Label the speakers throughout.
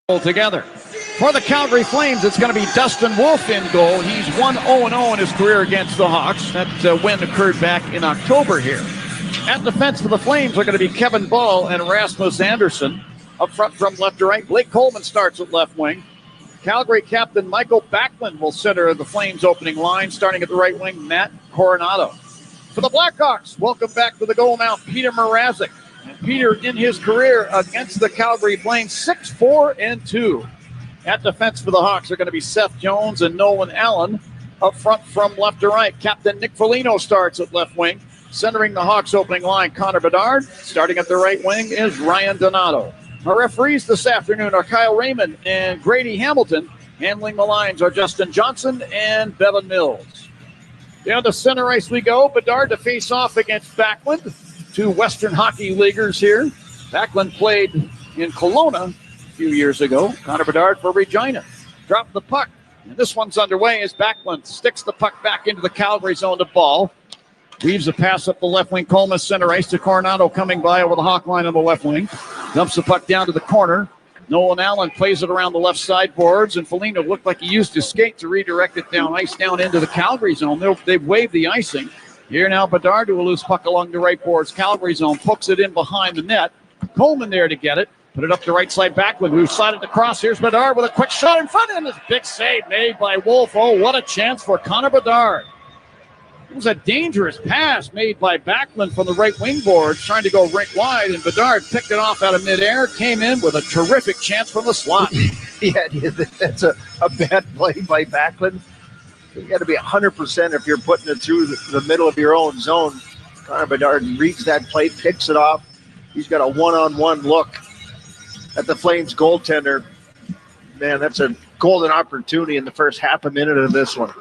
Speaker 1: Together. For the Calgary Flames, it's going to be Dustin Wolf in goal. He's 1-0-0 in his career against the Hawks. That win occurred back in October here. At defense for the Flames are going to be Kevin Ball and Rasmus Andersson. Up front from left to right, Blake Coleman starts at left wing. Calgary captain Michael Backlund will center the Flames opening line. Starting at the right wing, Matt Coronado. For the Blackhawks, welcome back to the goal now, Peter Mrazek. And Peter, in his career against the Calgary Flames, 6-4-2. At defense for the Hawks are going to be Seth Jones and Nolan Allen. Up front from left to right, Captain Nick Foligno starts at left wing. Centering the Hawks opening line, Connor Bedard. Starting at the right wing is Ryan Donato. Our referees this afternoon are Kyle Raymond and Grady Hamilton. Handling the lines are Justin Johnson and Bevan Mills. Down to center ice we go. Bedard to face off against Backlund. Two Western Hockey Leaguers here. Backlund played in Kelowna a few years ago. Connor Bedard for Regina. Dropped the puck. And this one's underway as Backlund sticks the puck back into the Calgary zone to Ball. Weaves a pass up the left wing. Coleman center ice to Coronado coming by over the Hawk line on the left wing. Dumps the puck down to the corner. Nolan Allen plays it around the left side boards, and Foligno looked like he used his skate to redirect it down ice down into the Calgary zone. They've waived the icing. Here now, Bedard to a loose puck along the right boards. Calgary zone pokes it in behind the net. Coleman there to get it. Put it up the right side Backlund, who slided across. Here's Bedard with a quick shot in front, and this big save made by Wolf. Oh, what a chance for Connor Bedard. It was a dangerous pass made by Backlund from the right wing boards, trying to go rink wide, and Bedard picked it off out of midair, came in with a terrific chance from the slot.
Speaker 2: Yeah, that's a bad play by Backlund. You got to be 100% if you're putting it through the middle of your own zone. Connor Bedard reads that play, picks it off. He's got a one-on-one look at the Flames goaltender. Man, that's a golden opportunity in the first half a minute of this one.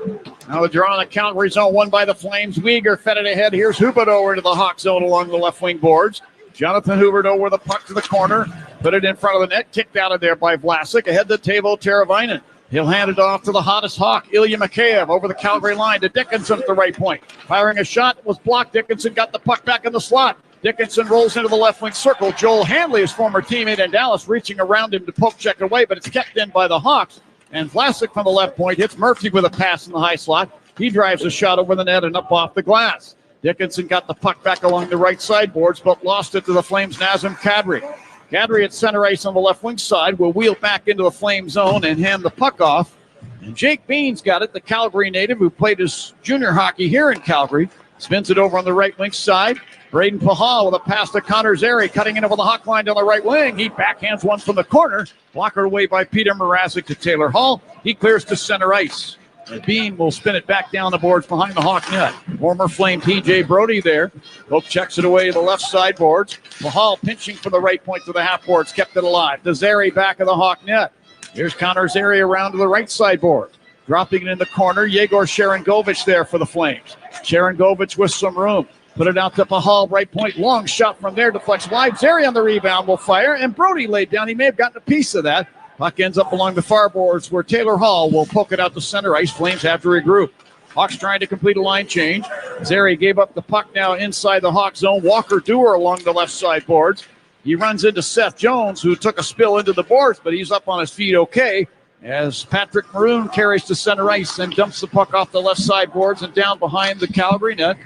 Speaker 1: Now the draw on the Calgary zone, won by the Flames. Weegar fed it ahead. Here's Huberdeau into the Hawk zone along the left wing boards. Jonathan Huberdeau with a puck to the corner. Put it in front of the net. Kicked out of there by Vlasic. Ahead to Teuvo Teravainen. He'll hand it off to the hottest Hawk, Ilya Mikheyev, over the Calgary line to Dickinson at the right point. Firing a shot, was blocked. Dickinson got the puck back in the slot. Dickinson rolls into the left wing circle. Joel Hanley, his former teammate in Dallas, reaching around him to poke check away, but it's kept in by the Hawks. And Vlasic from the left point hits Murphy with a pass in the high slot. He drives a shot over the net and up off the glass. Dickinson got the puck back along the right side boards, but lost it to the Flames' Nazem Kadri. Kadri at center ice on the left wing side will wheel back into the Flame zone and hand the puck off. And Jake Bean's got it, the Calgary native who played his junior hockey here in Calgary. Spins it over on the right wing side. Braden Pahal with a pass to Connor Zary, cutting in over the Hawk line down the right wing. He backhands one from the corner. Blocked away by Peter Mrazek to Taylor Hall. He clears to center ice. And Bean will spin it back down the boards behind the Hawk net. Former Flame T.J. Brody there. Pope checks it away to the left side boards. Pahal pinching for the right point to the half boards. Kept it alive. To Zary back of the Hawk net. Here's Connor Zary around to the right side board. Dropping it in the corner. Yegor Sharangovich there for the Flames. Sharangovich with some room. Put it out to Pahal, right point. Long shot from there. Deflects wide. Zary on the rebound will fire. And Brody laid down. He may have gotten a piece of that. Puck ends up along the far boards where Taylor Hall will poke it out to center ice. Flames have to regroup. Hawks trying to complete a line change. Zary gave up the puck now inside the Hawk zone. Walker Dewar along the left side boards. He runs into Seth Jones, who took a spill into the boards, but he's up on his feet okay. As Patrick Maroon carries to center ice and dumps the puck off the left side boards and down behind the Calgary net.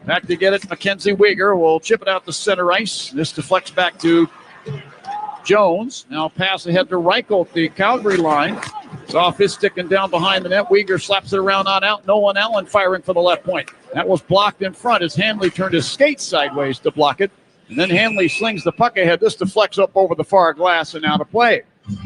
Speaker 1: Back to get it, Mackenzie Weegar will chip it out to center ice. This deflects back to Jones. Now pass ahead to Reichel at the Calgary line. It's off his stick and down behind the net. Weegar slaps it around on out. Nolan Allen firing for the left point. That was blocked in front as Hanley turned his skate sideways to block it. And then Hanley slings the puck ahead. This deflects up over the far glass and out of play.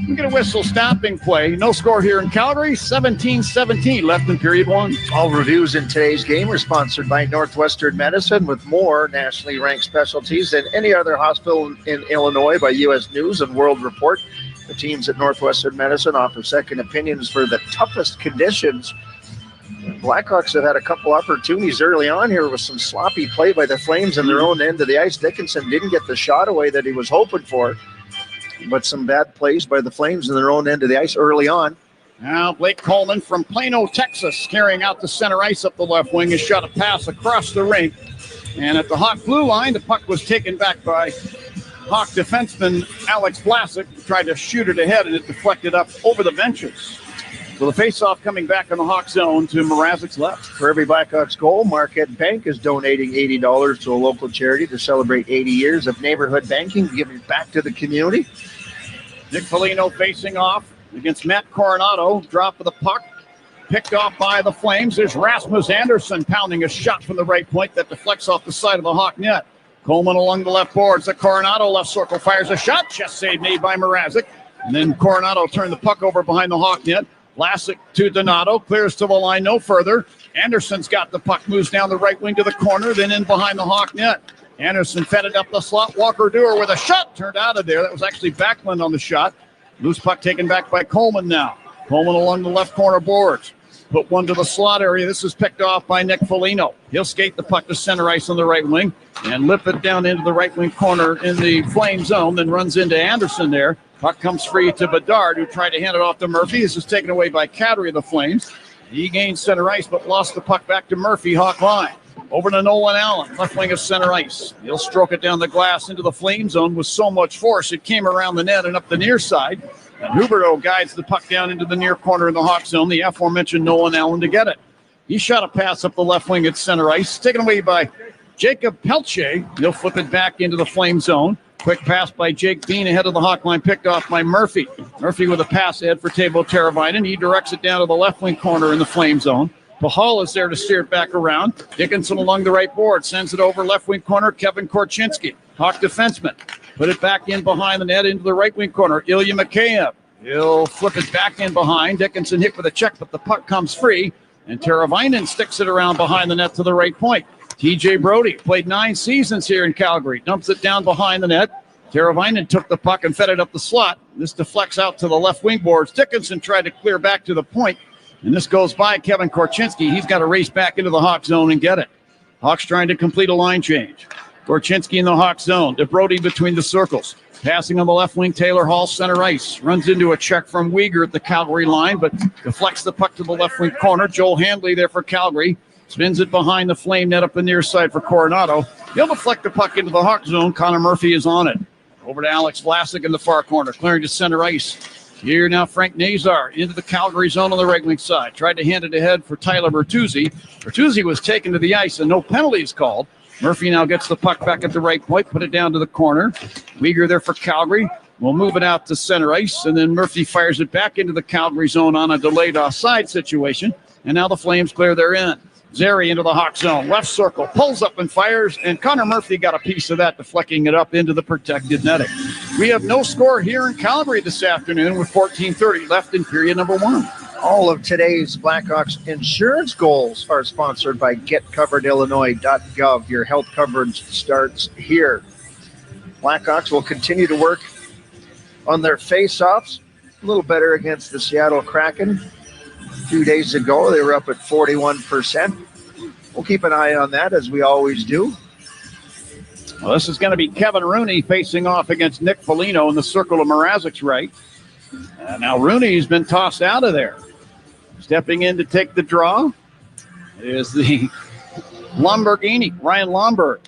Speaker 1: We get a whistle stopping play. No score here in Calgary. 17-17 left in period one.
Speaker 2: All reviews in today's game are sponsored by Northwestern Medicine, with more nationally ranked specialties than any other hospital in Illinois by U.S. News and World Report. The teams at Northwestern Medicine offer second opinions for the toughest conditions. Blackhawks have had a couple opportunities early on here with some sloppy play by the Flames in their own end of the ice. Dickinson didn't get the shot away that he was hoping for, but some bad plays by the Flames in their own end of the ice early on.
Speaker 1: Now Blake Coleman from Plano, Texas, carrying out the center ice up the left wing, has shot a pass across the rink. And at the Hawk blue line, the puck was taken back by Hawk defenseman Alex Vlasic tried to shoot it ahead, and it deflected up over the benches. So the face-off coming back in the Hawk zone to Mrazek's left.
Speaker 2: For every Blackhawks goal, Marquette Bank is donating $80 to a local charity to celebrate 80 years of neighborhood banking, giving back to the community.
Speaker 1: Nick Foligno facing off against Matt Coronado. Drop of the puck. Picked off by the Flames. There's Rasmus Andersson pounding a shot from the right point that deflects off the side of the Hawk net. Coleman along the left boards. The Coronado left circle fires a shot. Chest save made by Mrazek. And then Coronado turned the puck over behind the Hawk net. Vlasic to Donato. Clears to the line, no further. Anderson's got the puck. Moves down the right wing to the corner. Then in behind the Hawk net. Anderson fed it up the slot. Walker Dewar with a shot. Turned out of there. That was actually Backlund on the shot. Loose puck taken back by Coleman now. Coleman along the left corner boards. Put one to the slot area. This is picked off by Nick Foligno. He'll skate the puck to center ice on the right wing and lip it down into the right wing corner in the Flame zone, then runs into Anderson there. Puck comes free to Bedard, who tried to hand it off to Murphy. This is taken away by Cattery of the Flames. He gained center ice, but lost the puck back to Murphy, Hawk line. Over to Nolan Allen, left wing of center ice. He'll stroke it down the glass into the Flame zone with so much force, it came around the net and up the near side. And Huberdeau guides the puck down into the near corner in the Hawk zone, the aforementioned Nolan Allen to get it. He shot a pass up the left wing at center ice, taken away by Jacob Pelche. He'll flip it back into the Flame zone. Quick pass by Jake Bean ahead of the Hawk line, picked off by Murphy. Murphy with a pass ahead for Teuvo Teravainen. He directs it down to the left wing corner in the Flame zone. Pahal is there to steer it back around. Dickinson along the right board, sends it over left wing corner, Kevin Korchinski. Hawk defenseman. Put it back in behind the net into the right wing corner. Ilya Mikheyev. He'll flip it back in behind. Dickinson hit with a check, but the puck comes free. And Teravainen sticks it around behind the net to the right point. TJ Brody played 9 seasons here in Calgary. Dumps it down behind the net. Teravainen took the puck and fed it up the slot. This deflects out to the left wing boards. Dickinson tried to clear back to the point. And this goes by Kevin Korchinski. He's got to race back into the Hawk zone and get it. Hawks trying to complete a line change. Korchinski in the Hawk zone. DeBrody between the circles. Passing on the left wing, Taylor Hall, center ice. Runs into a check from Uyghur at the Calgary line, but deflects the puck to the left wing corner. Joel Handley there for Calgary. Spins it behind the Flame net up the near side for Coronado. He'll deflect the puck into the Hawk zone. Connor Murphy is on it. Over to Alex Vlasic in the far corner, clearing to center ice. Here now Frank Nazar into the Calgary zone on the right wing side. Tried to hand it ahead for Tyler Bertuzzi. Bertuzzi was taken to the ice and no penalties called. Murphy now gets the puck back at the right point, put it down to the corner. Uyghur there for Calgary. We'll move it out to center ice, and then Murphy fires it back into the Calgary zone on a delayed offside situation. And now the Flames clear their end. Zary into the Hawk zone, left circle, pulls up and fires, and Connor Murphy got a piece of that, deflecting it up into the protected netting. We have no score here in Calgary this afternoon with 14:30 left in period number 1.
Speaker 2: All of today's Blackhawks insurance goals are sponsored by getcoveredillinois.gov. Your health coverage starts here. Blackhawks will continue to work on their face-offs. A little better against the Seattle Kraken. 2 days ago, they were up at 41%. We'll keep an eye on that, as we always do.
Speaker 1: Well, this is going to be Kevin Rooney facing off against Nick Foligno in the circle of Mrazek's right. Now Rooney's been tossed out of there. Stepping in to take the draw is the Lamborghini, Ryan Lomberg.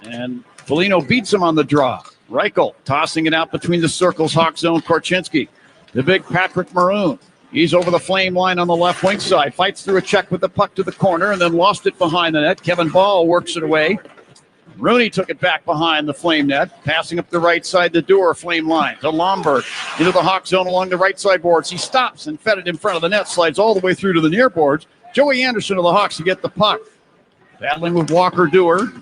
Speaker 1: And Foligno beats him on the draw. Reichel tossing it out between the circles, Hawk zone, Korchinski. The big Patrick Maroon. He's over the Flame line on the left wing side. Fights through a check with the puck to the corner and then lost it behind the net. Kevin Ball works it away. Rooney took it back behind the Flame net. Passing up the right side, the Dewar Flame line to Lomberg. Into the Hawk zone along the right side boards. He stops and fed it in front of the net. Slides all the way through to the near boards. Joey Anderson of the Hawks to get the puck. Battling with Walker Dewar.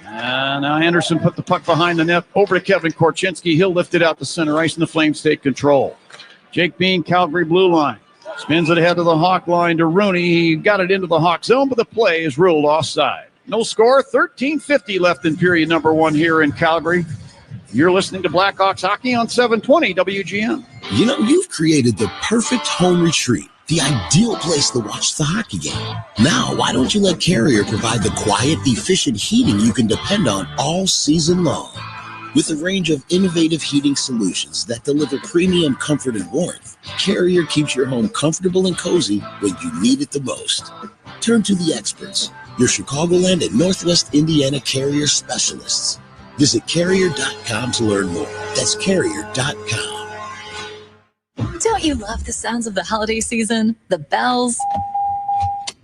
Speaker 1: And now Anderson put the puck behind the net over to Kevin Korchinski. He'll lift it out to center ice and the Flames take control. Jake Bean, Calgary blue line. Spins it ahead to the Hawk line to Rooney. He got it into the Hawk zone, but the play is ruled offside. No score, 13:50 left in period number 1 here in Calgary. You're listening to Blackhawks Hockey on 720 WGN.
Speaker 3: You know, you've created the perfect home retreat, the ideal place to watch the hockey game. Now, why don't you let Carrier provide the quiet, efficient heating you can depend on all season long? With a range of innovative heating solutions that deliver premium comfort and warmth, Carrier keeps your home comfortable and cozy when you need it the most. Turn to the experts, your Chicagoland and Northwest Indiana Carrier specialists. Visit Carrier.com to learn more. That's Carrier.com.
Speaker 4: Don't you love the sounds of the holiday season? The bells,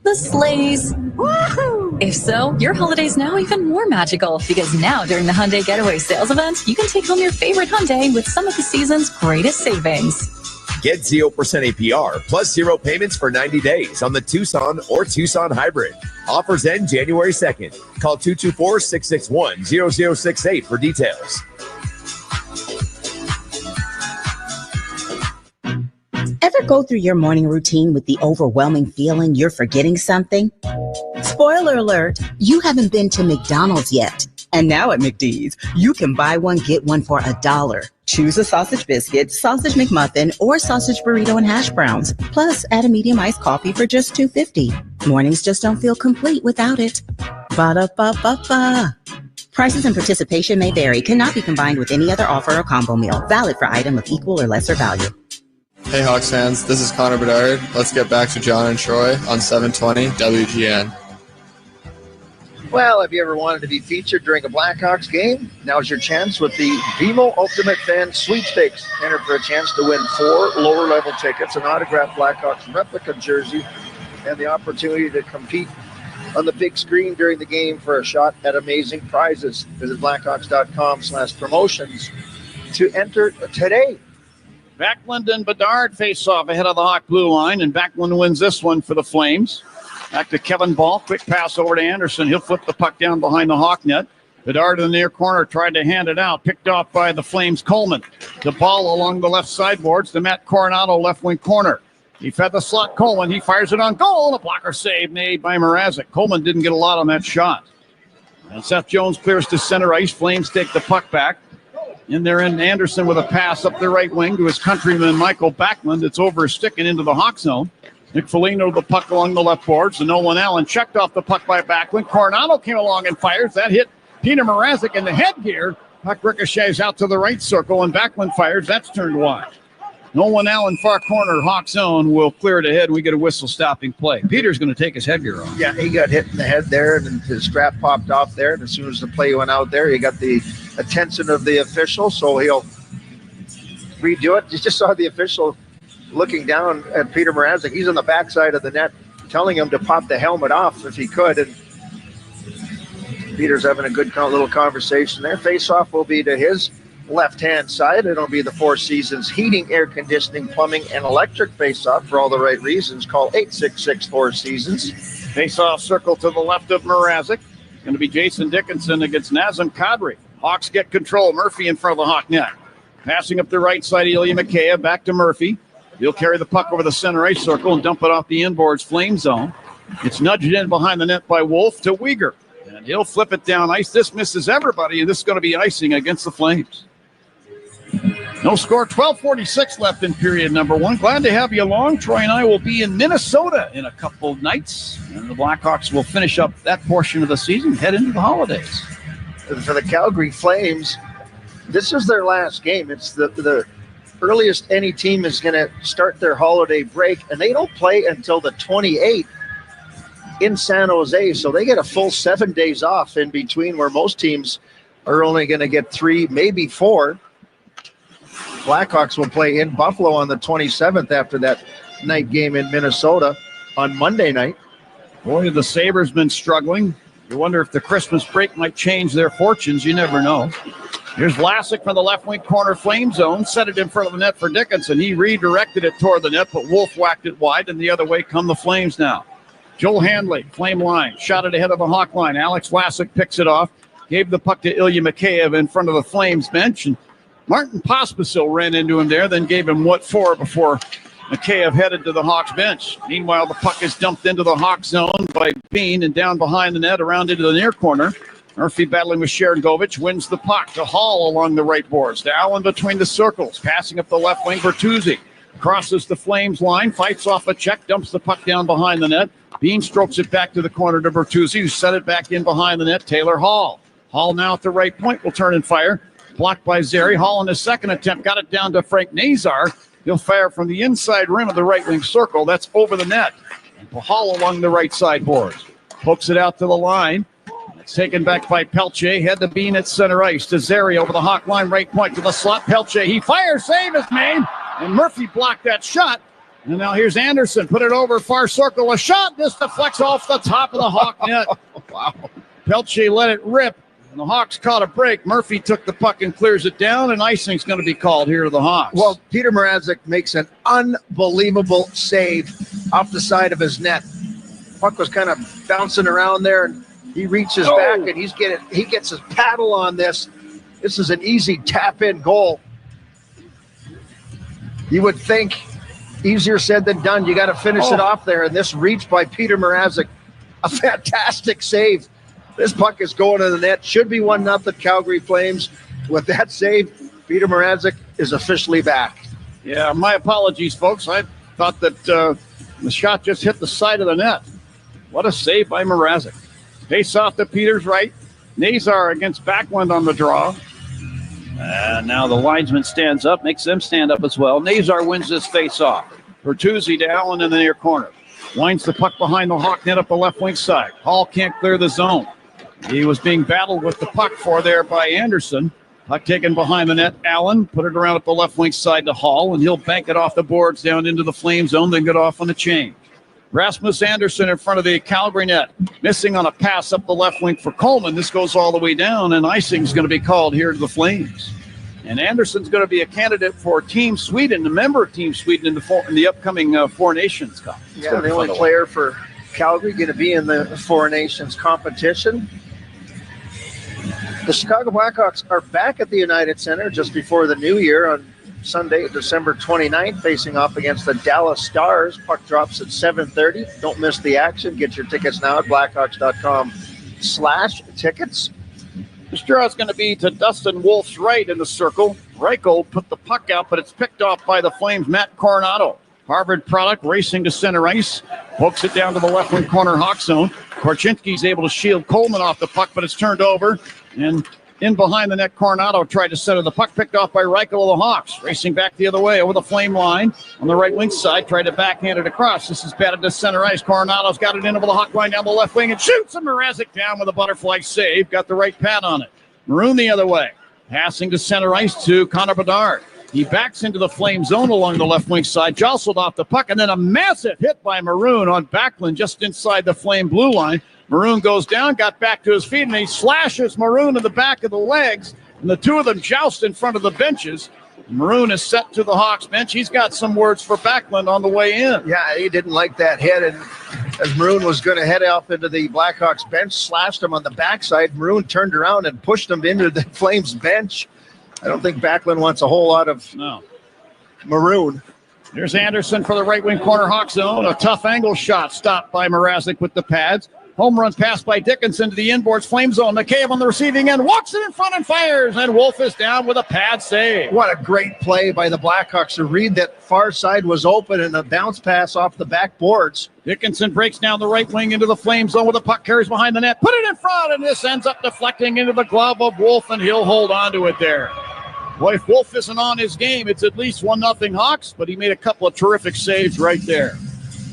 Speaker 4: the sleighs. Woohoo! If so, your holiday's now even more magical because now during the Hyundai Getaway Sales Event, you can take home your favorite Hyundai with some of the season's greatest savings.
Speaker 5: Get 0% APR plus 0 payments for 90 days on the Tucson or Tucson Hybrid. Offers end January 2nd. Call 224-661-0068 for details.
Speaker 6: Ever go through your morning routine with the overwhelming feeling you're forgetting something? Spoiler alert, you haven't been to McDonald's yet. And now at McD's, you can buy one, get one for $1. Choose a sausage biscuit, sausage McMuffin, or sausage burrito and hash browns. Plus, add a medium iced coffee for just $2.50. Mornings just don't feel complete without it. Ba-da-ba-ba-ba. Prices and participation may vary. Cannot be combined with any other offer or combo meal. Valid for item of equal or lesser value.
Speaker 7: Hey Hawks fans, this is Connor Bedard. Let's get back to John and Troy on 720 WGN.
Speaker 2: Well, have you ever wanted to be featured during a Blackhawks game? Now's your chance with the BMO Ultimate Fan Sweepstakes. Enter for a chance to win 4 lower-level tickets, an autographed Blackhawks replica jersey, and the opportunity to compete on the big screen during the game for a shot at amazing prizes. Visit blackhawks.com/promotions to enter today.
Speaker 1: Backlund and Bedard face off ahead of the Hawk blue line, and Backlund wins this one for the Flames. Back to Kevin Ball. Quick pass over to Anderson. He'll flip the puck down behind the Hawk net. Bedard in the near corner tried to hand it out. Picked off by the Flames' Coleman. The ball along the left sideboards to Matt Coronado, left wing corner. He fed the slot Coleman. He fires it on goal. And a blocker save made by Mrazek. Coleman didn't get a lot on that shot. And Seth Jones clears to center ice. Flames take the puck back. In there in Anderson with a pass up the right wing to his countryman Michael Backlund. It's over his stick and into the Hawk zone. Nick Foligno the puck along the left boards. And Nolan Allen checked off the puck by Backlund. Coronado came along and fires. That hit Peter Mrazek in the headgear. Puck ricochets out to the right circle and Backlund fires. That's turned wide. Nolan Allen, far corner, Hawk zone, will clear it ahead. We get a whistle stopping play. Peter's going to take his headgear off.
Speaker 2: Yeah, he got hit in the head there, and his strap popped off there. And as soon as the play went out there, he got the attention of the official, so he'll redo it. You just saw the official looking down at Peter Mrazek. He's on the backside of the net, telling him to pop the helmet off if he could. And Peter's having a good little conversation there. Face-off will be to his left-hand side. It'll be the Four Seasons Heating, Air Conditioning, Plumbing, and Electric face-off for all the right reasons. Call 866-4Seasons.
Speaker 1: Face-off circle to the left of Mrazek. Going to be Jason Dickinson against Nazem Kadri. Hawks get control. Murphy in front of the Hawk net. Passing up the right side, Ilya Mikheyev back to Murphy. He'll carry the puck over the center ice circle and dump it off the inboards Flame zone. It's nudged in behind the net by Wolf to Weegar. And he'll flip it down ice. This misses everybody, and this is going to be icing against the Flames. No score, 12:46 left in period number 1. Glad to have you along. Troy and I will be in Minnesota in a couple of nights, and the Blackhawks will finish up that portion of the season, head into the holidays.
Speaker 2: For the Calgary Flames, this is their last game. It's the earliest any team is going to start their holiday break, and they don't play until the 28th in San Jose, so they get a full 7 days off in between, where most teams are only going to get 3, maybe 4. Blackhawks will play in Buffalo on the 27th after that night game in Minnesota on Monday night.
Speaker 1: Boy, the Sabres been struggling. You wonder if the Christmas break might change their fortunes. You never know. Here's Vlasic from the left wing corner Flame zone. Set it in front of the net for Dickinson. He redirected it toward the net, but Wolf whacked it wide, and the other way come the Flames now. Joel Handley, Flame line, shot it ahead of the Hawk line. Alex Vlasic picks it off, gave the puck to Ilya Mikheyev in front of the Flames bench, and Martin Pospisil ran into him there, then gave him what for before Mikheyev headed to the Hawks bench. Meanwhile, the puck is dumped into the Hawks zone by Bean and down behind the net around into the near corner. Murphy battling with Sharangovich wins the puck to Hall along the right boards. To Allen between the circles, passing up the left wing. Bertuzzi crosses the Flames line, fights off a check, dumps the puck down behind the net. Bean strokes it back to the corner to Bertuzzi, who set it back in behind the net. Taylor Hall. Hall now at the right point will turn and fire. Blocked by Zary. Hall in his second attempt got it down to Frank Nazar. He'll fire from the inside rim of the right wing circle. That's over the net. And Hall along the right side boards. Pokes it out to the line. It's taken back by Pelche. Head to Bean at center ice. To Zeri over the Hawk line, right point to the slot. Pelche, he fires, save is made, and Murphy blocked that shot. And now here's Anderson. Put it over far circle. A shot. This deflects off the top of the Hawk net. Wow. Pelche let it rip. And the Hawks caught a break. Murphy took the puck and clears it down, and icing's going to be called here to the Hawks.
Speaker 2: Well, Peter Mrazek makes an unbelievable save off the side of his net. Puck was kind of bouncing around there, and he reaches back, and he gets his paddle on this. This is an easy tap-in goal. You would think easier said than done. You got to finish it off there, and this reach by Peter Mrazek, a fantastic save. This puck is going to the net. Should be 1-0 Calgary Flames. With that save, Peter Mrazek is officially back.
Speaker 1: Yeah, my apologies, folks. I thought that the shot just hit the side of the net. What a save by Mrazek. Face off to Peter's right. Nazar against Backlund on the draw. Now the linesman stands up, makes them stand up as well. Nazar wins this face off. Bertuzzi to Allen in the near corner. Winds the puck behind the Hawk net up the left wing side. Hall can't clear the zone. He was being battled with the puck for there by Anderson. Puck taken behind the net. Allen put it around at the left wing side to Hall, and he'll bank it off the boards down into the Flame zone, then get off on the change. Rasmus Anderson in front of the Calgary net, missing on a pass up the left wing for Coleman. This goes all the way down, and icing's going to be called here to the Flames. And Anderson's going to be a candidate for Team Sweden, a member of Team Sweden in the upcoming Four Nations Cup.
Speaker 2: Yeah, the only player for Calgary going to be in the Four Nations competition. The Chicago Blackhawks are back at the United Center just before the new year on Sunday, December 29th, facing off against the Dallas Stars. Puck drops at 7:30. Don't miss the action. Get your tickets now at blackhawks.com/tickets.
Speaker 1: This draw is going to be to Dustin Wolf's right in the circle. Reichel put the puck out, but it's picked off by the Flames' Matt Coronado. Harvard product racing to center ice. Pokes it down to the left wing corner Hawk zone. Korchinski's able to shield Coleman off the puck, but it's turned over. And in behind the net, Coronado tried to center the puck, picked off by Reichel of the Hawks. Racing back the other way over the Flame line on the right wing side, tried to backhand it across. This is batted to center ice. Coronado's got it in over the Hawk line down the left wing and shoots, and Mrazek down with a butterfly save. Got the right pad on it. Maroon the other way. Passing to center ice to Connor Bedard. He backs into the Flame zone along the left wing side, jostled off the puck, and then a massive hit by Maroon on Backlund just inside the Flame blue line. Maroon goes down, got back to his feet, and he slashes Maroon in the back of the legs, and the two of them joust in front of the benches. Maroon is set to the Hawks bench. He's got some words for Backlund on the way in.
Speaker 2: Yeah, he didn't like that hit, and as Maroon was going to head off into the Blackhawks bench, slashed him on the backside. Maroon turned around and pushed him into the Flames bench. I don't think Backlund wants a whole lot of Maroon.
Speaker 1: There's Anderson for the right wing corner Hawk zone. A tough angle shot stopped by Mrazek with the pads. Home run pass by Dickinson to the inboards Flame zone. McCabe on the receiving end walks it in front and fires. And Wolf is down with a pad save.
Speaker 2: What a great play by the Blackhawks to read that far side was open and a bounce pass off the backboards.
Speaker 1: Dickinson breaks down the right wing into the Flame zone with the puck carries behind the net. Put it in front, and this ends up deflecting into the glove of Wolf, and he'll hold on to it there. Boy, if Wolf isn't on his game, it's at least 1-0 Hawks, but he made a couple of terrific saves right there.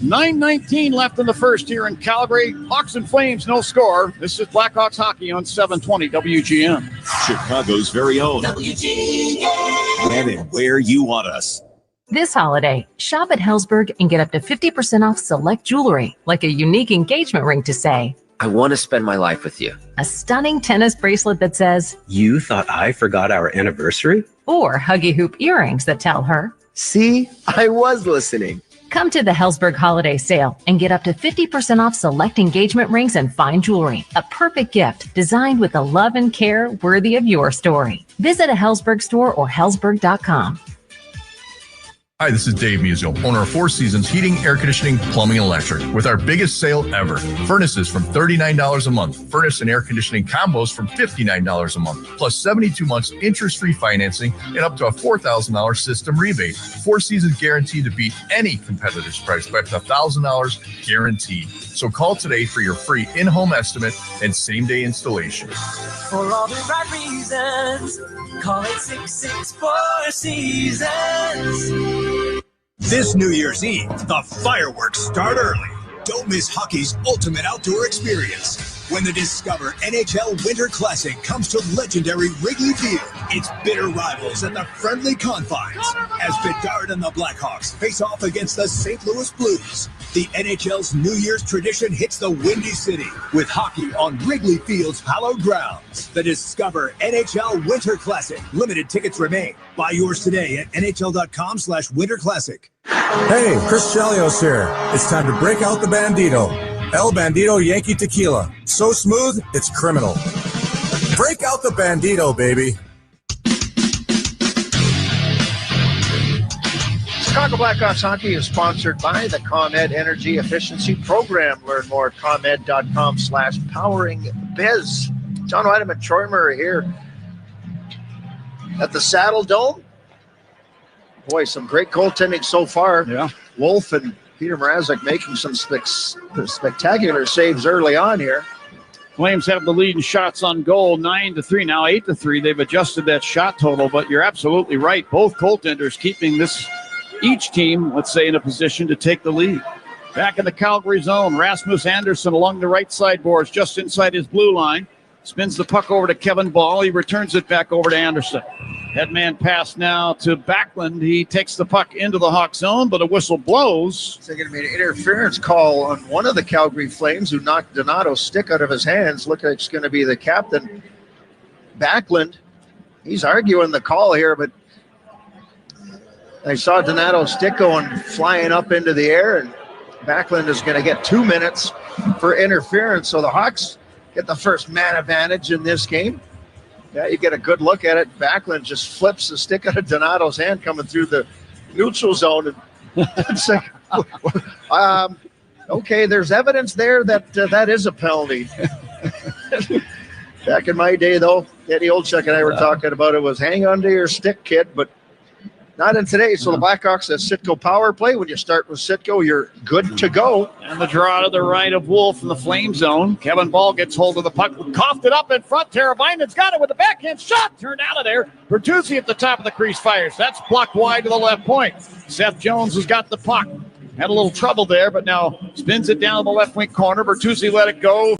Speaker 1: 9:19 left in the first here in Calgary. Hawks and Flames, no score. This is Blackhawks hockey on 720 WGN.
Speaker 8: Chicago's very own WGN. When and where you want us.
Speaker 9: This holiday, shop at Helzberg and get up to 50% off select jewelry, like a unique engagement ring to say,
Speaker 10: I want to spend my life with you.
Speaker 9: a stunning tennis bracelet that says,
Speaker 11: You thought I forgot our anniversary?
Speaker 9: or huggy hoop earrings that tell her,
Speaker 10: See, I was listening.
Speaker 9: Come to the Helzberg holiday sale and get up to 50% off select engagement rings and fine jewelry. A perfect gift designed with the love and care worthy of your story. Visit a Helzberg store or helzberg.com.
Speaker 12: Hi, this is Dave Musial, owner of Four Seasons Heating, Air Conditioning, Plumbing, and Electric, with our biggest sale ever. Furnaces from $39 a month. Furnace and air conditioning combos from $59 a month, plus 72 months interest-free financing and up to a $4,000 system rebate. Four Seasons guaranteed to beat any competitor's price by up to $1,000 guaranteed. So call today for your free in-home estimate and same-day installation.
Speaker 13: For all the right reasons, call it 664 Seasons.
Speaker 8: This New Year's Eve, the fireworks start early. Don't miss hockey's ultimate outdoor experience.
Speaker 14: when the Discover NHL Winter Classic comes to legendary Wrigley Field. It's bitter rivals at the friendly confines as Bedard and the Blackhawks face off against the St. Louis Blues. The NHL's New Year's tradition hits the Windy City with hockey on Wrigley Field's hallowed grounds. The Discover NHL Winter Classic. Limited tickets remain. Buy yours today at NHL.com/Winter Classic.
Speaker 15: Hey, Chris Chelios here. It's time to break out the Bandito. El Bandito Yankee Tequila. So smooth, it's criminal. Break out the Bandito, baby.
Speaker 2: Chicago Blackhawks hockey is sponsored by the ComEd Energy Efficiency Program. Learn more at ComEd.com/poweringbiz. John Weideman, Troy Murray here at the Saddle Dome. Boy, some great goaltending so far.
Speaker 1: Yeah.
Speaker 2: Wolf and Peter Mrazek making some spectacular saves early on here.
Speaker 1: Flames have the lead in shots on goal, 9-3. Now 8-3. They've adjusted that shot total, but you're absolutely right. Both goaltenders keeping each team, let's say, in a position to take the lead. Back in the Calgary zone, Rasmus Andersson along the right side boards, just inside his blue line. Spins the puck over to Kevin Ball. He returns it back over to Andersson. Headman pass now to Backlund. He takes the puck into the Hawk zone, but a whistle blows.
Speaker 2: It's going to be an interference call on one of the Calgary Flames who knocked Donato's stick out of his hands. Looks like it's going to be the captain, Backlund. He's arguing the call here, but I saw Donato's stick going flying up into the air, and Backlund is going to get 2 minutes for interference. So the Hawks get the first man advantage in this game. Yeah, you get a good look at it. Backlund just flips the stick out of Donato's hand coming through the neutral zone. And it's like, okay, there's evidence there that that is a penalty. Back in my day, though, Eddie Olczyk and I were talking about it was hang on to your stick, kid, but not in today. So the Blackhawks have Sitko power play. When you start with Sitko, you're good to go.
Speaker 1: And the draw to the right of Wolf in the Flame zone. Kevin Ball gets hold of the puck, coughed it up in front. Teravainen's got it with the backhand shot. Turned out of there. Bertuzzi at the top of the crease fires. That's blocked wide to the left point. Seth Jones has got the puck. Had a little trouble there, but now spins it down to the left wing corner. Bertuzzi let it go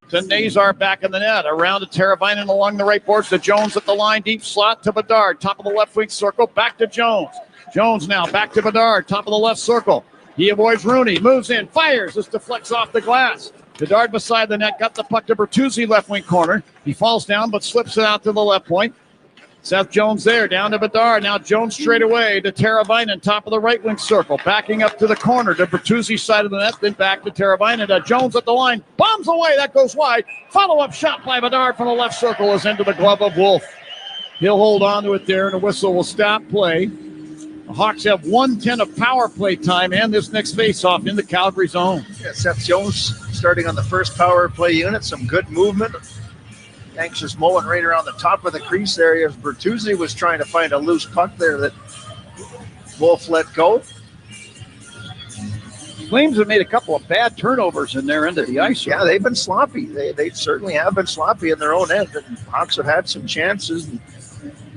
Speaker 1: to Nazar back in the net. Around to Teravainen along the right boards to Jones at the line. Deep slot to Bedard. Top of the left wing circle. Back to Jones. Jones now back to Bedard. Top of the left circle. He avoids Rooney. Moves in. Fires. This deflects off the glass. Bedard beside the net. Got the puck to Bertuzzi left wing corner. He falls down but slips it out to the left point. Seth Jones there, down to Bedard. Now Jones straight away to Teravainen, top of the right wing circle. Backing up to the corner to Bertuzzi side of the net, then back to Teravainen. To Jones at the line. Bombs away, that goes wide. Follow-up shot by Bedard from the left circle is into the glove of Wolf. He'll hold on to it there, and the whistle will stop play. The Hawks have 1:10 of power play time and this next face-off in the Calgary zone.
Speaker 2: Yeah, Seth Jones starting on the first power play unit. Some good movement. Anxious mowing right around the top of the crease area as Bertuzzi was trying to find a loose puck there that Wolf let go.
Speaker 1: Flames have made a couple of bad turnovers in their end of the ice.
Speaker 2: Yeah, they've been sloppy. They certainly have been sloppy in their own end. And Hawks have had some chances. And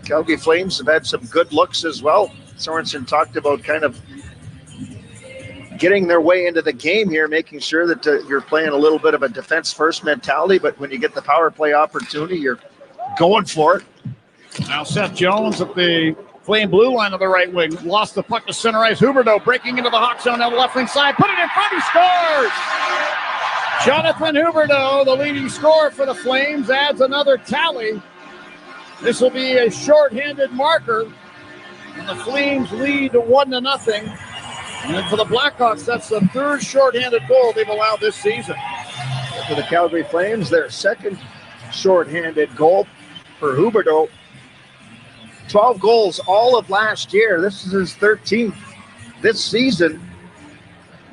Speaker 2: Calgary Flames have had some good looks as well. Sorensen talked about kind of getting their way into the game here, making sure that you're playing a little bit of a defense-first mentality, but when you get the power play opportunity, you're going for it.
Speaker 1: Now Seth Jones at the Flame blue line of the right wing. Lost the puck to center ice. Huberdeau breaking into the Hawk zone on the left wing side. Put it in front. He scores! Jonathan Huberdeau, the leading scorer for the Flames, adds another tally. This will be a shorthanded marker. And the Flames lead to 1-0. And for the Blackhawks, that's the third shorthanded goal they've allowed this season.
Speaker 2: For the Calgary Flames, their second shorthanded goal for Huberdeau. 12 goals all of last year. This is his 13th this season.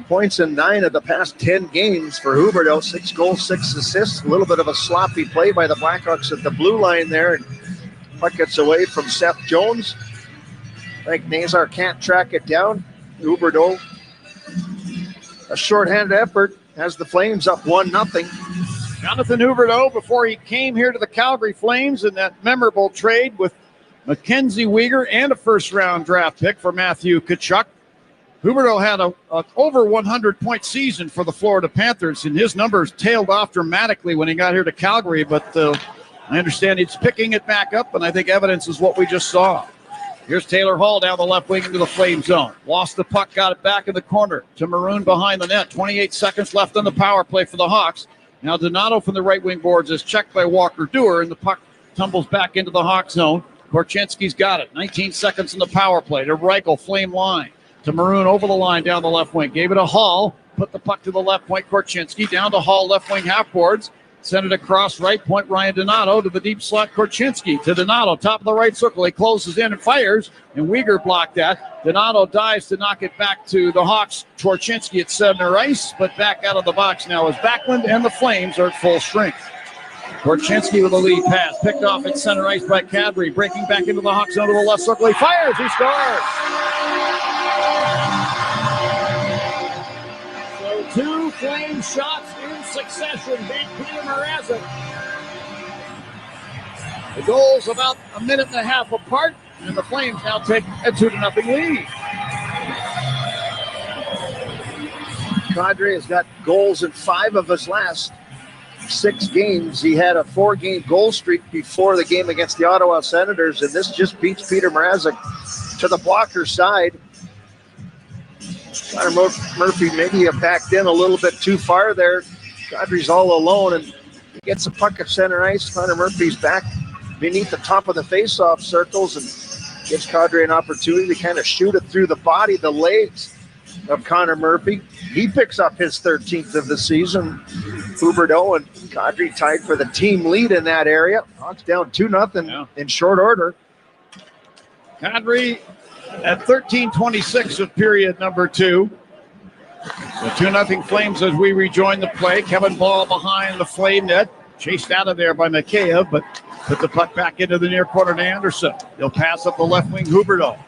Speaker 2: Points in 9 of the past 10 games for Huberdeau. 6 goals, 6 assists. A little bit of a sloppy play by the Blackhawks at the blue line there. And puck gets away from Seth Jones. I think Nazar can't track it down. Huberdeau, a shorthanded effort, has the Flames up 1-0.
Speaker 1: Jonathan Huberdeau, before he came here to the Calgary Flames in that memorable trade with Mackenzie Weegar and a first-round draft pick for Matthew Tkachuk. Huberdeau had a over 100-point season for the Florida Panthers, and his numbers tailed off dramatically when he got here to Calgary, but I understand he's picking it back up, and I think evidence is what we just saw. Here's Taylor Hall down the left wing into the Flame zone. Lost the puck, got it back in the corner to Maroon behind the net. 28 seconds left on the power play for the Hawks. Now Donato from the right wing boards is checked by Walker Dewar, and the puck tumbles back into the Hawk zone. Korchinski's got it. 19 seconds in the power play to Reichel, Flame line. To Maroon over the line down the left wing. Gave it to Hall. Put the puck to the left point. Korchinski down to Hall, left wing half boards. Send it across right point. Ryan Donato to the deep slot. Korchinski to Donato. Top of the right circle. He closes in and fires. And Weegar blocked that. Donato dives to knock it back to the Hawks. Korchinski at center ice. But back out of the box now as Backlund and the Flames are at full strength. Korchinski with a lead pass. Picked off at center ice by Cadbury. Breaking back into the Hawk zone to the left circle. He fires. He scores. Two Flame shots in succession beat Peter Mrazek. The goals about a minute and a half apart, and the Flames now take a 2-0 lead.
Speaker 2: Kadri has got goals in 5 of his last 6 games. He had a 4-game goal streak before the game against the Ottawa Senators, and this just beats Peter Mrazek to the blocker side. Connor Murphy maybe backed in a little bit too far there. Kadri's all alone and he gets a puck at center ice. Connor Murphy's back beneath the top of the face-off circles and gives Kadri an opportunity to kind of shoot it through the body, the legs of Connor Murphy. He picks up his 13th of the season. Huberdeau and Kadri tied for the team lead in that area. Hawks down 2-0 in short order.
Speaker 1: Kadri at 13:26 of period number 2. So 2-0 Flames as we rejoin the play. Kevin Ball behind the Flame net. Chased out of there by Mikheyev, but put the puck back into the near corner to Anderson. He'll pass up the left wing, Huberdeau.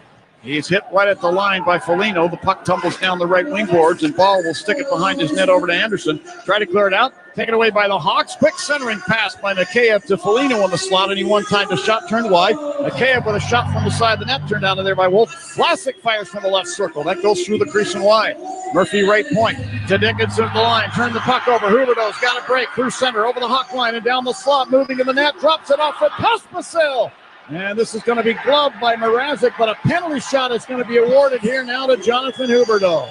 Speaker 1: He's hit right at the line by Foligno. The puck tumbles down the right wing boards, and Ball will stick it behind his net over to Anderson. Try to clear it out. Taken away by the Hawks. Quick centering pass by Mikheyev to Foligno on the slot, and he one-timed a shot, turned wide. Mikheyev with a shot from the side of the net, turned out of there by Wolf. Vlasic fires from the left circle. That goes through the crease and wide. Murphy right point to Dickinson at the line. Turn the puck over. Huberdeau's got a break through center over the Hawk line and down the slot. Moving in the net. Drops it off for Pospisil. And this is going to be gloved by Mrazek, but a penalty shot is going to be awarded here now to Jonathan Huberdeau.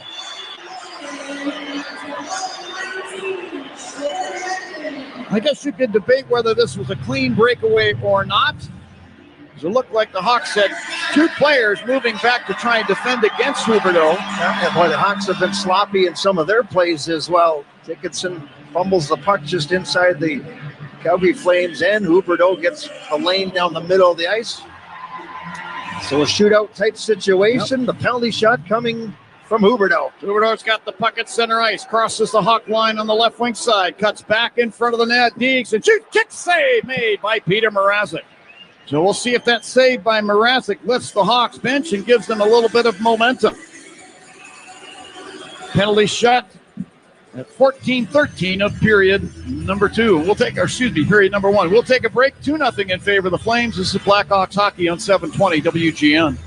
Speaker 1: I guess you could debate whether this was a clean breakaway or not. It looked like the Hawks had 2 players moving back to try and defend against Huberdeau.
Speaker 2: And boy, the Hawks have been sloppy in some of their plays as well. Dickinson fumbles the puck just inside the Calgary Flames, and Huberdeau gets a lane down the middle of the ice. So a shootout type situation. Yep. The penalty shot coming from Huberdeau.
Speaker 1: Huberdeau's got the puck at center ice, crosses the Hawk line on the left wing side, cuts back in front of the net, digs and shoots. Kick save made by Peter Mrazek. So we'll see if that save by Mrazek lifts the Hawks bench and gives them a little bit of momentum. Penalty shot at 14:13 of period number 2. Period number 1. We'll take a break. 2-0 in favor of the Flames. This is Blackhawks hockey on 720 WGN.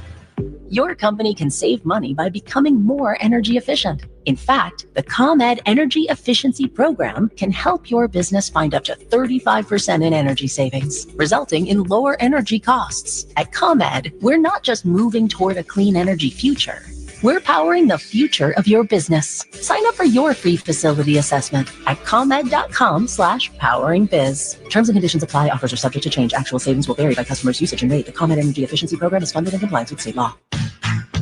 Speaker 16: Your company can save money by becoming more energy efficient. In fact, the ComEd Energy Efficiency Program can help your business find up to 35% in energy savings, resulting in lower energy costs. At ComEd, we're not just moving toward a clean energy future. We're powering the future of your business. Sign up for your free facility assessment at ComEd.com/poweringbiz. Terms and conditions apply. Offers are subject to change. Actual savings will vary by customer's usage and rate. The ComEd Energy Efficiency Program is funded in compliance with state law.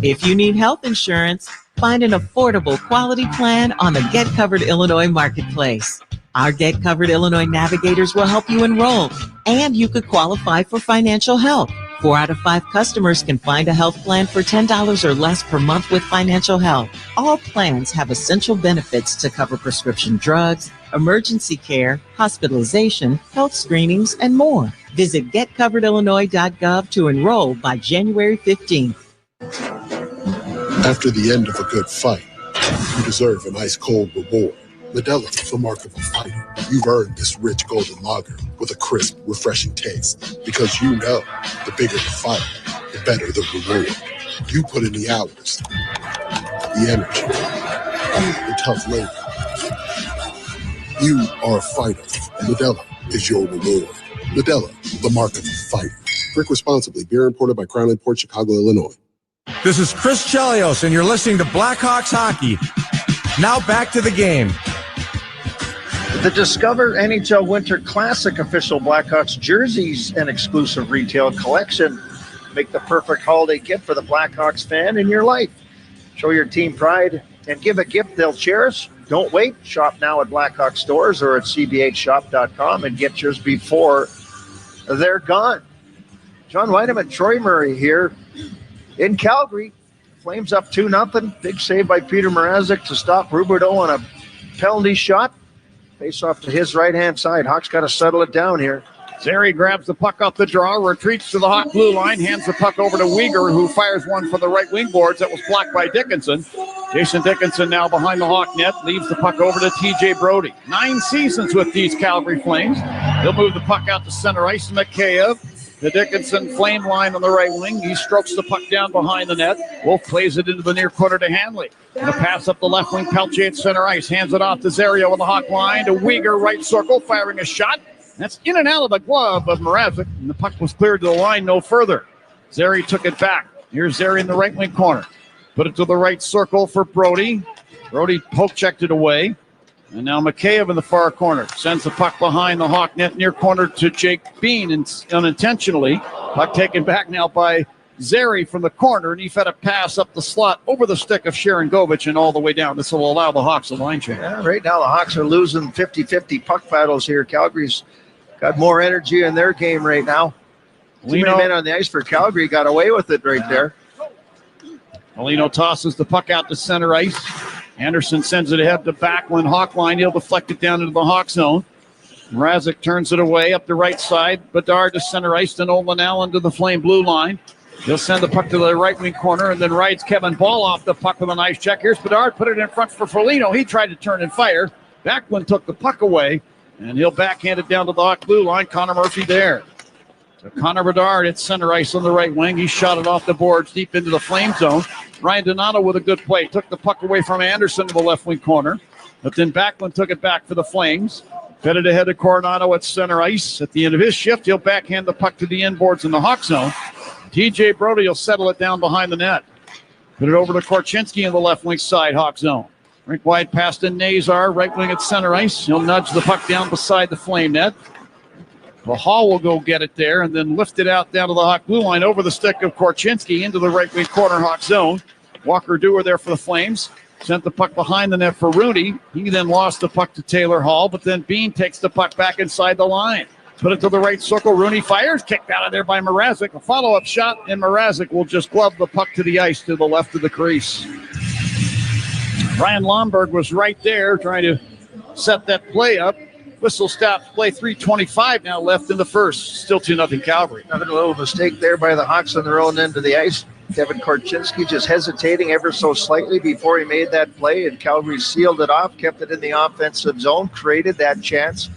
Speaker 17: If you need health insurance, find an affordable quality plan on the Get Covered Illinois Marketplace. Our Get Covered Illinois navigators will help you enroll, and you could qualify for financial help. 4 out of 5 customers can find a health plan for $10 or less per month with financial help. All plans have essential benefits to cover prescription drugs, emergency care, hospitalization, health screenings, and more. Visit getcoveredillinois.gov to enroll by January 15th.
Speaker 18: After the end of a good fight, you deserve an ice-cold reward. Modelo is the mark of a fighter. You've earned this rich golden lager with a crisp, refreshing taste. Because you know, the bigger the fight, the better the reward. You put in the hours, the energy, the tough labor. You are a fighter, and Modelo is your reward. Modelo, the mark of a fighter. Drink responsibly. Beer imported by Crown Imports, Chicago, Illinois.
Speaker 15: This is Chris Chelios, and you're listening to Blackhawks Hockey. Now back to the game.
Speaker 2: The Discover NHL Winter Classic official Blackhawks jerseys and exclusive retail collection make the perfect holiday gift for the Blackhawks fan in your life. Show your team pride and give a gift they'll cherish. Don't wait. Shop now at Blackhawks stores or at cbhshop.com and get yours before they're gone. John Weideman, Troy Murray here in Calgary. Flames up 2-0. Big save by Peter Mrazek to stop Huberdeau on a penalty shot. Face off to his right-hand side. Hawks got to settle it down here.
Speaker 1: Zary grabs the puck off the draw, retreats to the Hawk blue line, hands the puck over to Weegar, who fires one for the right wing boards that was blocked by Dickinson. Jason Dickinson now behind the Hawk net, leaves the puck over to TJ Brody. 9 seasons with these Calgary Flames. He'll move the puck out to center ice to Mikheyev. The Dickinson Flame line on the right wing. He strokes the puck down behind the net. Wolf plays it into the near corner to Hanley. And a pass up the left wing. Peltier at center ice. Hands it off to Zario on the Hawk line. To Weegar, right circle, firing a shot. That's in and out of the glove of Mrazek. And the puck was cleared to the line no further. Zary took it back. Here's Zary in the right wing corner. Put it to the right circle for Brody. Brody poke checked it away. And now Mikheyev in the far corner. Sends the puck behind the Hawk net near corner to Jake Bean unintentionally. Puck taken back now by Zary from the corner. And he fed a pass up the slot over the stick of Sharon Govich and all the way down. This will allow the Hawks a line change.
Speaker 2: Yeah, right now the Hawks are losing 50-50 puck battles here. Calgary's got more energy in their game right now. Too many men on the ice for Calgary got away with it right there.
Speaker 1: Molino tosses the puck out to center ice. Anderson sends it ahead to Backlund. Hawk line. He'll deflect it down into the Hawk zone. Mrazek turns it away up the right side. Bedard to center ice. To Nolan Allen to the Flame blue line. He'll send the puck to the right wing corner and then rides Kevin Ball off the puck with a nice check. Here's Bedard. Put it in front for Foligno. He tried to turn and fire. Backlund took the puck away. And he'll backhand it down to the Hawk blue line. Connor Murphy there. So Connor Bedard at center ice on the right wing. He shot it off the boards deep into the Flame zone. Ryan Donato with a good play. Took the puck away from Anderson to the left wing corner. But then Backlund took it back for the Flames. Fed it ahead to Coronado at center ice. At the end of his shift, he'll backhand the puck to the inboards in the Hawk zone. TJ Brody will settle it down behind the net. Put it over to Korchinski in the left wing side, Hawk zone. Rink wide pass to Nazar, right wing at center ice. He'll nudge the puck down beside the Flame net. Hall will go get it there and then lift it out down to the Hawk blue line over the stick of Korchinski into the right wing corner Hawk zone. Walker Dewar there for the Flames. Sent the puck behind the net for Rooney. He then lost the puck to Taylor Hall, but then Bean takes the puck back inside the line. Put it to the right circle. Rooney fires. Kicked out of there by Mrazek. A follow-up shot, and Mrazek will just glove the puck to the ice to the left of the crease. Brian Lomberg was right there trying to set that play up. Whistle stops play. 3:25 now left in the first. Still 2-0 Calgary.
Speaker 2: Another little mistake there by the Hawks on their own end of the ice. Kevin Korchinski just hesitating ever so slightly before he made that play, and Calgary sealed it off, kept it in the offensive zone, created that chance.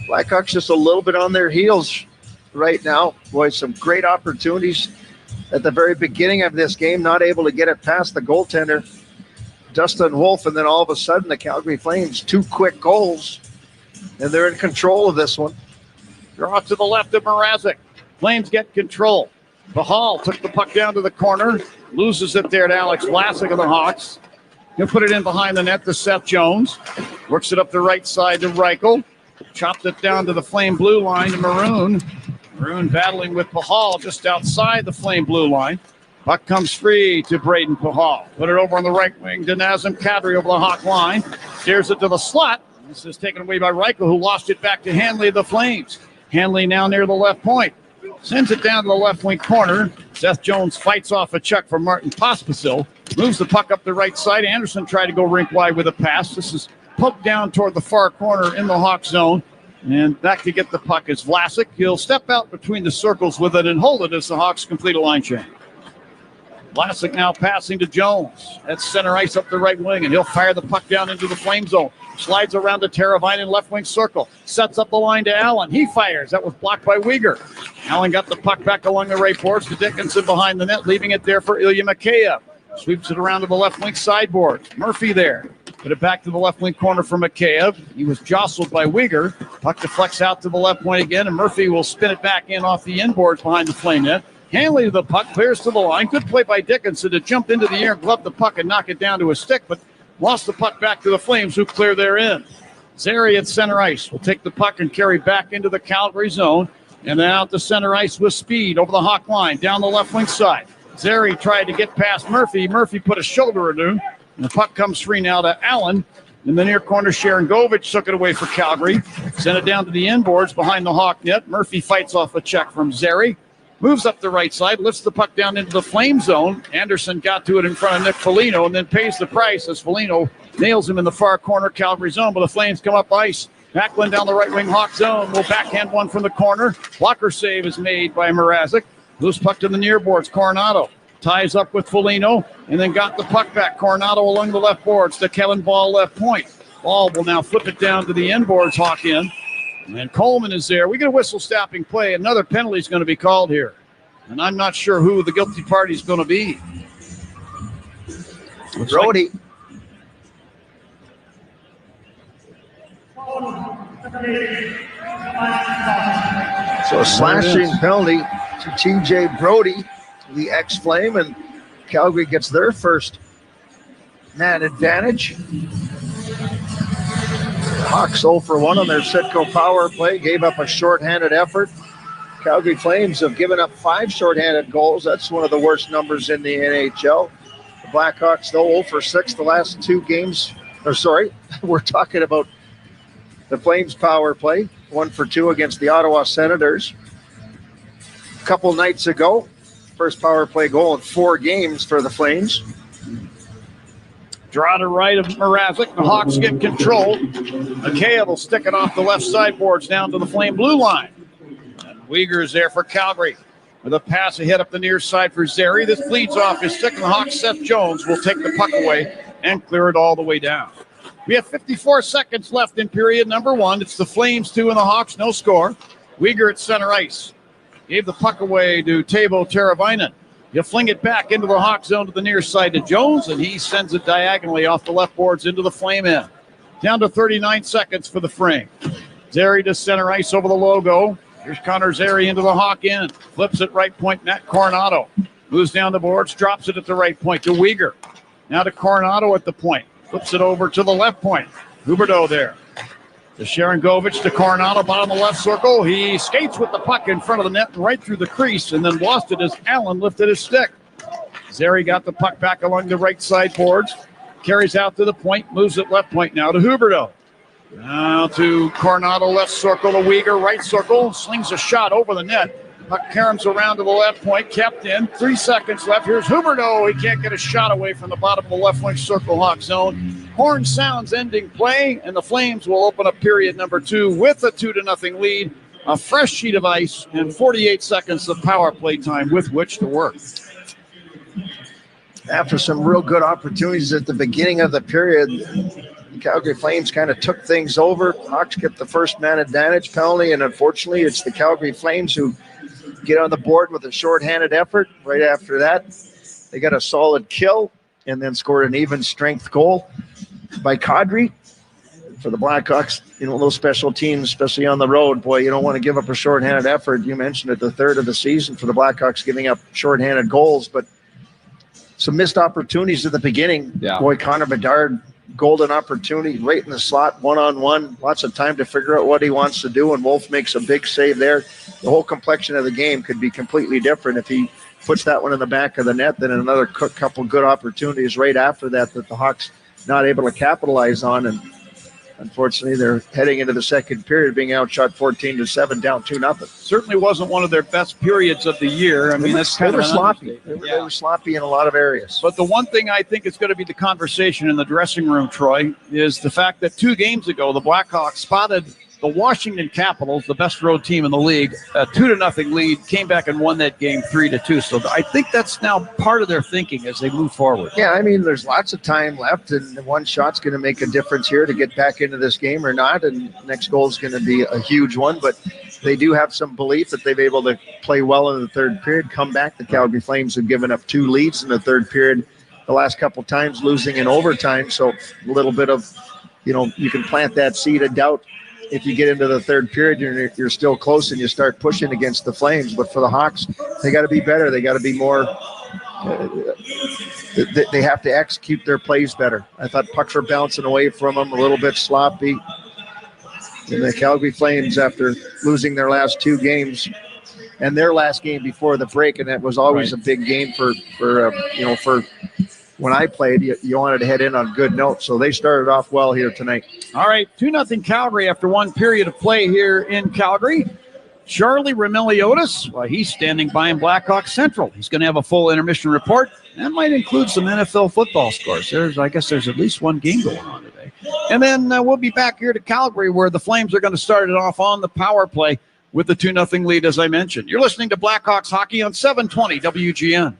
Speaker 2: Blackhawks just a little bit on their heels right now. Boy, some great opportunities at the very beginning of this game, not able to get it past the goaltender, Dustin Wolf, and then all of a sudden the Calgary Flames, 2 quick goals, and they're in control of this one.
Speaker 1: Draw to the left of Mrazek. Flames get control. Bahal took the puck down to the corner, loses it there to Alex Vlasic of the Hawks. He'll put it in behind the net to Seth Jones. Works it up the right side to Reichel. Chopped it down to the Flame blue line to Maroon. Maroon battling with Pahal just outside the Flame blue line. Puck comes free to Braden Pahal. Put it over on the right wing to Nazem Kadri over the Hawk line. Steers it to the slot. This is taken away by Reichel, who lost it back to Hanley of the Flames. Hanley now near the left point. Sends it down to the left wing corner. Seth Jones fights off a check from Martin Pospisil. Moves the puck up the right side. Anderson tried to go rink wide with a pass. This is poked down toward the far corner in the Hawk zone. And back to get the puck is Vlasic. He'll step out between the circles with it and hold it as the Hawks complete a line change. Vlasic now passing to Jones. That's center ice up the right wing, and he'll fire the puck down into the Flame zone. Slides around to Teravainen, left wing circle. Sets up the line to Allen. He fires. That was blocked by Weegar. Allen got the puck back along the right boards to Dickinson behind the net, leaving it there for Ilya Mikheyev. Sweeps it around to the left wing sideboard. Murphy there. Put it back to the left wing corner for Mikheyev. He was jostled by Uyghur. Puck deflects out to the left wing again, and Murphy will spin it back in off the inboards behind the Flame net. Hanley to the puck, clears to the line. Good play by Dickinson to jump into the air and glove the puck and knock it down to a stick, but lost the puck back to the Flames, who clear their end. Zary at center ice will take the puck and carry back into the Calgary zone, and then out to center ice with speed over the Hawk line, down the left wing side. Zary tried to get past Murphy. Murphy put a shoulder into, and the puck comes free now to Allen. In the near corner, Sharon Govich took it away for Calgary. Sent it down to the inboards behind the Hawk net. Murphy fights off a check from Zary. Moves up the right side, lifts the puck down into the Flame zone. Anderson got to it in front of Nick Foligno and then pays the price as Foligno nails him in the far corner Calgary zone, but the Flames come up ice. Backlund down the right wing Hawk zone. Will backhand one from the corner. Blocker save is made by Mrazek. Loose puck to the near boards. Coronado ties up with Foligno and then got the puck back. Coronado along the left boards to Kevin Ball left point. Ball will now flip it down to the inboards, Hawk in. And Coleman is there. We get a whistle stopping play. Another penalty is going to be called here. And I'm not sure who the guilty party is going to be.
Speaker 2: Brody. So a slashing penalty to TJ Brody, the ex-Flame, and Calgary gets their first man advantage. Hawks 0 for 1 on their Citgo power play, gave up a shorthanded effort. Calgary Flames have given up 5 shorthanded goals. That's one of the worst numbers in the NHL. The Blackhawks, though, 0 for 6 the last 2 games. We're talking about the Flames power play, 1 for 2 against the Ottawa Senators. A couple nights ago, first power play goal in 4 games for the Flames.
Speaker 1: Draw to right of Mrazek. The Hawks get control. Mikheyev will stick it off the left sideboards down to the Flame blue line. And Uyghur is there for Calgary. With a pass ahead up the near side for Zary. This bleeds off his stick, and the Hawks, Seth Jones, will take the puck away and clear it all the way down. We have 54 seconds left in period number 1. It's the Flames 2 and the Hawks, no score. Uyghur at center ice. Gave the puck away to Teuvo Teravainen. He'll fling it back into the Hawk zone to the near side to Jones, and he sends it diagonally off the left boards into the Flame end. Down to 39 seconds for the frame. Zary to center ice over the logo. Here's Connor Zary into the Hawk end. Flips it right point, Matt Coronado. Moves down the boards, drops it at the right point to Uyghur. Now to Coronado at the point. Flips it over to the left point. Huberdeau there. To Sharon Govich to Coronado, bottom of the left circle. He skates with the puck in front of the net and right through the crease, and then lost it as Allen lifted his stick. Zary got the puck back along the right side boards. Carries out to the point, moves it left point now to Huberdeau. Now to Coronado, left circle to Uyghur, right circle. Slings a shot over the net. Puck caroms around to the left point, kept in. 3 seconds left. Here's Huberdeau. He can't get a shot away from the bottom of the left wing circle, Hawk zone. Horn sounds ending play, and the Flames will open up period number 2 with a 2-0 lead. A fresh sheet of ice and 48 seconds of power play time with which to work.
Speaker 2: After some real good opportunities at the beginning of the period, the Calgary Flames kind of took things over. Hawks get the first man advantage penalty, and unfortunately it's the Calgary Flames who get on the board with a shorthanded effort. Right after that, they got a solid kill and then scored an even strength goal by Kadri. For the Blackhawks, those special teams, especially on the road, boy, you don't want to give up a shorthanded effort. You mentioned it, the third of the season for the Blackhawks giving up shorthanded goals, but some missed opportunities at the beginning.
Speaker 19: Yeah.
Speaker 2: Boy, Connor Bedard, golden opportunity right in the slot, one-on-one, lots of time to figure out what he wants to do, and Wolf makes a big save there. The whole complexion of the game could be completely different if he puts that one in the back of the net. Then another couple good opportunities right after that the Hawks not able to capitalize on, and unfortunately they're heading into the second period being outshot 14-7, down 2-0.
Speaker 1: Certainly wasn't one of their best periods of the year. I mean, that's kind of
Speaker 2: sloppy. They were sloppy in a lot of areas.
Speaker 1: But the one thing I think is going to be the conversation in the dressing room, Troy, is the fact that 2 games ago the Blackhawks spotted the Washington Capitals, the best road team in the league, a 2-0 lead, came back and won that game 3-2. So I think that's now part of their thinking as they move forward.
Speaker 2: Yeah, I mean, there's lots of time left, and one shot's going to make a difference here to get back into this game or not, and next goal is going to be a huge one. But they do have some belief that they've been able to play well in the third period, come back. The Calgary Flames have given up 2 leads in the third period the last couple times, losing in overtime. So a little bit of, you can plant that seed of doubt. If you get into the third period, you're still close and you start pushing against the Flames. But for the Hawks, they got to be better. They got to be more. They have to execute their plays better. I thought pucks were bouncing away from them, a little bit sloppy. And the Calgary Flames, after losing their last 2 games and their last game before the break, and that was always a big game for when I played, you wanted to head in on good notes. So they started off well here tonight.
Speaker 1: All right, 2-0 Calgary after 1 period of play here in Calgary. Charlie Remiliotis, well, he's standing by in Blackhawks Central. He's going to have a full intermission report. That might include some NFL football scores. I guess there's at least 1 game going on today. And then we'll be back here to Calgary, where the Flames are going to start it off on the power play with the 2-0 lead, as I mentioned. You're listening to Blackhawks Hockey on 720 WGN.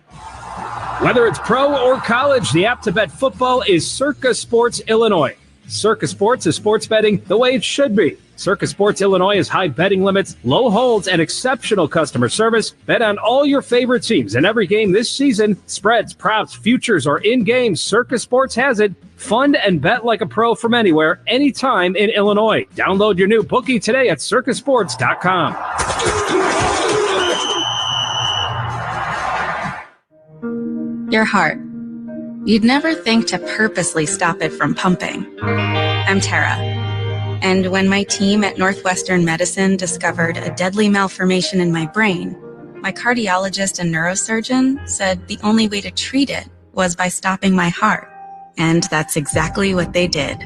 Speaker 19: Whether it's pro or college, the app to bet football is Circa Sports Illinois. Circa Sports is sports betting the way it should be. Circa Sports Illinois has high betting limits, low holds, and exceptional customer service. Bet on all your favorite teams in every game this season. Spreads, props, futures, or in-game, Circa Sports has it. Fund and bet like a pro from anywhere, anytime in Illinois. Download your new bookie today at circasports.com.
Speaker 20: Your heart. You'd never think to purposely stop it from pumping. I'm Tara. And when my team at Northwestern Medicine discovered a deadly malformation in my brain, my cardiologist and neurosurgeon said the only way to treat it was by stopping my heart. And that's exactly what they did.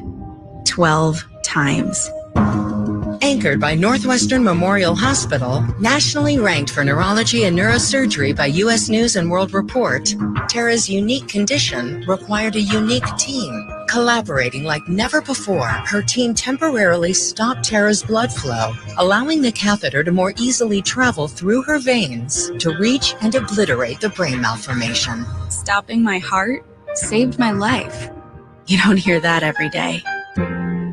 Speaker 20: 12 times.
Speaker 21: Anchored by Northwestern Memorial Hospital, nationally ranked for neurology and neurosurgery by U.S. News and World Report, Tara's unique condition required a unique team. Collaborating like never before, her team temporarily stopped Tara's blood flow, allowing the catheter to more easily travel through her veins to reach and obliterate the brain malformation.
Speaker 20: Stopping my heart saved my life. You don't hear that every day.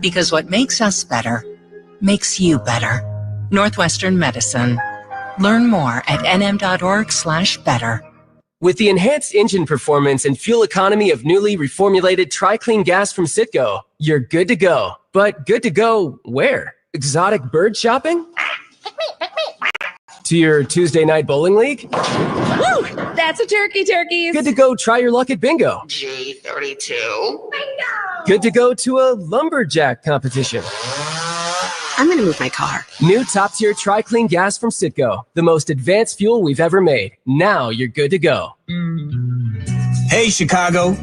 Speaker 21: Because what makes us better makes you better. Northwestern Medicine. Learn more at nm.org/better.
Speaker 22: With the enhanced engine performance and fuel economy of newly reformulated Tri-Clean gas from Citgo, you're good to go. But good to go where? Exotic bird shopping? To your Tuesday night bowling league?
Speaker 23: Woo! That's a turkeys.
Speaker 22: Good to go try your luck at bingo.
Speaker 23: G32. Bingo!
Speaker 22: Good to go to a lumberjack competition.
Speaker 23: I'm going to move my car.
Speaker 22: New top-tier Tri-Clean gas from Citgo. The most advanced fuel we've ever made. Now you're good to go.
Speaker 24: Hey, Chicago.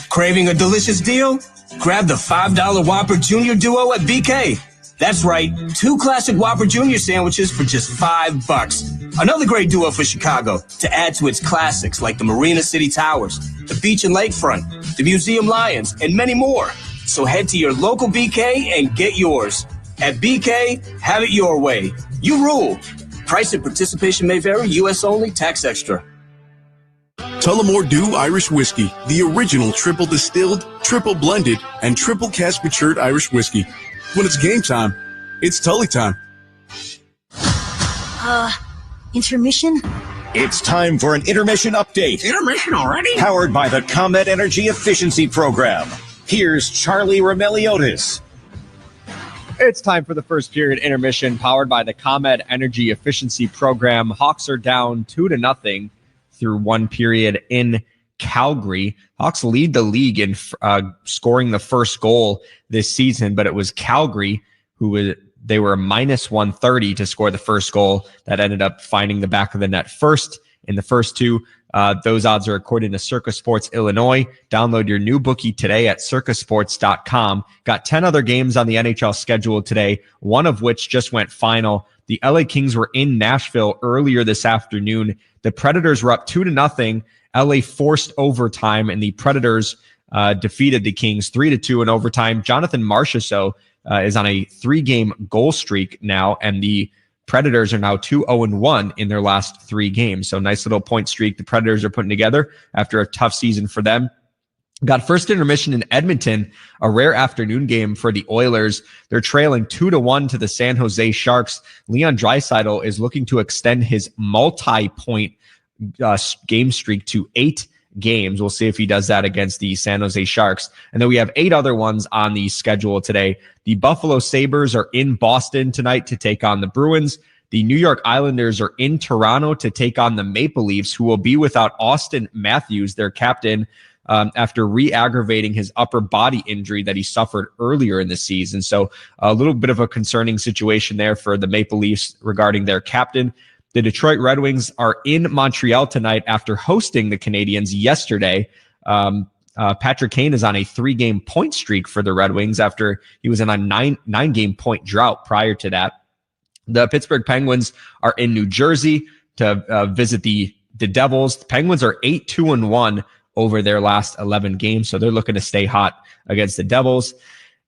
Speaker 24: Craving a delicious deal? Grab the $5 Whopper Junior Duo at BK. That's right, 2 classic Whopper Junior sandwiches for just $5. Another great duo for Chicago to add to its classics like the Marina City Towers, the beach and lakefront, the Museum Lions, and many more. So head to your local BK and get yours. At BK, have it your way. You rule. Price and participation may vary. U.S. only. Tax extra.
Speaker 25: Tullamore Dew Irish Whiskey, the original triple distilled, triple blended, and triple cask matured Irish whiskey. When it's game time, it's Tully time.
Speaker 26: Intermission?
Speaker 8: It's time for an intermission update.
Speaker 26: Intermission already?
Speaker 8: Powered by the ComEd Energy Efficiency Program. Here's Charlie Remiliotis.
Speaker 27: It's time for the first period intermission powered by the ComEd Energy Efficiency Program. Hawks are down 2-0 through 1 period in Calgary. Hawks lead the league in scoring the first goal this season, but it was Calgary they were minus 130 to score the first goal that ended up finding the back of the net first in the first 2. Those odds are according to Circa Sports Illinois. Download your new bookie today at circasports.com. Got 10 other games on the NHL schedule today, one of which just went final. The LA Kings were in Nashville earlier this afternoon. The Predators were up 2-0. LA forced overtime, and the Predators defeated the Kings 3-2 in overtime. Jonathan Marchessault is on a 3-game goal streak now, and the Predators are now 2-0-1 in their last 3 games. So nice little point streak the Predators are putting together after a tough season for them. Got first intermission in Edmonton, a rare afternoon game for the Oilers. They're trailing 2-1 to the San Jose Sharks. Leon Draisaitl is looking to extend his multi-point game streak to 8 games. We'll see if he does that against the San Jose Sharks. And then we have 8 other ones on the schedule today. The Buffalo Sabres are in Boston tonight to take on the Bruins. The New York Islanders are in Toronto to take on the Maple Leafs, who will be without Austin Matthews, their captain, after re-aggravating his upper body injury that he suffered earlier in the season. So a little bit of a concerning situation there for the Maple Leafs regarding their captain. The Detroit Red Wings are in Montreal tonight after hosting the Canadiens yesterday. Patrick Kane is on a 3-game point streak for the Red Wings after he was in a nine-game point drought prior to that. The Pittsburgh Penguins are in New Jersey to visit the Devils. The Penguins are 8-2-1 over their last 11 games, so they're looking to stay hot against the Devils.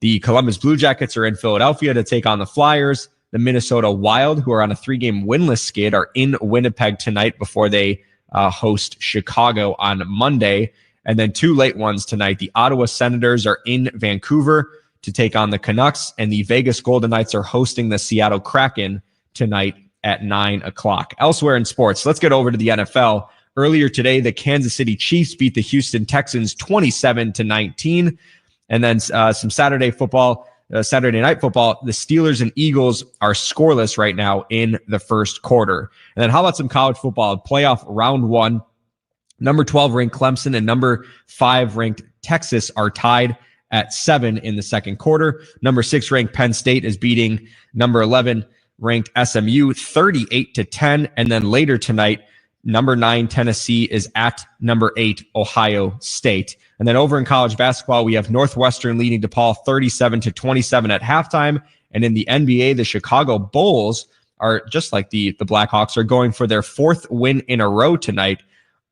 Speaker 27: The Columbus Blue Jackets are in Philadelphia to take on the Flyers. The Minnesota Wild, who are on a 3-game winless skid, are in Winnipeg tonight before they host Chicago on Monday. And then 2 late ones tonight. The Ottawa Senators are in Vancouver to take on the Canucks, and the Vegas Golden Knights are hosting the Seattle Kraken tonight at 9 o'clock. Elsewhere in sports, let's get over to the NFL. Earlier today, the Kansas City Chiefs beat the Houston Texans 27-19. And then some Saturday night football. The Steelers and Eagles are scoreless right now in the first quarter. And then how about some college football? Playoff round 1. Number 12 ranked Clemson and number 5 ranked Texas are tied at 7 in the second quarter. Number 6 ranked Penn State is beating number 11 ranked SMU 38-10. And then later tonight, number 9 Tennessee is at number 8 Ohio State. And then over in college basketball, we have Northwestern leading DePaul 37-27 at halftime. And in the NBA, the Chicago Bulls are, just like the Blackhawks, are going for their 4th win in a row tonight,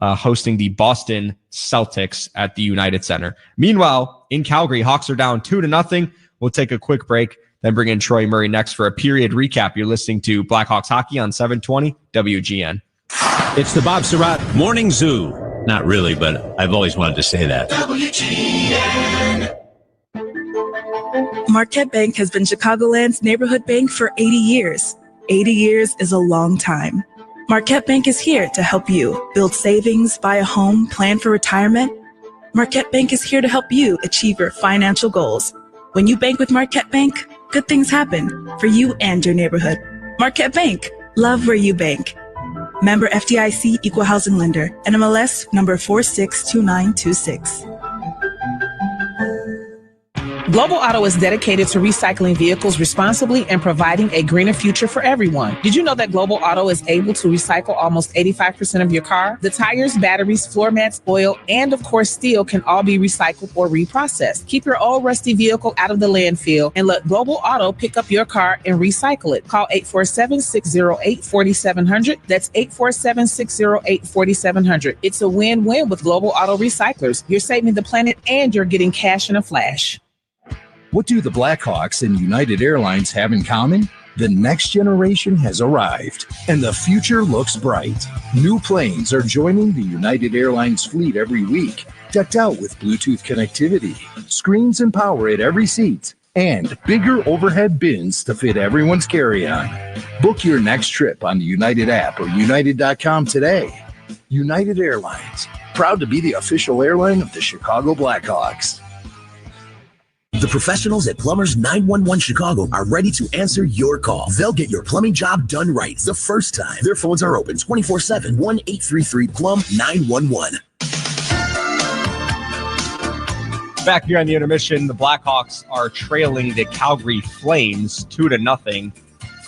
Speaker 27: hosting the Boston Celtics at the United Center. Meanwhile, in Calgary, Hawks are down 2-0. We'll take a quick break, then bring in Troy Murray next for a period recap. You're listening to Blackhawks Hockey on 720 WGN.
Speaker 8: It's the Bob Surratt Morning Zoo. Not really, but I've always wanted to say that.
Speaker 3: WGN. Marquette Bank has been Chicagoland's neighborhood bank for 80 years. 80 years is a long time. Marquette Bank is here to help you build savings, buy a home, plan for retirement. Marquette Bank is here to help you achieve your financial goals. When you bank with Marquette Bank, good things happen for you and your neighborhood. Marquette Bank, love where you bank. Member FDIC Equal Housing Lender, NMLS number 462926.
Speaker 4: Global Auto is dedicated to recycling vehicles responsibly and providing a greener future for everyone. Did you know that Global Auto is able to recycle almost 85% of your car? The tires, batteries, floor mats, oil, and of course steel can all be recycled or reprocessed. Keep your old rusty vehicle out of the landfill and let Global Auto pick up your car and recycle it. Call 847-608-4700. That's 847-608-4700. It's a win-win with Global Auto Recyclers. You're saving the planet and you're getting cash in a flash.
Speaker 5: What do the Blackhawks and United Airlines have in common? The next generation has arrived, and the future looks bright. New planes are joining the United Airlines fleet every week, decked out with Bluetooth connectivity, screens and power at every seat, and bigger overhead bins to fit everyone's carry-on. Book your next trip on the United app or united.com today. United Airlines, proud to be the official airline of the Chicago Blackhawks.
Speaker 6: The professionals at Plumbers 911 Chicago are ready to answer your call. They'll get your plumbing job done right the first time. Their phones are open 24/7, 1-833-PLUM-911.
Speaker 27: Back here on the intermission, the Blackhawks are trailing the Calgary Flames 2-0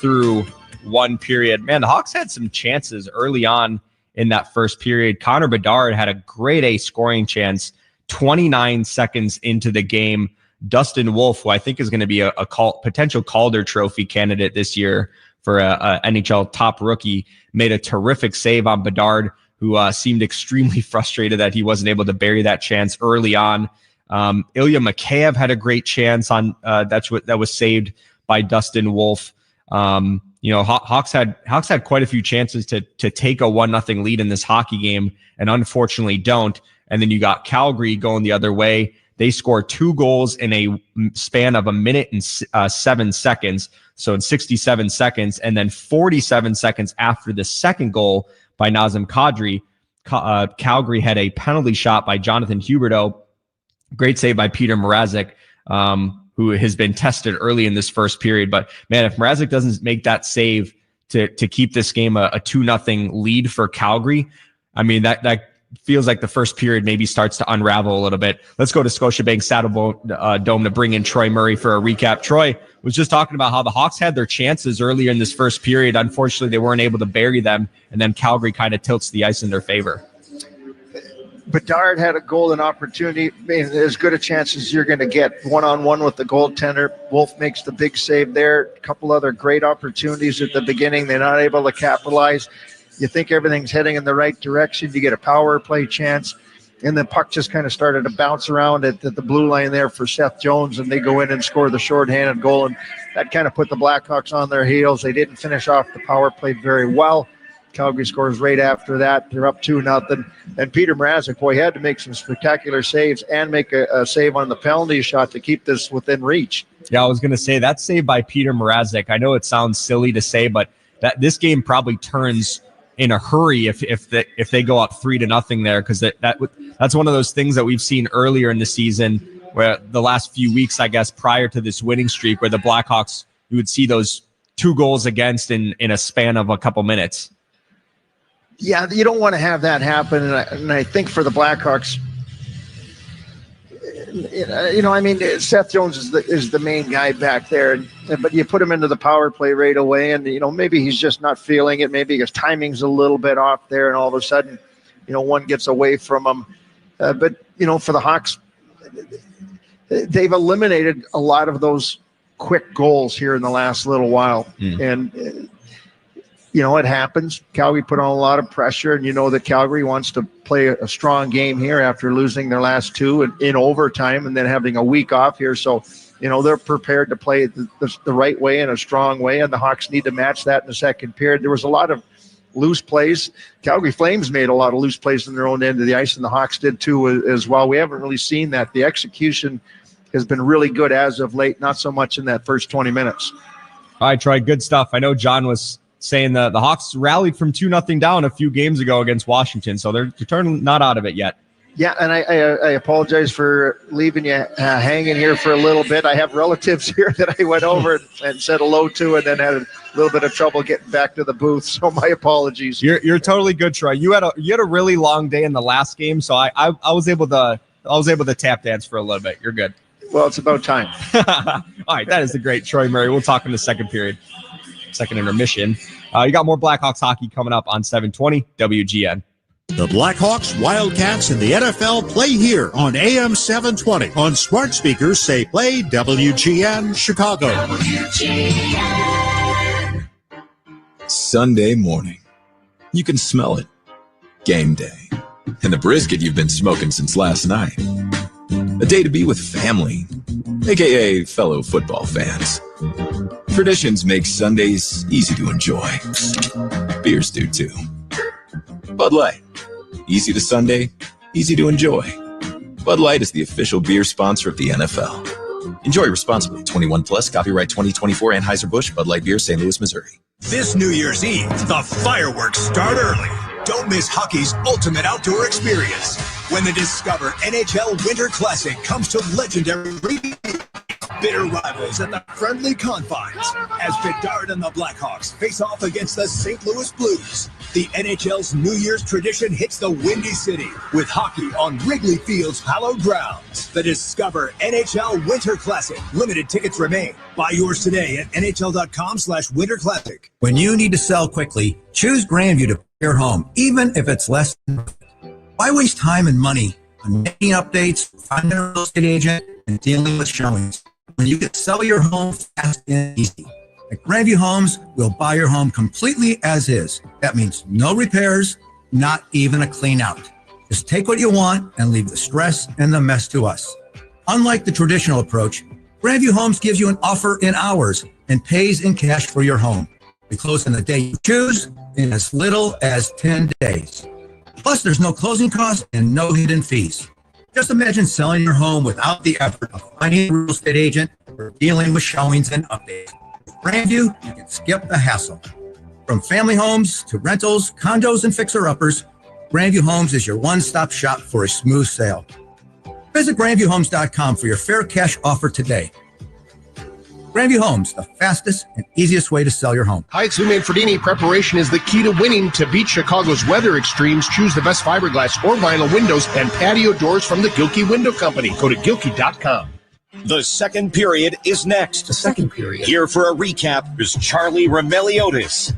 Speaker 27: through one period. Man, the Hawks had some chances early on in that first period. Connor Bedard had a grade A scoring chance 29 seconds into the game. Dustin Wolf, who I think is going to be a potential Calder Trophy candidate this year for a NHL top rookie, made a terrific save on Bedard, who seemed extremely frustrated that he wasn't able to bury that chance early on. Ilya Mikheyev had a great chance on that was saved by Dustin Wolf. Hawks had quite a few chances to take a 1-0 lead in this hockey game, and unfortunately don't. And then you got Calgary going the other way. They scored 2 goals in a span of a minute and 7 seconds. So in 67 seconds, and then 47 seconds after the second goal by Nazem Kadri, Calgary had a penalty shot by Jonathan Huberdeau. Great save by Peter Mrazek, who has been tested early in this first period. But man, if Mrazek doesn't make that save to keep this game a 2-0 lead for Calgary, I mean, that feels like the first period maybe starts to unravel a little bit. Let's go to Scotiabank Saddledome to bring in Troy Murray for a recap. Troy was just talking about how the Hawks had their chances earlier in this first period. Unfortunately, they weren't able to bury them, and then Calgary kind of tilts the ice in their favor.
Speaker 2: Bedard had a golden opportunity. I mean, as good a chance as you're going to get one-on-one with the goaltender. Wolf makes the big save there. A couple other great opportunities at the beginning. They're not able to capitalize. You think everything's heading in the right direction. You get a power play chance. And the puck just kind of started to bounce around at the blue line there for Seth Jones, and they go in and score the shorthanded goal. And that kind of put the Blackhawks on their heels. They didn't finish off the power play very well. Calgary scores right after that. They're up 2-0. And Peter Mrazek, boy, he had to make some spectacular saves and make a save on the penalty shot to keep this within reach.
Speaker 27: Yeah, I was going to say that save by Peter Mrazek. I know it sounds silly to say, but that this game probably turns in a hurry if they go up 3-0 there, because that's one of those things that we've seen earlier in the season, where the last few weeks, I guess, prior to this winning streak, where the Blackhawks, you would see those 2 goals against in a span of a couple minutes.
Speaker 2: Yeah, you don't want to have that happen, and I think for the Blackhawks, I mean, Seth Jones is the main guy back there, but you put him into the power play right away, and maybe he's just not feeling it. Maybe his timing's a little bit off there, and all of a sudden, one gets away from him. But for the Hawks, they've eliminated a lot of those quick goals here in the last little while, and. It happens. Calgary put on a lot of pressure, and that Calgary wants to play a strong game here after losing their last 2 in overtime and then having a week off here. So, they're prepared to play the right way and a strong way, and the Hawks need to match that in the second period. There was a lot of loose plays. Calgary Flames made a lot of loose plays in their own end of the ice, and the Hawks did too as well. We haven't really seen that. The execution has been really good as of late, not so much in that first 20 minutes.
Speaker 27: All right, Troy, good stuff. I know John was saying the Hawks rallied from 2-0 down a few games ago against Washington, so they're turning not out of it yet.
Speaker 2: Yeah, and I apologize for leaving you hanging here for a little bit. I have relatives here that I went over and said hello to, and then had a little bit of trouble getting back to the booth. So my apologies.
Speaker 27: You're totally good, Troy. You had a really long day in the last game, so I was able to tap dance for a little bit. You're good.
Speaker 2: Well, it's about time.
Speaker 27: All right, that is the great Troy Murray. We'll talk in the second period. Second intermission. You got more Blackhawks hockey coming up on 720 WGN.
Speaker 7: The Blackhawks, Wildcats, and the NFL play here on AM 720. On smart speakers, say play WGN Chicago. WGN.
Speaker 9: Sunday morning. You can smell it. Game day. And the brisket you've been smoking since last night. A day to be with family, aka fellow football fans. Traditions make Sundays easy to enjoy. Beers do too. Bud Light. Easy to Sunday, easy to enjoy. Bud Light is the official beer sponsor of the NFL. Enjoy responsibly. 21 plus, copyright 2024, Anheuser-Busch, Bud Light Beer, St. Louis, Missouri.
Speaker 10: This New Year's Eve, the fireworks start early. Don't miss hockey's ultimate outdoor experience when the Discover NHL Winter Classic comes to legendary bitter rivals at the friendly confines as Bedard and the Blackhawks face off against the St. Louis Blues. The NHL's New Year's tradition hits the Windy City with hockey on Wrigley Field's hallowed grounds. The Discover NHL Winter Classic. Limited tickets remain. Buy yours today at NHL.com/Winter Classic.
Speaker 11: When you need to sell quickly, choose Grandview to your home, even if it's less than. Why waste time and money on making updates, finding a real estate agent, and dealing with showings when you can sell your home fast and easy? At Grandview Homes, we'll buy your home completely as is. That means no repairs, not even a clean out. Just take what you want and leave the stress and the mess to us. Unlike the traditional approach, Grandview Homes gives you an offer in hours and pays in cash for your home. We close on the day you choose in as little as 10 days. Plus, there's no closing costs and no hidden fees. Just imagine selling your home without the effort of finding a real estate agent or dealing with showings and updates. With Grandview, you can skip the hassle. From family homes to rentals, condos, and fixer-uppers, Grandview Homes is your one-stop shop for a smooth sale. Visit GrandviewHomes.com for your fair cash offer today. Grandview Homes, the fastest and easiest way to sell your home.
Speaker 12: Hi, it's Lou Manfredini. Preparation is the key to winning. To beat Chicago's weather extremes, choose the best fiberglass or vinyl windows and patio doors from the Gilkey Window Company. Go to Gilkey.com.
Speaker 8: The second period is next.
Speaker 11: The second period.
Speaker 8: Here for a recap is Charlie Remeliotis.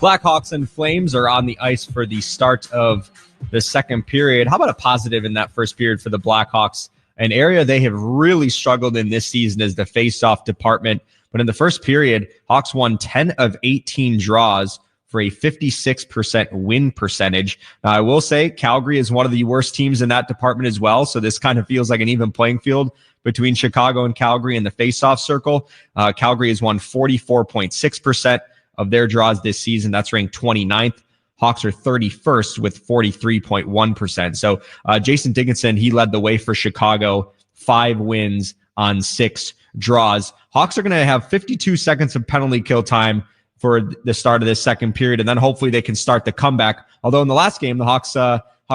Speaker 27: Blackhawks and Flames are on the ice for the start of the second period. How about a positive in that first period for the Blackhawks? An area they have really struggled in this season is the face-off department. But in the first period, Hawks won 10 of 18 draws for a 56% win percentage. Now, I will say Calgary is one of the worst teams in that department as well. So this kind of feels like an even playing field between Chicago and Calgary in the face-off circle. Calgary has won 44.6% of their draws this season. That's ranked 29th. Hawks are 31st with 43.1%. So Jason Dickinson, he led the way for Chicago, 5 wins on 6 draws. Hawks are going to have 52 seconds of penalty kill time for the start of this second period, and then hopefully they can start the comeback. Although in the last game, the Hawks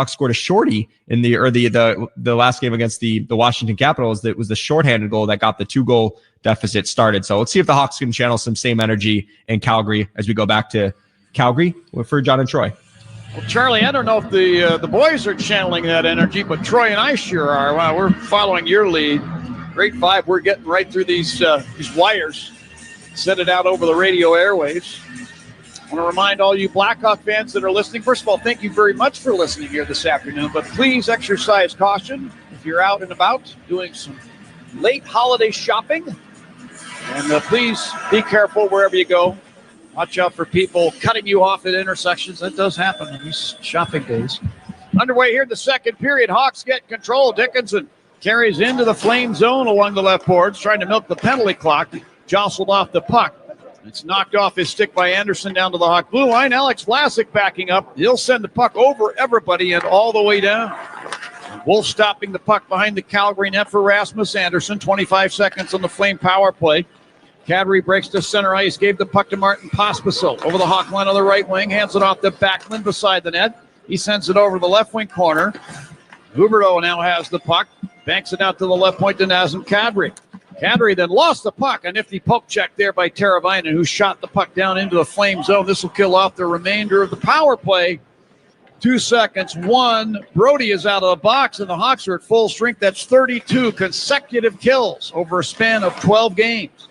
Speaker 27: scored a shorty in the last game against the Washington Capitals. That was the shorthanded goal that got the 2-goal deficit started. So let's see if the Hawks can channel some same energy in Calgary as we go back to Calgary for John and Troy.
Speaker 1: Well, Charlie, I don't know if the boys are channeling that energy, but Troy and I sure are. Wow, we're following your lead. Grade 5, we're getting right through these wires, send it out over the radio airwaves. I want to remind all you Blackhawk fans that are listening, first of all, thank you very much for listening here this afternoon, but please exercise caution if you're out and about doing some late holiday shopping. And please be careful wherever you go. Watch out for people cutting you off at intersections. That does happen on these shopping days. Underway here in the second period. Hawks get control. Dickinson carries into the Flame zone along the left boards, trying to milk the penalty clock. Jostled off the puck. It's knocked off his stick by Anderson down to the Hawk blue line. Alex Vlasic backing up. He'll send the puck over everybody and all the way down. Wolf stopping the puck behind the Calgary net for Rasmus Anderson. 25 seconds on the Flame power play. Kadri breaks to center ice, gave the puck to Martin Pospisil. Over the Hawk line on the right wing, hands it off to Backlund beside the net. He sends it over the left wing corner. Huberdeau now has the puck. Banks it out to the left point to Nazem Kadri. Kadri then lost the puck. A nifty poke check there by Teravainen, who shot the puck down into the Flame zone. This will kill off the remainder of the power play. 2 seconds. 1. Brody is out of the box, and the Hawks are at full strength. That's 32 consecutive kills over a span of 12 games.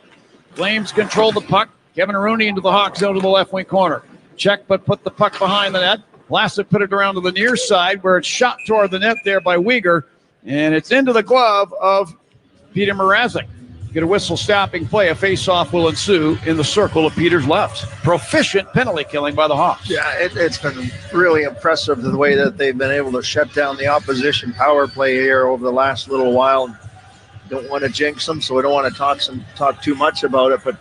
Speaker 1: Flames control the puck. Kevin Rooney into the Hawk zone to the left wing corner. Check, but put the puck behind the net. Vlasic put it around to the near side where it's shot toward the net there by Weegar. And it's into the glove of Peter Mrazek. Get a whistle stopping play. A face-off will ensue in the circle of Peter's left. Proficient penalty killing by the Hawks.
Speaker 2: Yeah, it's been really impressive the way that they've been able to shut down the opposition power play here over the last little while. Don't want to jinx them, so we don't want to talk too much about it. But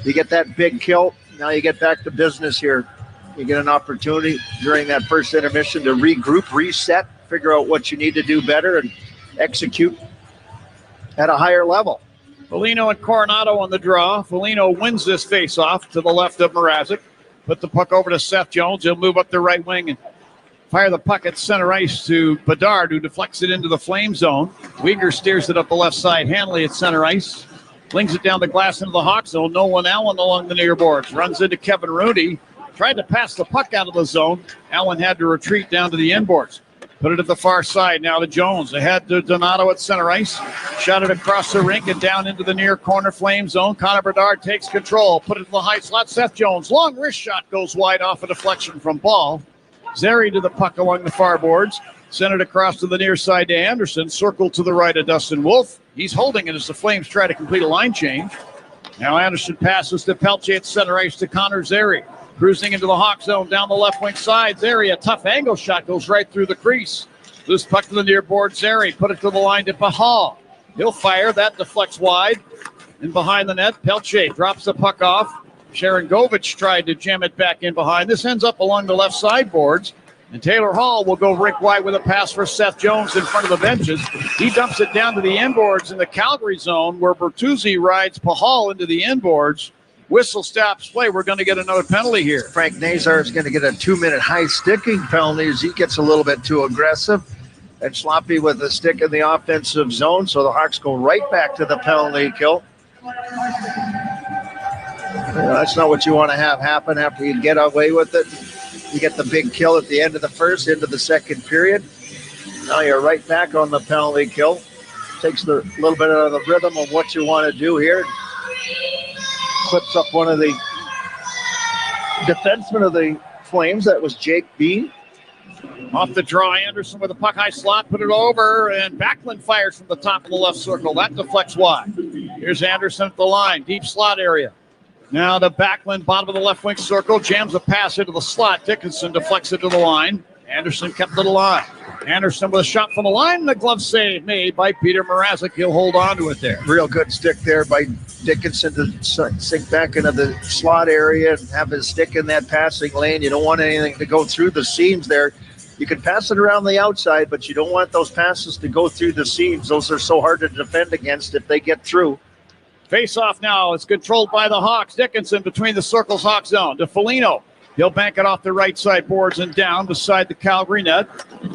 Speaker 2: you get that big kill. Now you get back to business here. You get an opportunity during that first intermission to regroup, reset, figure out what you need to do better, and execute at a higher level.
Speaker 1: Foligno and Coronado on the draw. Foligno wins this face-off to the left of Mrazek. Put the puck over to Seth Jones. He'll move up the right wing and fire the puck at center ice to Bedard, who deflects it into the Flame zone. Weegar steers it up the left side. Hanley at center ice. Flings it down the glass into the Hawk zone. Nolan Allen along the near boards. Runs into Kevin Rooney. Tried to pass the puck out of the zone. Allen had to retreat down to the inboards. Put it at the far side now to Jones. Ahead to Donato at center ice. Shot it across the rink and down into the near corner Flame zone. Connor Bedard takes control. Put it to the high slot. Seth Jones. Long wrist shot goes wide off a deflection from Ball. Zary to the puck along the far boards. Sent it across to the near side to Anderson. Circle to the right of Dustin Wolf. He's holding it as the Flames try to complete a line change. Now Anderson passes to Pelche at center ice to Connor Zary. Cruising into the Hawk zone down the left wing side. Zary, a tough angle shot, goes right through the crease. Loose puck to the near board. Zary put it to the line to Pahal. He'll fire. That deflects wide. And behind the net, Pelche drops the puck off. Sharon Govich tried to jam it back in behind. This ends up along the left sideboards. And Taylor Hall will go rink wide with a pass for Seth Jones in front of the benches. He dumps it down to the inboards in the Calgary zone where Bertuzzi rides Pahal into the inboards. Whistle stops play. We're going to get another penalty here.
Speaker 2: Frank Nazar is going to get a 2-minute high sticking penalty as he gets a little bit too aggressive and sloppy with the stick in the offensive zone. So the Hawks go right back to the penalty kill. That's not what you want to have happen after you get away with it. You get the big kill at the end of the first, into the second period. Now you're right back on the penalty kill. Takes a little bit of the rhythm of what you want to do here. Clips up one of the defensemen of the Flames. That was Jake Bean.
Speaker 1: Off the draw, Anderson with a puck high slot, put it over, and Backlund fires from the top of the left circle. That deflects wide. Here's Anderson at the line, deep slot area. Now to Backlund, bottom of the left wing circle, jams a pass into the slot. Dickinson deflects it to the line. Anderson kept it alive. Anderson with a shot from the line. The glove save made by Peter Mrazek. He'll hold on to it there.
Speaker 2: Real good stick there by Dickinson to sink back into the slot area and have his stick in that passing lane. You don't want anything to go through the seams there. You can pass it around the outside, but you don't want those passes to go through the seams. Those are so hard to defend against if they get through.
Speaker 1: Face off now. It's controlled by the Hawks. Dickinson between the circles, Hawk zone. To Foligno. He'll bank it off the right side boards and down beside the Calgary net.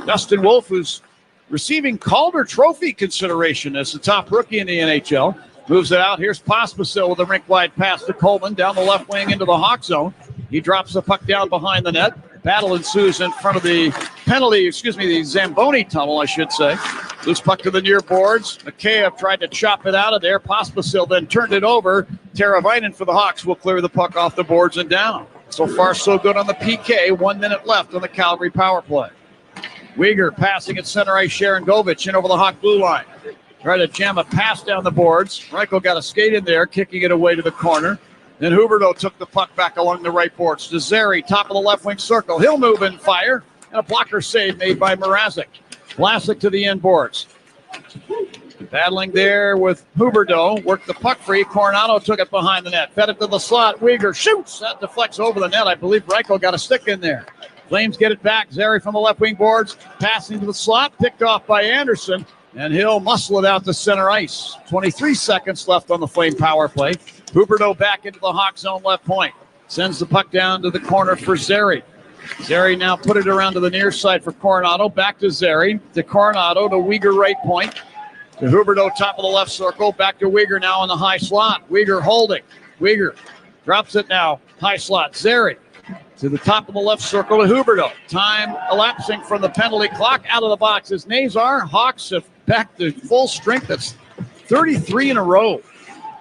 Speaker 1: Dustin Wolf, who's receiving Calder Trophy consideration as the top rookie in the NHL, moves it out. Here's Pospisil with a rink-wide pass to Coleman down the left wing into the Hawk zone. He drops the puck down behind the net. Battle ensues in front of the the Zamboni tunnel, I should say. Loose puck to the near boards. Mikheyev tried to chop it out of there. Pospisil then turned it over. Teravainen for the Hawks will clear the puck off the boards and down. So far, so good on the PK. 1 minute left on the Calgary power play. Uyghur passing at center ice. Sharon Govich in over the Hawk blue line. Tried to jam a pass down the boards. Reichel got a skate in there, kicking it away to the corner. Then Huberdeau took the puck back along the right boards to Zary, top of the left wing circle. He'll move and fire. And a blocker save made by Mrazek. Vlasic to the end boards. Battling there with Huberdeau. Worked the puck free. Coronado took it behind the net. Fed it to the slot. Uyghur shoots. That deflects over the net. I believe Reichel got a stick in there. Flames get it back. Zary from the left wing boards. Passing to the slot. Picked off by Anderson. And he'll muscle it out to center ice. 23 seconds left on the Flame power play. Huberdeau back into the Hawk zone left point. Sends the puck down to the corner for Zary. Zary now put it around to the near side for Coronado. Back to Zary. To Coronado to Uyghur right point. To Huberdeau, top of the left circle. Back to Uyghur now in the high slot. Uyghur holding. Uyghur drops it now. High slot. Zary to the top of the left circle to Huberdeau. Time elapsing from the penalty clock. Out of the box is Nazar. Hawks have back to full strength. That's 33 in a row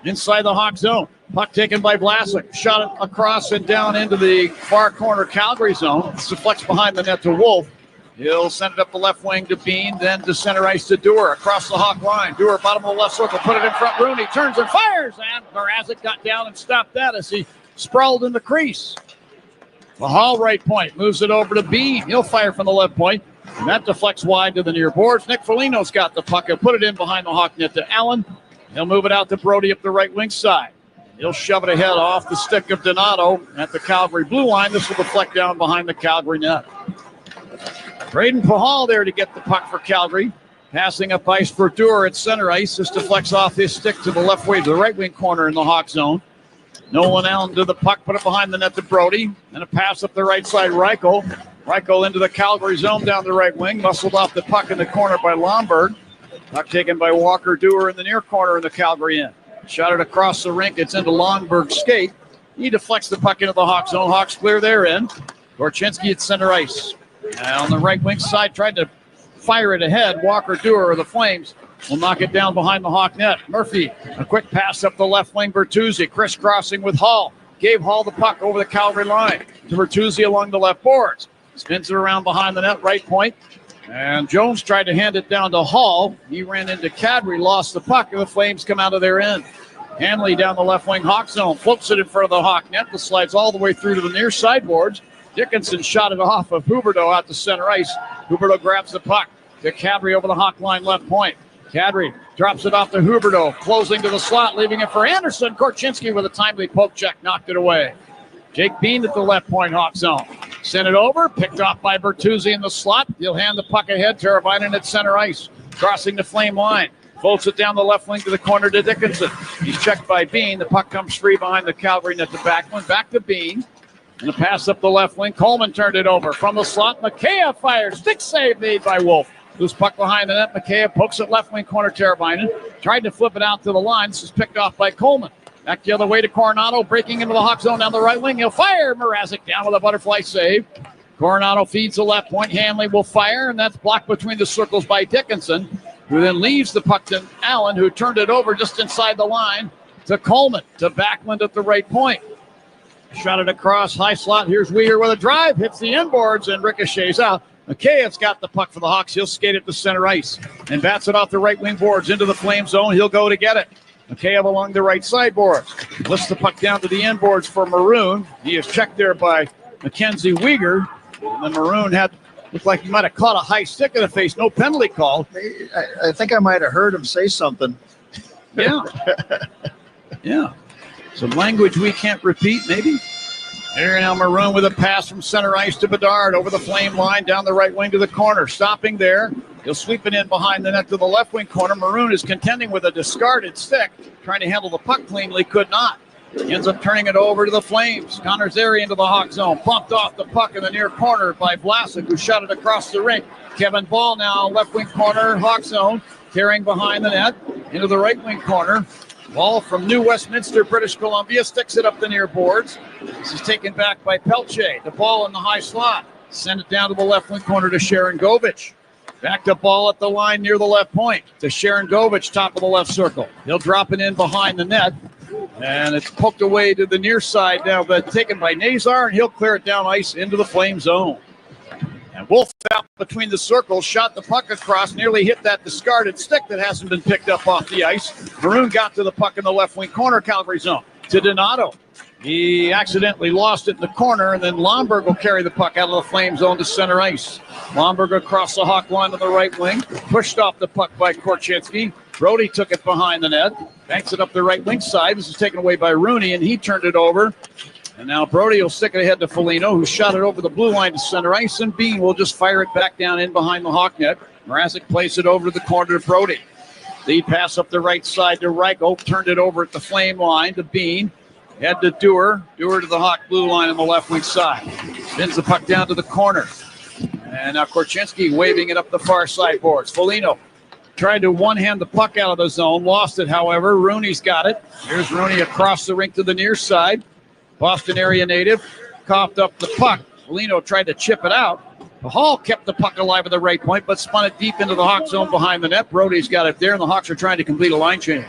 Speaker 1: inside the Hawk zone. Puck taken by Vlasic. Shot it across and down into the far corner Calgary zone. Deflects behind the net to Wolf. He'll send it up the left wing to Bean, then to center ice to Dewar. Across the Hawk line. Dewar, bottom of the left circle, put it in front. Rooney turns and fires. And Mrazek got down and stopped that as he sprawled in the crease. Mahal right point. Moves it over to Bean. He'll fire from the left point. And that deflects wide to the near boards. Nick Foligno's got the puck. He'll put it in behind the Hawk net to Allen. He'll move it out to Brody up the right wing side. He'll shove it ahead off the stick of Donato at the Calgary blue line. This will deflect down behind the Calgary net. Braden Pahal there to get the puck for Calgary. Passing up ice for Dewar at center ice. This deflects off his stick to the left wing, to the right wing corner in the Hawk zone. Nolan Allen to the puck, put it behind the net to Brody. And a pass up the right side, Reichel. Reichel into the Calgary zone down the right wing. Muscled off the puck in the corner by Lomberg. Puck taken by Walker Dewar in the near corner in the Calgary end. Shot it across the rink. It's into Lomberg's skate. He deflects the puck into the Hawk zone. Hawks clear their end. Gorchinski at center ice. And on the right wing side, tried to fire it ahead. Walker Dewar of the Flames will knock it down behind the Hawk net. Murphy, a quick pass up the left wing. Bertuzzi crisscrossing with Hall. Gave Hall the puck over the Calgary line to Bertuzzi along the left boards. Spins it around behind the net, right point. And Jones tried to hand it down to Hall. He ran into Kadri, lost the puck, and the Flames come out of their end. Hanley down the left wing Hawk zone, flips it in front of the Hawk net. The slides all the way through to the near sideboards. Dickinson shot it off of Huberdeau out to center ice. Huberdeau grabs the puck to Kadri over the Hawk line left point. Kadri drops it off to Huberdeau, closing to the slot, leaving it for Anderson. Korchinski with a timely poke check, knocked it away. Jake Bean at the left point Hawk zone. Sent it over, picked off by Bertuzzi in the slot. He'll hand the puck ahead. Teravainen at center ice, crossing the Flame line. Floats it down the left wing to the corner to Dickinson. He's checked by Bean. The puck comes free behind the Calgary net to Backlund. Back to Bean. And a pass up the left wing. Coleman turned it over. From the slot, McKay fires. Stick save made by Wolf. Loose puck behind the net. McKay pokes it left wing corner. Teravainen tried to flip it out to the line. This is picked off by Coleman. Back the other way to Coronado. Breaking into the Hawk zone down the right wing. He'll fire. Mrazek down with a butterfly save. Coronado feeds the left point. Hanley will fire. And that's blocked between the circles by Dickinson, who then leaves the puck to Allen, who turned it over just inside the line to Coleman, to Backlund at the right point. Shot it across, high slot. Here's Weir with a drive, hits the inboards and ricochets out. Makheyev's got the puck for the Hawks. He'll skate it to center ice and bats it off the right wing boards into the Flame zone. He'll go to get it. Makheyev along the right side boards. Lifts the puck down to the inboards for Maroon. He is checked there by Mackenzie Weegar. And then Maroon looked like he might have caught a high stick in the face. No penalty call.
Speaker 2: I think I might have heard him say something.
Speaker 1: Yeah. Yeah. Some language we can't repeat, maybe. There now Maroon with a pass from center ice to Bedard over the Flame line down the right wing to the corner. Stopping there. He'll sweep it in behind the net to the left wing corner. Maroon is contending with a discarded stick. Trying to handle the puck cleanly. Could not. He ends up turning it over to the Flames. Connor Zary into the Hawk zone. Bumped off the puck in the near corner by Vlasic, who shot it across the rink. Kevin Ball now left wing corner, Hawk zone. Carrying behind the net into the right wing corner. Ball from New Westminster, British Columbia, sticks it up the near boards. This is taken back by Pelche. The ball in the high slot. Send it down to the left wing corner to Sharon Govich. Back to ball at the line near the left point to Sharon Govich, top of the left circle. He'll drop it in behind the net. And it's poked away to the near side now, but taken by Nazar, and he'll clear it down ice into the Flame zone. And Wolf out between the circles, shot the puck across, nearly hit that discarded stick that hasn't been picked up off the ice. Maroon got to the puck in the left wing corner, Calgary zone, to Donato. He accidentally lost it in the corner, and then Lomberg will carry the puck out of the Flame zone to center ice. Lomberg across the Hawk line to the right wing, pushed off the puck by Korchinski. Brody took it behind the net, banks it up the right wing side. This is taken away by Rooney, and he turned it over. And now Brody will stick it ahead to Foligno, who shot it over the blue line to center ice, and Bean will just fire it back down in behind the Hawk net. Mrazek plays it over to the corner to Brody. Lead pass up the right side to Reichel, turned it over at the Flame line to Bean. Head to Dewar. Dewar to the Hawk blue line on the left wing side. Spins the puck down to the corner. And now Korchinski waving it up the far side boards. Foligno tried to one-hand the puck out of the zone. Lost it, however. Rooney's got it. Here's Rooney across the rink to the near side. Boston area native coughed up the puck. Foligno tried to chip it out. The Hall kept the puck alive at the right point, but spun it deep into the Hawk zone behind the net. Brody's got it there, and the Hawks are trying to complete a line change.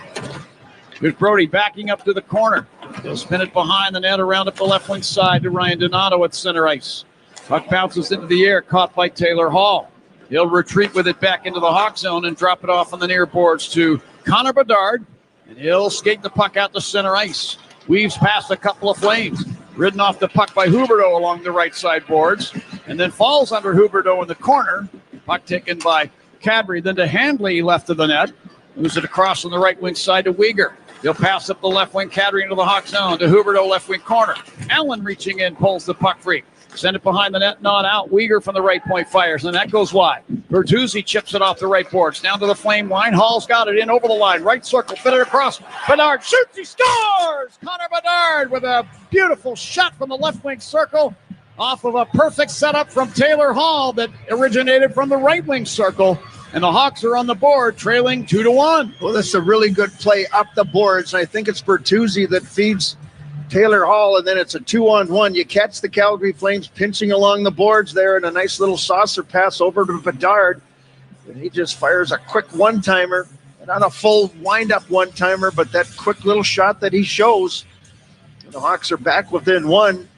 Speaker 1: Here's Brody backing up to the corner. He'll spin it behind the net around up the left wing side to Ryan Donato at center ice. Puck bounces into the air, caught by Taylor Hall. He'll retreat with it back into the Hawk zone and drop it off on the near boards to Connor Bedard, and he'll skate the puck out to center ice. Weaves past a couple of Flames. Ridden off the puck by Huberdeau along the right side boards, and then falls under Huberdeau in the corner. Puck taken by Cadbury, then to Handley left of the net. Moves it across on the right wing side to Weegar. He'll pass up the left wing, Cadbury into the Hawk zone to Huberdeau left wing corner. Allen reaching in, pulls the puck free. Send it behind the net, not out. Weegar from the right point fires, and that goes wide. Bertuzzi chips it off the right boards, down to the Flame line. Hall's got it in over the line. Right circle, fit it across. Bedard shoots, he scores! Connor Bedard with a beautiful shot from the left wing circle off of a perfect setup from Taylor Hall that originated from the right wing circle. And the Hawks are on the board, trailing 2-1.
Speaker 2: Well, that's a really good play up the boards. I think it's Bertuzzi that feeds Taylor Hall, and then it's a 2-on-1. You catch the Calgary Flames pinching along the boards there, and a nice little saucer pass over to Bedard. And he just fires a quick one-timer. Not a full wind-up one-timer, but that quick little shot that he shows. And the Hawks are back within one.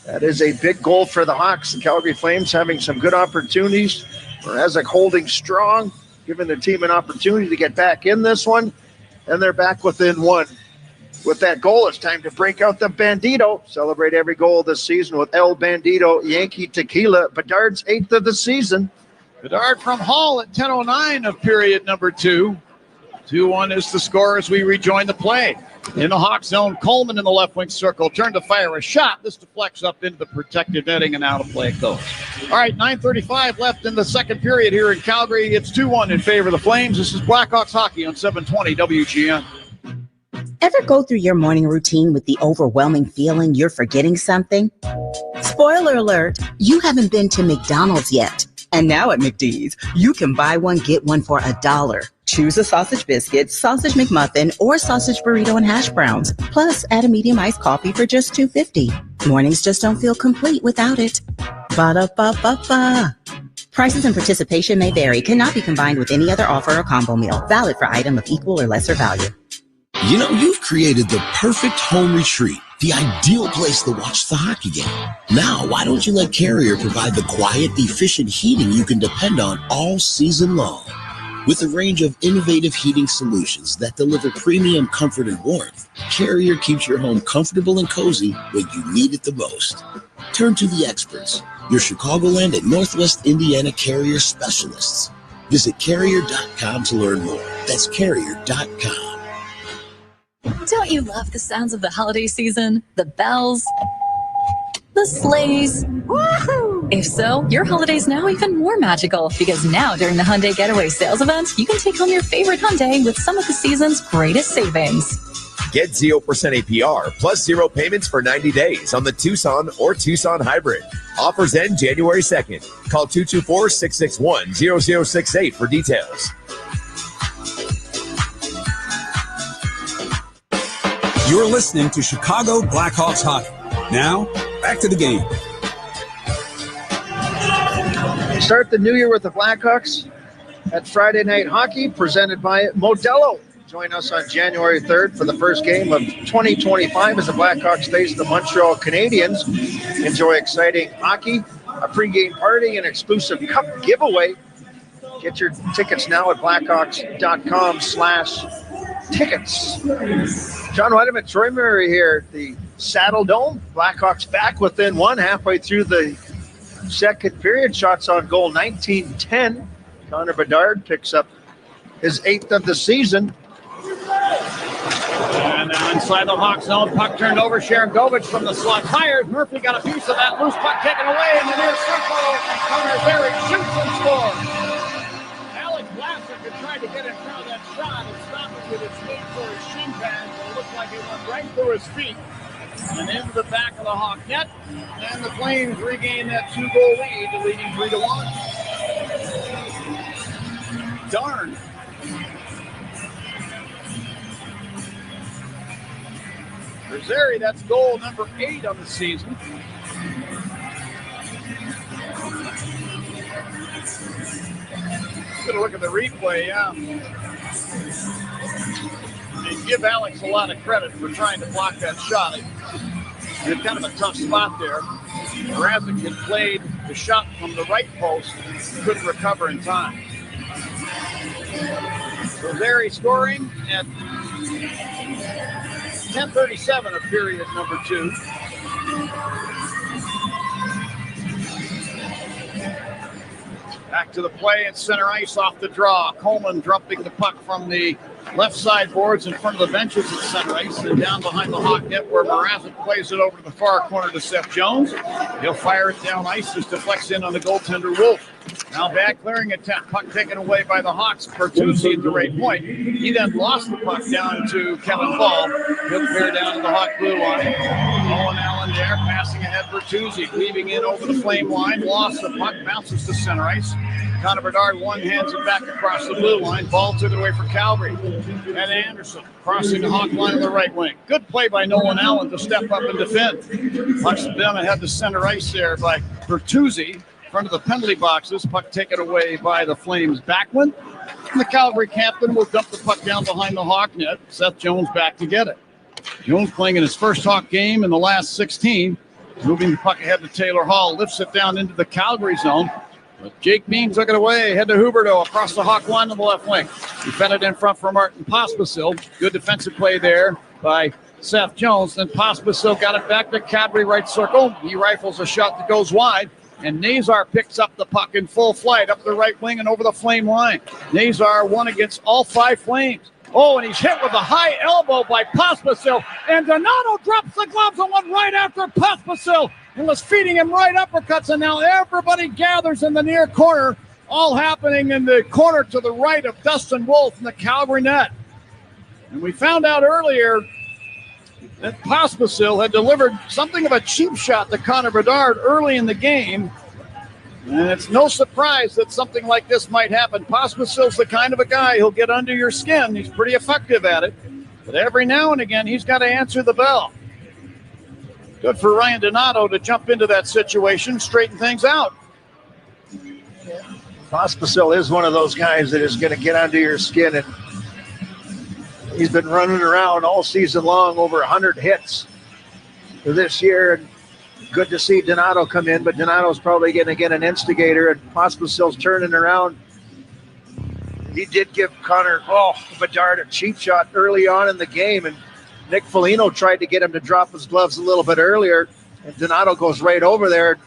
Speaker 2: That is a big goal for the Hawks. The Calgary Flames having some good opportunities. Mrazek holding strong, giving the team an opportunity to get back in this one. And they're back within one. With that goal, it's time to break out the Bandito. Celebrate every goal this season with El Bandito Yankee Tequila. Bedard's 8th of the season.
Speaker 1: Bedard from Hall at 10:09 of period number 2. 2-1 is the score as we rejoin the play. In the Hawk zone, Coleman in the left wing circle. Turned to fire a shot. This deflects up into the protected netting and out of play it goes. All right, 9:35 left in the second period here in Calgary. It's 2-1 in favor of the Flames. This is Blackhawks hockey on 720 WGN.
Speaker 13: Ever go through your morning routine with the overwhelming feeling you're forgetting something? Spoiler alert, you haven't been to McDonald's yet. And now at McD's, you can buy one, get one for $1. Choose a sausage biscuit, sausage McMuffin, or sausage burrito and hash browns. Plus, add a medium iced coffee for just $2.50. Mornings just don't feel complete without it. Ba-da-ba-ba-ba. Prices and participation may vary. Cannot be combined with any other offer or combo meal. Valid for item of equal or lesser value.
Speaker 6: You know, you've created the perfect home retreat, the ideal place to watch the hockey game. Now, why don't you let Carrier provide the quiet, efficient heating you can depend on all season long? With a range of innovative heating solutions that deliver premium comfort and warmth, Carrier keeps your home comfortable and cozy when you need it the most. Turn to the experts, your Chicagoland and Northwest Indiana Carrier specialists. Visit Carrier.com to learn more. That's Carrier.com.
Speaker 14: Don't you love the sounds of the holiday season? The bells, the sleighs. Woohoo! If so, your holiday's now even more magical because now during the Hyundai Getaway Sales Event, you can take home your favorite Hyundai with some of the season's greatest savings.
Speaker 15: Get 0% APR plus 0 payments for 90 days on the Tucson or Tucson Hybrid. Offers end January 2nd. Call 224-661-0068 for details.
Speaker 16: You're listening to Chicago Blackhawks hockey. Now, back to the game.
Speaker 2: Start the new year with the Blackhawks at Friday Night Hockey, presented by Modelo. Join us on January 3rd for the first game of 2025 as the Blackhawks face the Montreal Canadiens. Enjoy exciting hockey, a pregame party, and exclusive cup giveaway. Get your tickets now at blackhawks.com/tickets. John Weideman, Troy Murray here at the Saddle Dome. Blackhawks back within one halfway through the second period. Shots on goal 19-10. Connor Bedard picks up his 8th of the season.
Speaker 1: And now inside the Hawk zone, puck turned over. Sharangovich from the slot fires. Murphy got a piece of that loose puck taken away in the near circle. Connor Berry shoots and scores. Alex Vlasic had tried to get in front of that shot and stopped it with his feet for his shin pads. It looked like it went right through his feet and into the back of the Hawk net. And the Flames regain that 2-goal lead, leading 3-1. Darn. Rosari, that's goal number 8 on the season. Good look at the replay, yeah. And give Alex a lot of credit for trying to block that shot. He had kind of a tough spot there. Mrazek had played the shot from the right post, couldn't recover in time. Rosari scoring at 10:37 of period number 2. Back to the play at center ice off the draw. Coleman dropping the puck from the left side boards in front of the benches at center ice and down behind the Hawk net where Mrazek plays it over to the far corner to Seth Jones. He'll fire it down ice. This deflects in on the goaltender Wolf. Now back clearing attempt. Puck taken away by the Hawks. Bertuzzi at the right point. He then lost the puck down to Kevin Fall. He'll clear down to the Hawk blue line. Owen Allen there passing ahead. Bertuzzi weaving in over the Flame line. Lost the puck. Bounces to center ice. Connor Bedard hands it back across the blue line. Ball took it away for Calgary. And Anderson crossing the Hawk line on the right wing. Good play by Nolan Allen to step up and defend. Puck's down ahead to center ice there by Bertuzzi. In front of the penalty boxes. Puck taken away by the Flames backman. And the Calgary captain will dump the puck down behind the Hawk net. Seth Jones back to get it. Jones playing in his first Hawk game in the last 16. Moving the puck ahead to Taylor Hall. Lifts it down into the Calgary zone. But Jake Bean took it away. Head to Huberdeau across the Hawk line on the left wing. He fed it in front for Martin Pospisil. Good defensive play there by Seth Jones. Then Pospisil got it back to Cadbury right circle. He rifles a shot that goes wide. And Nazar picks up the puck in full flight up the right wing and over the Flame line. Nazar won against all 5 Flames. Oh, and he's hit with a high elbow by Pospisil. And Donato drops the gloves and went right after Pospisil and was feeding him right uppercuts. And now everybody gathers in the near corner, all happening in the corner to the right of Dustin Wolf in the Calgary net. And we found out earlier that Pospisil had delivered something of a cheap shot to Connor Bedard early in the game. And it's no surprise that something like this might happen. Pospisil's the kind of a guy who'll get under your skin. He's pretty effective at it. But every now and again, he's got to answer the bell. Good for Ryan Donato to jump into that situation, straighten things out.
Speaker 2: Pospisil is one of those guys that is going to get under your skin, and he's been running around all season long, over 100 hits for this year. And good to see Donato come in, but Donato's probably going to get an instigator, and Pospisil's turning around. He did give Connor Bedard a cheap shot early on in the game, and Nick Foligno tried to get him to drop his gloves a little bit earlier, and Donato goes right over there.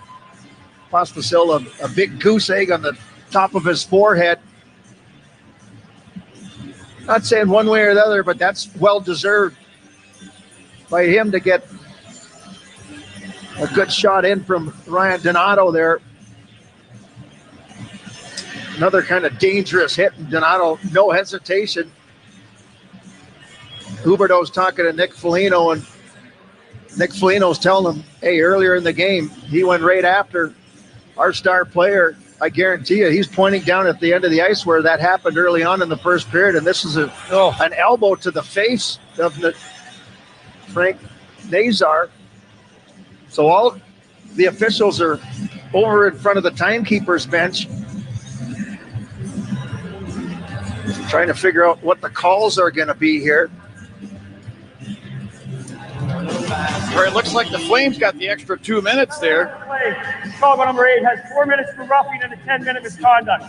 Speaker 2: Pospisil, a big goose egg on the top of his forehead. Not saying one way or the other, but that's well-deserved by him to get a good shot in from Ryan Donato there. Another kind of dangerous hit, and Donato, no hesitation. Huberdeau's talking to Nick Foligno, and Nick Foligno's telling him, hey, earlier in the game, he went right after our star player. I guarantee you, he's pointing down at the end of the ice where that happened early on in the first period, and this is an elbow to the face of Frank Nazar. So all the officials are over in front of the timekeeper's bench trying to figure out what the calls are going to be here.
Speaker 1: Where it looks like the Flames got the extra 2 minutes there.
Speaker 17: Chicago number 8 has 4 minutes for roughing and a 10-minute misconduct.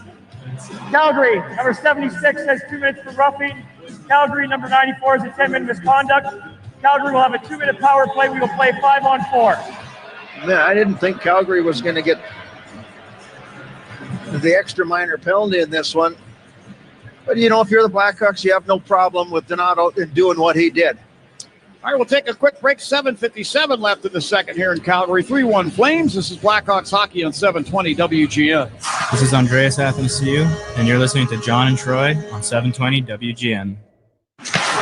Speaker 17: Calgary number 76 has 2 minutes for roughing. Calgary number 94 has a 10-minute misconduct. Calgary will have a 2-minute power play. We will play 5-on-4.
Speaker 2: Man, I didn't think Calgary was going to get the extra minor penalty in this one. But, you know, if you're the Blackhawks, you have no problem with Donato in doing what he did.
Speaker 1: All right, we'll take a quick break. 7:57 left in the second here in Calgary. 3-1 Flames. This is Blackhawks hockey on 720 WGN.
Speaker 18: This is Andreas Athanasiou, and you're listening to John and Troy on 720 WGN.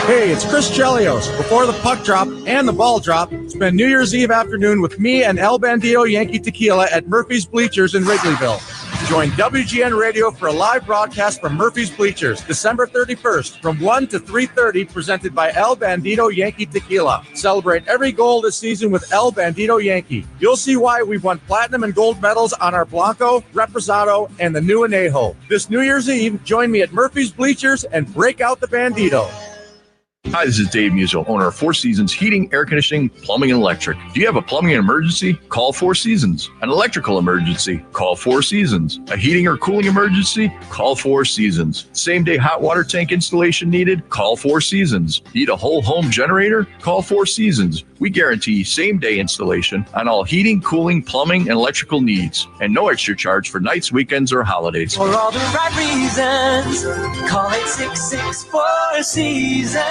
Speaker 19: Hey, it's Chris Chelios. Before the puck drop and the ball drop, spend New Year's Eve afternoon with me and El Bandido Yankee Tequila at Murphy's Bleachers in Wrigleyville. Join WGN Radio for a live broadcast from Murphy's Bleachers, December 31st from 1 to 3:30, presented by El Bandido Yankee Tequila. Celebrate every goal this season with El Bandido Yankee. You'll see why we've won platinum and gold medals on our Blanco, Reposado, and the new Anejo. This New Year's Eve, join me at Murphy's Bleachers and break out the Bandido.
Speaker 20: Hi, this is Dave Musil, owner of Four Seasons Heating, Air Conditioning, Plumbing, and Electric. Do you have a plumbing emergency? Call Four Seasons. An electrical emergency? Call Four Seasons. A heating or cooling emergency? Call Four Seasons. Same-day hot water tank installation needed? Call Four Seasons. Need a whole home generator? Call Four Seasons. We guarantee same-day installation on all heating, cooling, plumbing, and electrical needs. And no extra charge for nights, weekends, or holidays.
Speaker 21: For all the right reasons, call 866-4 Seasons.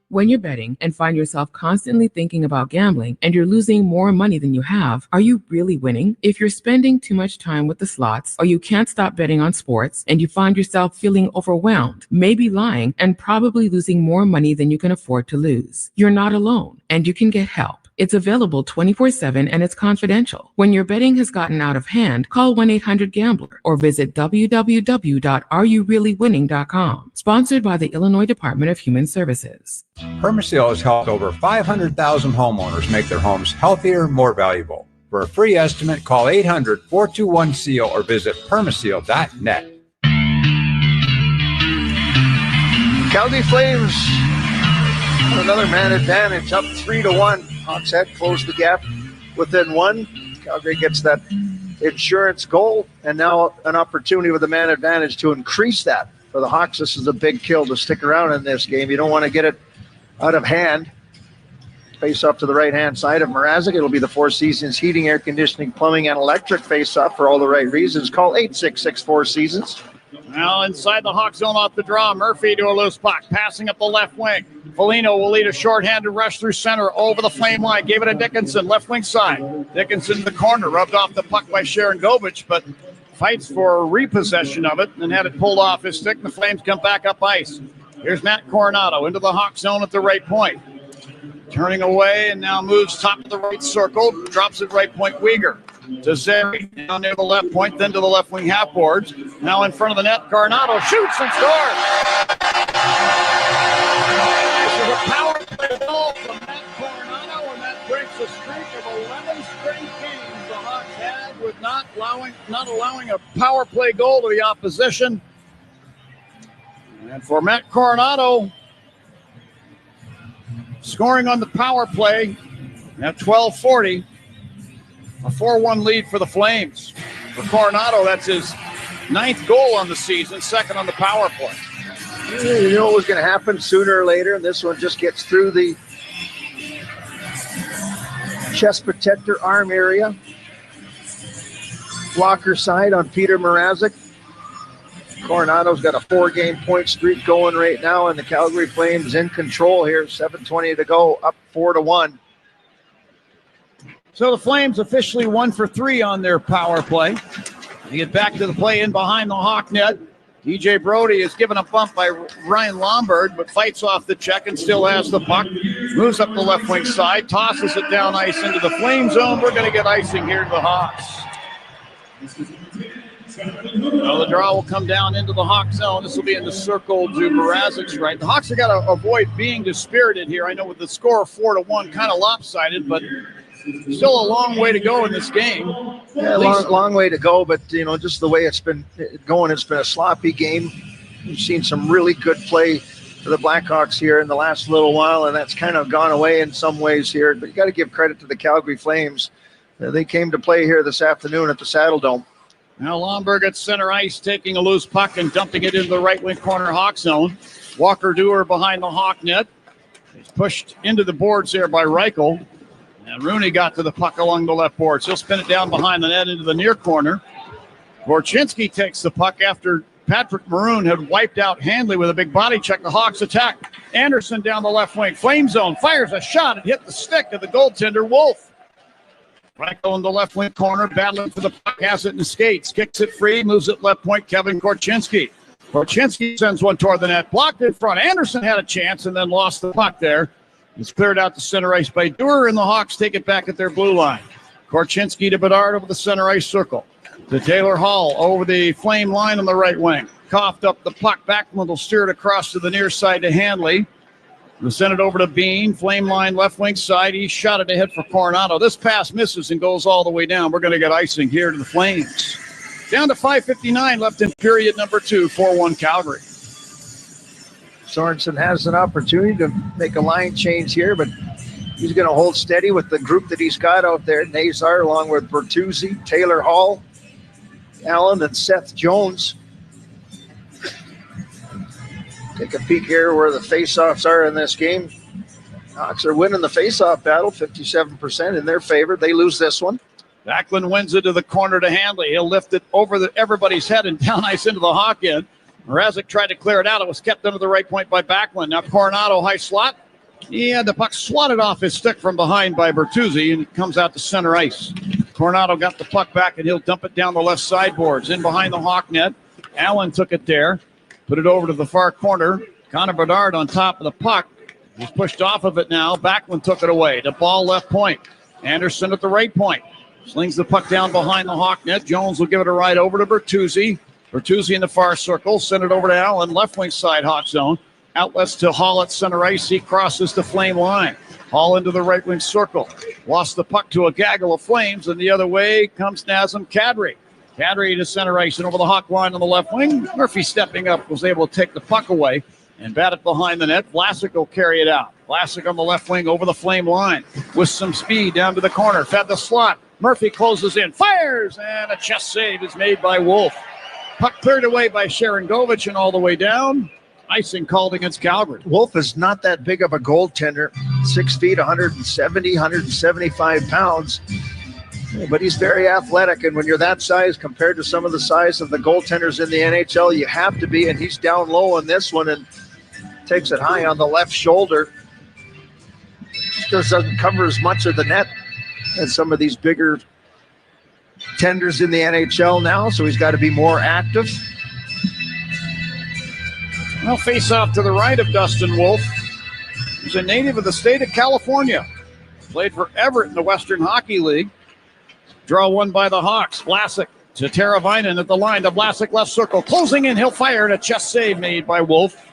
Speaker 22: When you're betting and find yourself constantly thinking about gambling and you're losing more money than you have, are you really winning? If you're spending too much time with the slots or you can't stop betting on sports and you find yourself feeling overwhelmed, maybe lying, and probably losing more money than you can afford to lose, you're not alone and you can get help. It's available 24/7 and it's confidential. When your betting has gotten out of hand, call 1-800-GAMBLER or visit www.areyoureallywinning.com. Sponsored by the Illinois Department of Human Services.
Speaker 23: Permaseal has helped over 500,000 homeowners make their homes healthier, more valuable. For a free estimate, call 800-421-SEAL or visit permaseal.net.
Speaker 2: Calgary Flames, another man advantage, up 3-1. Hawks had closed the gap within one. Calgary gets that insurance goal, and now an opportunity with a man advantage to increase that. For the Hawks, this is a big kill to stick around in this game. You don't want to get it out of hand. Face-off to the right-hand side of Mrazek. It'll be the Four Seasons Heating, Air Conditioning, Plumbing, and Electric face-off for all the right reasons. Call 866-4 Seasons.
Speaker 1: Now inside the Hawk zone off the draw. Murphy to a loose puck. Passing up the left wing. Foligno will lead a shorthanded rush through center over the flame line. Gave it to Dickinson, left wing side. Dickinson in the corner. Rubbed off the puck by Sharon Govich, but fights for repossession of it and had it pulled off his stick. The Flames come back up ice. Here's Matt Coronado into the Hawk zone at the right point. Turning away and now moves top of the right circle. Drops it right point. Uyghur to Zeri down near the left point, then to the left wing half boards. Now in front of the net, Coronado shoots and scores. This is a power play goal from Matt Coronado, and that breaks a streak of 11 straight games the Hawks had with not allowing a power play goal to the opposition. And for Matt Coronado, scoring on the power play at 12:40. A 4-1 lead for the Flames. For Coronado, that's his 9th goal on the season, 2nd on the power play.
Speaker 2: You know what was going to happen sooner or later, and this one just gets through the chest protector arm area. Blocker side on Peter Mrazek. Coronado's got a 4-game point streak going right now, and the Calgary Flames in control here. 7:20 to go, up 4-1.
Speaker 1: So the Flames officially 1 for 3 on their power play. They get back to the play in behind the Hawk net. DJ Brody is given a bump by Ryan Lombard, but fights off the check and still has the puck. Moves up the left wing side, tosses it down ice into the Flame zone. We're going to get icing here to the Hawks. Well, the draw will come down into the Hawk zone. This will be in the circle to Mrazek's right. The Hawks have got to avoid being dispirited here. I know with the score of 4-1, kind of lopsided, but still a long way to go in this game.
Speaker 2: Yeah, long way to go, but just the way it's been going, it's been a sloppy game. We've seen some really good play for the Blackhawks here in the last little while, and that's kind of gone away in some ways here. But you got to give credit to the Calgary Flames. They came to play here this afternoon at the Saddle Dome.
Speaker 1: Now Lomberg at center ice, taking a loose puck and dumping it into the right wing corner Hawk zone. Walker Dewar behind the Hawk net. He's pushed into the boards there by Reichel. And Rooney got to the puck along the left boards. He'll spin it down behind the net into the near corner. Gorchinski takes the puck after Patrick Maroon had wiped out Handley with a big body check. The Hawks attack. Anderson down the left wing. Flame zone. Fires a shot. It hit the stick of the goaltender, Wolf. Reichel in the left wing corner, battling for the puck. Has it in the skates. Kicks it free. Moves it left point. Kevin Gorchinski. Gorchinski sends one toward the net. Blocked in front. Anderson had a chance and then lost the puck there. It's cleared out to center ice by Dewar, and the Hawks take it back at their blue line. Korchinski to Bedard over the center ice circle. To Taylor Hall over the Flame line on the right wing. Coughed up the puck. Backlund will steer it across to the near side to Handley. We'll send it over to Bean. Flame line left wing side. He shot it ahead for Coronado. This pass misses and goes all the way down. We're going to get icing here to the Flames. Down to 5:59 left in period number 2. 4-1 Calgary.
Speaker 2: Sorensen has an opportunity to make a line change here, but he's going to hold steady with the group that he's got out there. Nazar along with Bertuzzi, Taylor Hall, Allen, and Seth Jones. Take a peek here where the faceoffs are in this game. Hawks are winning the faceoff battle, 57% in their favor. They lose this one.
Speaker 1: Backlund wins it to the corner to Handley. He'll lift it over everybody's head and down ice into the Hawk end. Mrazek tried to clear it out. It was kept under the right point by Backlund. Now Coronado high slot. He had the puck swatted off his stick from behind by Bertuzzi, and it comes out to center ice. Coronado got the puck back, and he'll dump it down the left sideboards. In behind the Hawk net. Allen took it there. Put it over to the far corner. Connor Bedard on top of the puck. He's pushed off of it now. Backlund took it away. The ball left point. Anderson at the right point. Slings the puck down behind the Hawk net. Jones will give it a ride over to Bertuzzi. Bertuzzi in the far circle. Send it over to Allen. Left wing side Hawk zone. Outlets to Hall at center ice. He crosses the Flame line. Hall into the right wing circle. Lost the puck to a gaggle of Flames. And the other way comes Nazem Kadri. Kadri to center ice and over the Hawk line on the left wing. Murphy stepping up was able to take the puck away and bat it behind the net. Vlasic will carry it out. Vlasic on the left wing over the Flame line with some speed down to the corner. Fed the slot. Murphy closes in. Fires! And a chest save is made by Wolf. Puck cleared away by Sharon Govich and all the way down. Icing called against Calgary.
Speaker 2: Wolf is not that big of a goaltender. 6 feet, 170, 175 pounds. But he's very athletic, and when you're that size compared to some of the size of the goaltenders in the NHL, you have to be, and he's down low on this one and takes it high on the left shoulder. Just doesn't cover as much of the net as some of these bigger tenders in the NHL now, so he's got to be more active.
Speaker 1: Well, face off to the right of Dustin Wolf. He's a native of the state of California. Played for Everett in the Western Hockey League. Draw one by the Hawks. Vlasic to Teravainen at the line. To Vlasic, left circle. Closing in. He'll fire, and a chest save made by Wolf.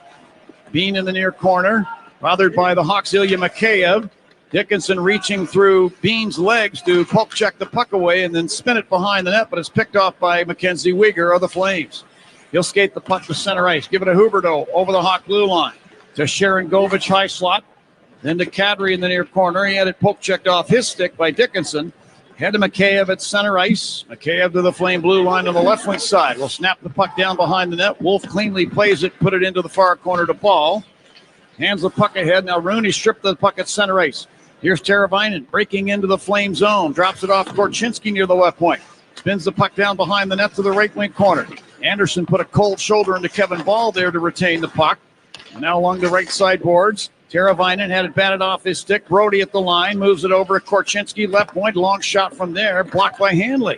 Speaker 1: Bean in the near corner. Bothered by the Hawks, Ilya Mikheyev. Dickinson reaching through Bean's legs to poke check the puck away and then spin it behind the net, but it's picked off by Mackenzie Weegar of the Flames. He'll skate the puck to center ice. Give it to Huberdeau over the Hawk blue line. To Sharon Govich, high slot. Then to Kadri in the near corner. He had it poke checked off his stick by Dickinson. Head to Mikheyev at center ice. Mikheyev to the Flame blue line on the left wing side. Will snap the puck down behind the net. Wolf cleanly plays it, put it into the far corner to Ball. Hands the puck ahead. Now Rooney stripped the puck at center ice. Here's Teravainen breaking into the Flame zone. Drops it off Korchinski near the left point. Spins the puck down behind the net to the right wing corner. Anderson put a cold shoulder into Kevin Ball there to retain the puck. And now along the right side boards. Teravainen had it batted off his stick. Brody at the line. Moves it over to Korchinski. Left point. Long shot from there. Blocked by Hanley.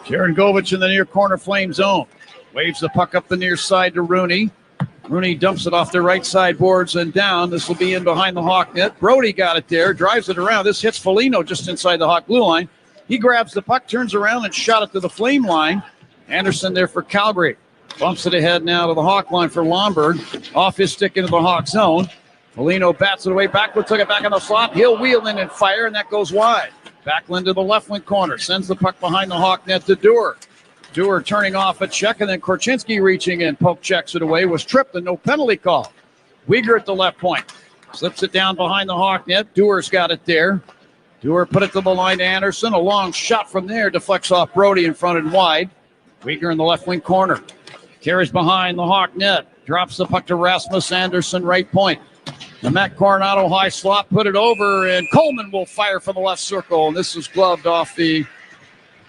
Speaker 1: Sharon Govich in the near corner Flame zone. Waves the puck up the near side to Rooney. Rooney dumps it off the right side boards and down. This will be in behind the Hawk net. Brody got it there. Drives it around. This hits Foligno just inside the Hawk blue line. He grabs the puck, turns around, and shot it to the Flame line. Anderson there for Calgary. Bumps it ahead now to the Hawk line for Lomberg. Off his stick into the Hawk zone. Foligno bats it away backward, took it back on the slot. He'll wheel in and fire, and that goes wide. Backlund to the left wing corner. Sends the puck behind the Hawk net to Dewar. Dewar turning off a check, and then Korchinski reaching in. Poke checks it away. Was tripped and no penalty call. Weegar at the left point. Slips it down behind the Hawk net. Dewar's got it there. Dewar put it to the line to Anderson. A long shot from there. Deflects off Brody in front and wide. Weegar in the left wing corner. Carries behind the Hawk net. Drops the puck to Rasmus Anderson, right point. The Matt Coronado high slot, put it over, and Coleman will fire from the left circle. And this is gloved off the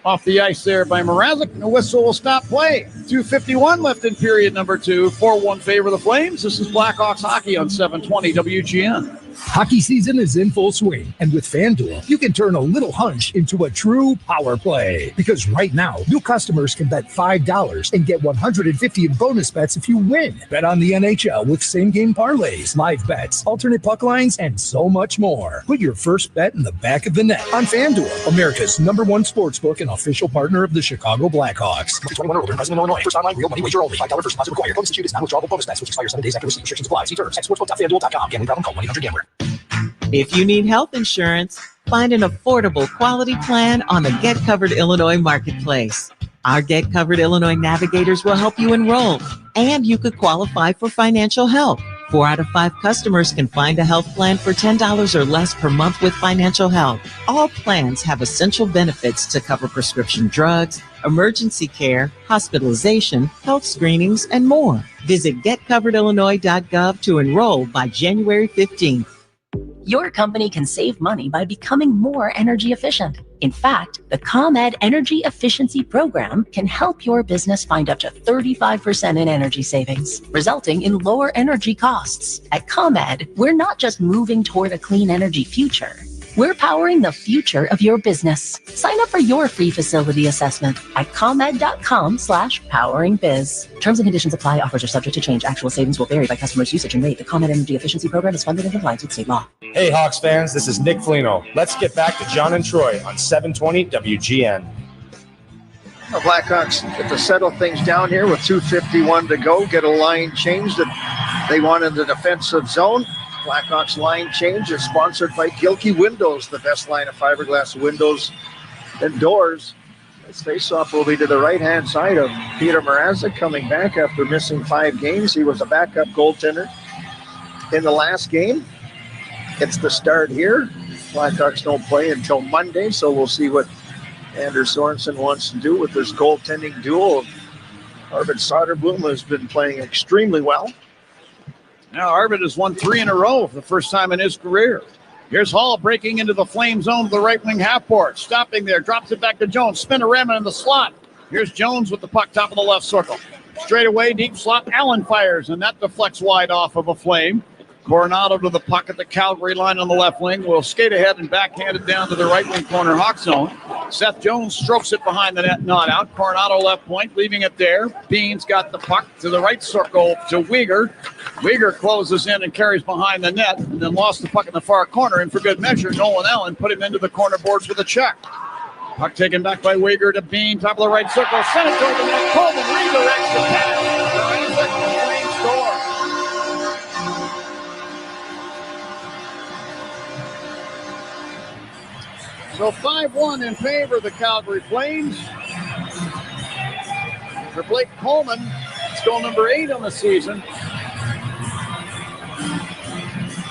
Speaker 1: ice there by Mrazek. The whistle will stop play. 2:51 left in period number 2. 4-1 favor of the Flames. This is Blackhawks hockey on 720 WGN.
Speaker 3: Hockey season is in full swing, and with FanDuel, you can turn a little hunch into a true power play. Because right now, new customers can bet $5 and get $150 in bonus bets if you win. Bet on the NHL with same-game parlays, live bets, alternate puck lines, and so much more. Put your first bet in the back of the net on FanDuel, America's #1 sportsbook and official partner of the Chicago Blackhawks. 21 or older, present in Illinois. First online real money wager only. $5 first deposit required. Bonus issued is non-withdrawable bonus bets, which expire 7 days after receipt. Restrictions apply. See terms at sportsbook.fanduel.com. Gambling problem? Call 1-800-GAMBLER.
Speaker 4: If you need health insurance, find an affordable quality plan on the Get Covered Illinois Marketplace. Our Get Covered Illinois navigators will help you enroll, and you could qualify for financial help. 4 out of 5 customers can find a health plan for $10 or less per month with financial help. All plans have essential benefits to cover prescription drugs, emergency care, hospitalization, health screenings, and more. Visit getcoveredillinois.gov to enroll by January 15th.
Speaker 5: Your company can save money by becoming more energy efficient. In fact, the ComEd Energy Efficiency Program can help your business find up to 35% in energy savings, resulting in lower energy costs. At ComEd, we're not just moving toward a clean energy future. We're powering the future of your business. Sign up for your free facility assessment at ComEd.com/poweringbiz. Terms and conditions apply. Offers are subject to change. Actual savings will vary by customer's usage and rate. The ComEd Energy Efficiency Program is funded in compliance with state law.
Speaker 7: Hey, Hawks fans, this is Nick Foligno. Let's get back to John and Troy on 720 WGN.
Speaker 2: The Blackhawks get to settle things down here with 2:51 to go. Get a line change that they want in the defensive zone. Blackhawks line change is sponsored by Gilkey Windows, the best line of fiberglass windows and doors. This faceoff will be to the right-hand side of Peter Mrazek, coming back after missing 5 games. He was a backup goaltender in the last game. It's the start here. Blackhawks don't play until Monday, so we'll see what Anders Sorensen wants to do with this goaltending duo. Arvid Soderblom has been playing extremely well.
Speaker 1: Now Arvid has won 3 in a row for the first time in his career. Here's Hall breaking into the Flame zone to the right wing half board. Stopping there, drops it back to Jones. Spinorama in the slot. Here's Jones with the puck top of the left circle. Straight away, deep slot. Allen fires, and that deflects wide off of a Flame. Coronado to the puck at the Calgary line on the left wing. Will skate ahead and backhand it down to the right wing corner Hawk zone. Seth Jones strokes it behind the net, not out. Coronado left point, leaving it there. Beans got the puck to the right circle to Uyghur. Uyghur closes in and carries behind the net, and then lost the puck in the far corner. And for good measure, Nolan Allen put him into the corner boards with a check. Puck taken back by Uyghur to Bean, top of the right circle. Sent it toward the net. Coleman redirects the pass. So 5-1 in favor of the Calgary Flames. For Blake Coleman, it's goal number 8 on the season.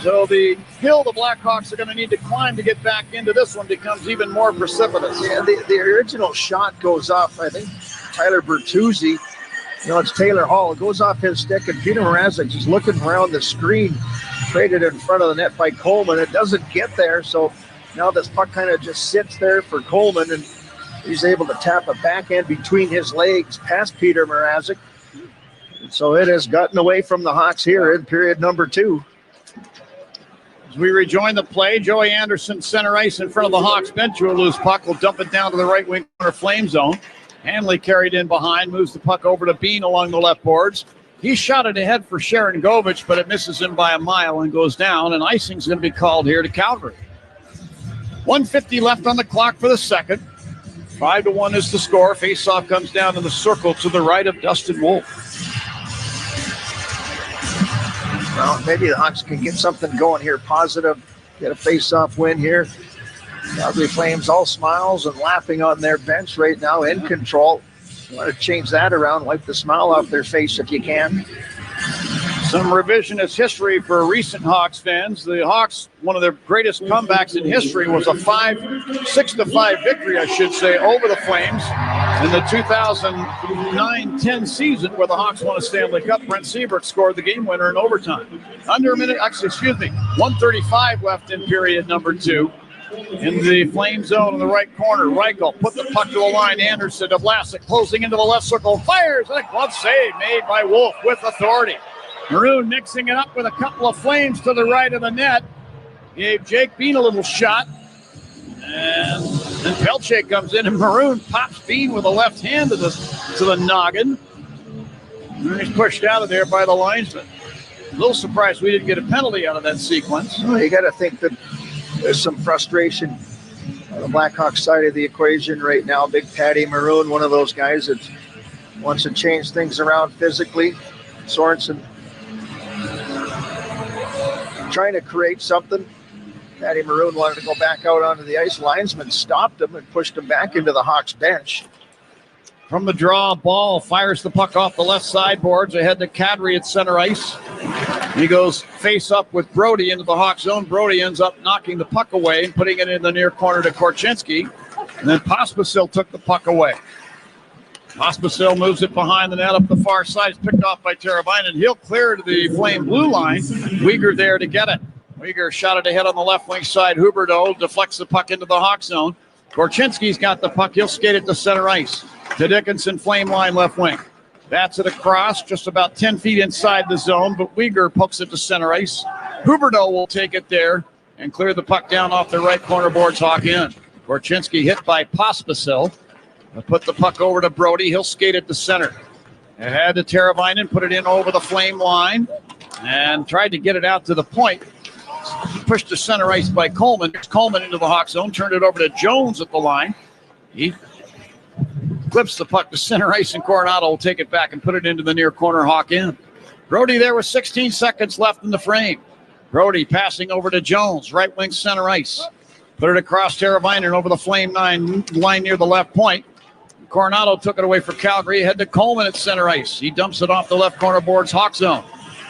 Speaker 1: So the hill the Blackhawks are going to need to climb to get back into this one becomes even more precipitous.
Speaker 2: Yeah, the original shot goes off, I think, Tyler Bertuzzi. It's Taylor Hall. It goes off his stick, and Peter Mrazek is looking around the screen, traded in front of the net by Coleman. It doesn't get there, so now this puck kind of just sits there for Coleman, and he's able to tap a backhand between his legs past Peter Mrazek. And so it has gotten away from the Hawks here in period number 2.
Speaker 1: As we rejoin the play, Joey Anderson center ice in front of the Hawks bench. To a loose puck will dump it down to the right wing corner Flame zone. Hanley carried in behind, moves the puck over to Bean along the left boards. He shot it ahead for Sharon Govich, but it misses him by a mile and goes down, and icing's going to be called here to Calgary. 1:50 left on the clock for the second. 5-1 is the score. Faceoff comes down in the circle to the right of Dustin Wolf.
Speaker 2: Well, maybe the Hawks can get something going here, positive, get a faceoff win here. Calgary Flames all smiles and laughing on their bench right now, in control. You want to change that around, wipe the smile off their face if you can.
Speaker 1: Some revisionist history for recent Hawks fans. The Hawks, one of their greatest comebacks in history, was a 6-5 victory, I should say, over the Flames in the 2009-10 season, where the Hawks won a Stanley Cup. Brent Seabrook scored the game winner in overtime. 135 left in period number 2. In the Flame zone in the right corner, Reichel put the puck to the line. Anderson to Vlasic, closing into the left circle, fires, and a glove save made by Wolf with authority. Maroon mixing it up with a couple of Flames to the right of the net. Gave Jake Bean a little shot. And then Pelche comes in, and Maroon pops Bean with a left hand to the noggin. And he's pushed out of there by the linesman. A little surprised we didn't get a penalty out of that sequence.
Speaker 2: Well, you got to think that there's some frustration on the Blackhawks side of the equation right now. Big Patty Maroon, one of those guys that wants to change things around physically. Sorensen trying to create something. Patty Maroon wanted to go back out onto the ice. Linesman stopped him and pushed him back into the Hawks bench.
Speaker 1: From the draw, Ball fires the puck off the left sideboards ahead to Kadri at center ice. He goes face up with Brody into the Hawks zone. Brody ends up knocking the puck away and putting it in the near corner to Korchinski. And then Pospisil took the puck away. Pospisil moves it behind the net up the far side. It's picked off by Teravainen. He'll clear to the Flame blue line. Uyghur there to get it. Uyghur shot it ahead on the left wing side. Huberdeau deflects the puck into the Hawks zone. Korchinski's got the puck. He'll skate it to center ice. To Dickinson, Flame line left wing. That's it across, just about 10 feet inside the zone, but Uyghur pokes it to center ice. Huberdeau will take it there and clear the puck down off the right corner boards, Hawk in. Korchinski hit by Pospisil. Put the puck over to Brody. He'll skate it to center. Ahead to Teravainen, put it in over the Flame line and tried to get it out to the point. Pushed to center ice by Coleman. There's Coleman into the Hawk zone, turned it over to Jones at the line. He clips the puck to center ice, and Coronado will take it back and put it into the near corner, Hawk in. Brody there with 16 seconds left in the frame. Brody passing over to Jones, right wing center ice. Put it across Teravainen over the Flame line near the left point. Coronado took it away for Calgary. Head to Coleman at center ice. He dumps it off the left corner boards, Hawk zone.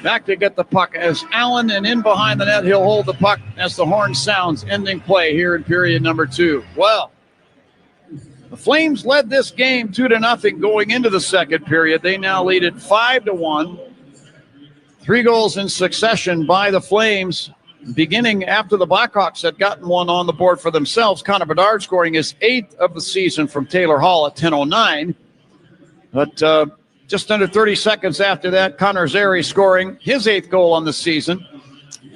Speaker 1: Back to get the puck as Allen, and in behind the net, he'll hold the puck as the horn sounds, ending play here in period number 2. Well, the Flames led this game 2-0 going into the second period. They now lead it 5-1. 3 goals in succession by the Flames beginning after the Blackhawks had gotten one on the board for themselves. Connor Bedard scoring his 8th of the season from Taylor Hall at 10:09. But just under 30 seconds after that, Connor Zary scoring his 8th goal on the season.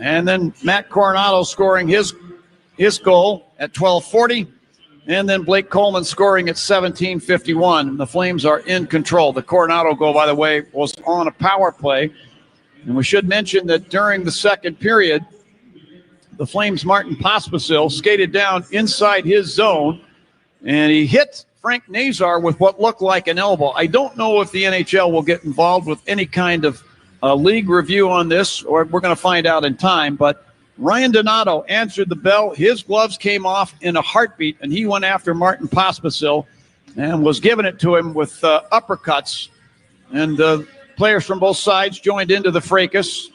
Speaker 1: And then Matt Coronado scoring his goal at 12:40. And then Blake Coleman scoring at 17:51. The Flames are in control. The Coronado goal, by the way, was on a power play. And we should mention that during the second period, the Flames' Martin Pospisil skated down inside his zone, and he hit Frank Nazar with what looked like an elbow. I don't know if the NHL will get involved with any kind of league review on this, or we're going to find out in time, but Ryan Donato answered the bell. His gloves came off in a heartbeat, and he went after Martin Pospisil and was giving it to him with uppercuts. And players from both sides joined into the fracas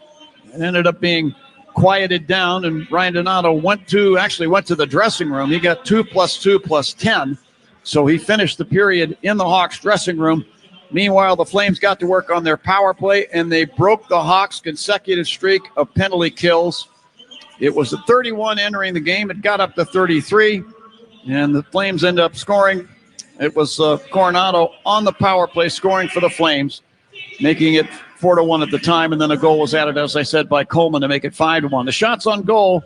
Speaker 1: and ended up being quieted down. And Ryan Donato went to the dressing room. He got 2 + 2 + 10. So he finished the period in the Hawks dressing room. Meanwhile, the Flames got to work on their power play, and they broke the Hawks' consecutive streak of penalty kills. It was a 31 entering the game. It got up to 33, and the Flames end up scoring. It was Coronado on the power play scoring for the Flames, making it 4-1 at the time, and then a goal was added, as I said, by Coleman to make it 5-1. The shots on goal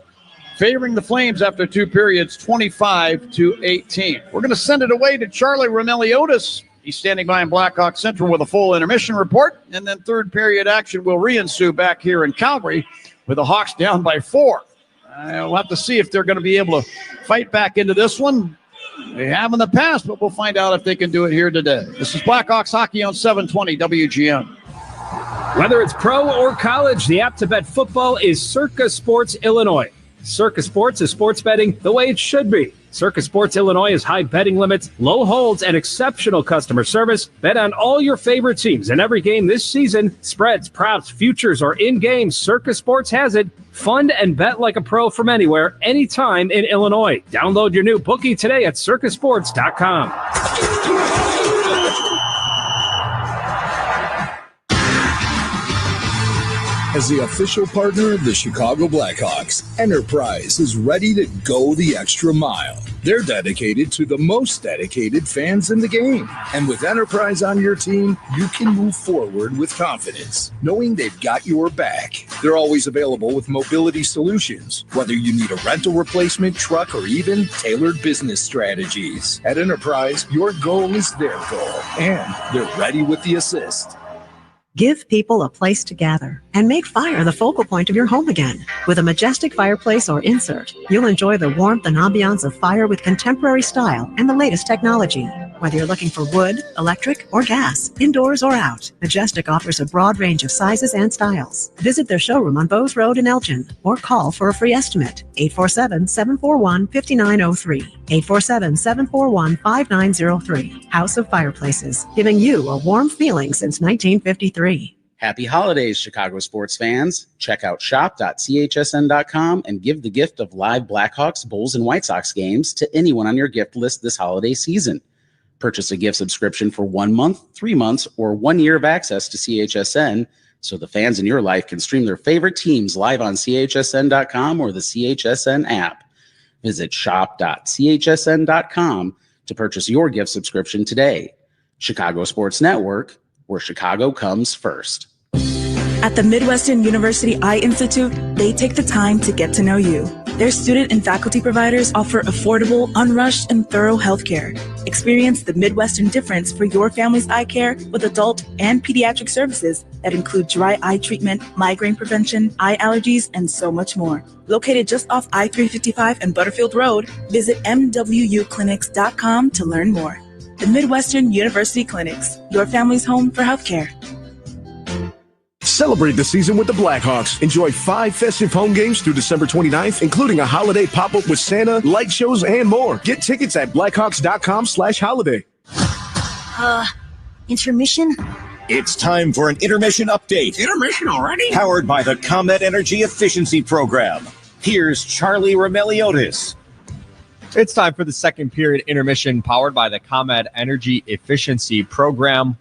Speaker 1: favoring the Flames after 2 periods, 25-18. We're going to send it away to Charlie Romeliotis. He's standing by in Blackhawk Central with a full intermission report, and then third period action will re-ensue back here in Calgary with the Hawks down by 4. We'll have to see if they're going to be able to fight back into this one. They have in the past, but we'll find out if they can do it here today. This is Blackhawks Hockey on 720 WGN.
Speaker 9: Whether it's pro or college, the app to bet football is Circa Sports Illinois. Circa Sports is sports betting the way it should be. Circa Sports Illinois has high betting limits, low holds, and exceptional customer service. Bet on all your favorite teams in every game this season. Spreads, props, futures, or in-game, Circa Sports has it. Fund and bet like a pro from anywhere, anytime in Illinois. Download your new bookie today at circasports.com.
Speaker 3: As the official partner of the Chicago Blackhawks, Enterprise is ready to go the extra mile. They're dedicated to the most dedicated fans in the game. And with Enterprise on your team, you can move forward with confidence, knowing they've got your back. They're always available with mobility solutions, whether you need a rental replacement, truck, or even tailored business strategies. At Enterprise, your goal is their goal, and they're ready with the assist.
Speaker 10: Give people a place to gather and make fire the focal point of your home again. With a majestic fireplace or insert, you'll enjoy the warmth and ambiance of fire with contemporary style and the latest technology. Whether you're looking for wood, electric, or gas, indoors or out, Majestic offers a broad range of sizes and styles. Visit their showroom on Bowes Road in Elgin or call for a free estimate. 847-741-5903. 847-741-5903. House of Fireplaces, giving you a warm feeling since 1953.
Speaker 11: Happy holidays, Chicago sports fans. Check out shop.chsn.com and give the gift of live Blackhawks, Bulls, and White Sox games to anyone on your gift list this holiday season. Purchase a gift subscription for 1 month, 3 months, or 1 year of access to CHSN so the fans in your life can stream their favorite teams live on chsn.com or the CHSN app. Visit shop.chsn.com to purchase your gift subscription today. Chicago Sports Network, where Chicago comes first.
Speaker 12: At the Midwestern University Eye Institute, they take the time to get to know you. Their student and faculty providers offer affordable, unrushed, and thorough healthcare. Experience the Midwestern difference for your family's eye care with adult and pediatric services that include dry eye treatment, migraine prevention, eye allergies, and so much more. Located just off I-355 and Butterfield Road, visit MWUclinics.com to learn more. The Midwestern University Clinics, your family's home for healthcare.
Speaker 24: Celebrate the season with the Blackhawks. Enjoy 5 festive home games through December 29th, including a holiday pop-up with Santa, light shows, and more. Get tickets at blackhawks.com/holiday.
Speaker 25: Intermission?
Speaker 8: It's time for an intermission update.
Speaker 25: Intermission already?
Speaker 8: Powered by the ComEd Energy Efficiency Program. Here's Charlie Romeliotis.
Speaker 27: It's time for the second period intermission powered by the ComEd Energy Efficiency Program.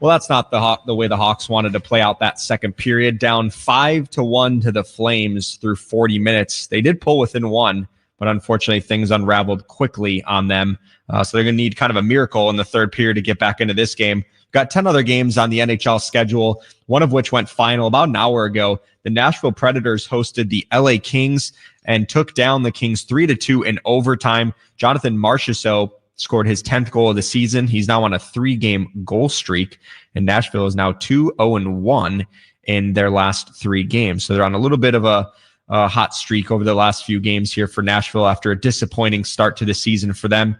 Speaker 27: Well, that's not the way the Hawks wanted to play out that second period. Down 5-1 to the Flames through 40 minutes. They did pull within one, but unfortunately things unraveled quickly on them. So they're going to need kind of a miracle in the third period to get back into this game. Got 10 other games on the NHL schedule, one of which went final about an hour ago. The Nashville Predators hosted the LA Kings and took down the Kings 3-2 in overtime. Jonathan Marchessault scored his 10th goal of the season. He's now on a 3-game goal streak, and Nashville is now 2-0-1 in their last 3 games. So they're on a little bit of a hot streak over the last few games here for Nashville after a disappointing start to the season for them.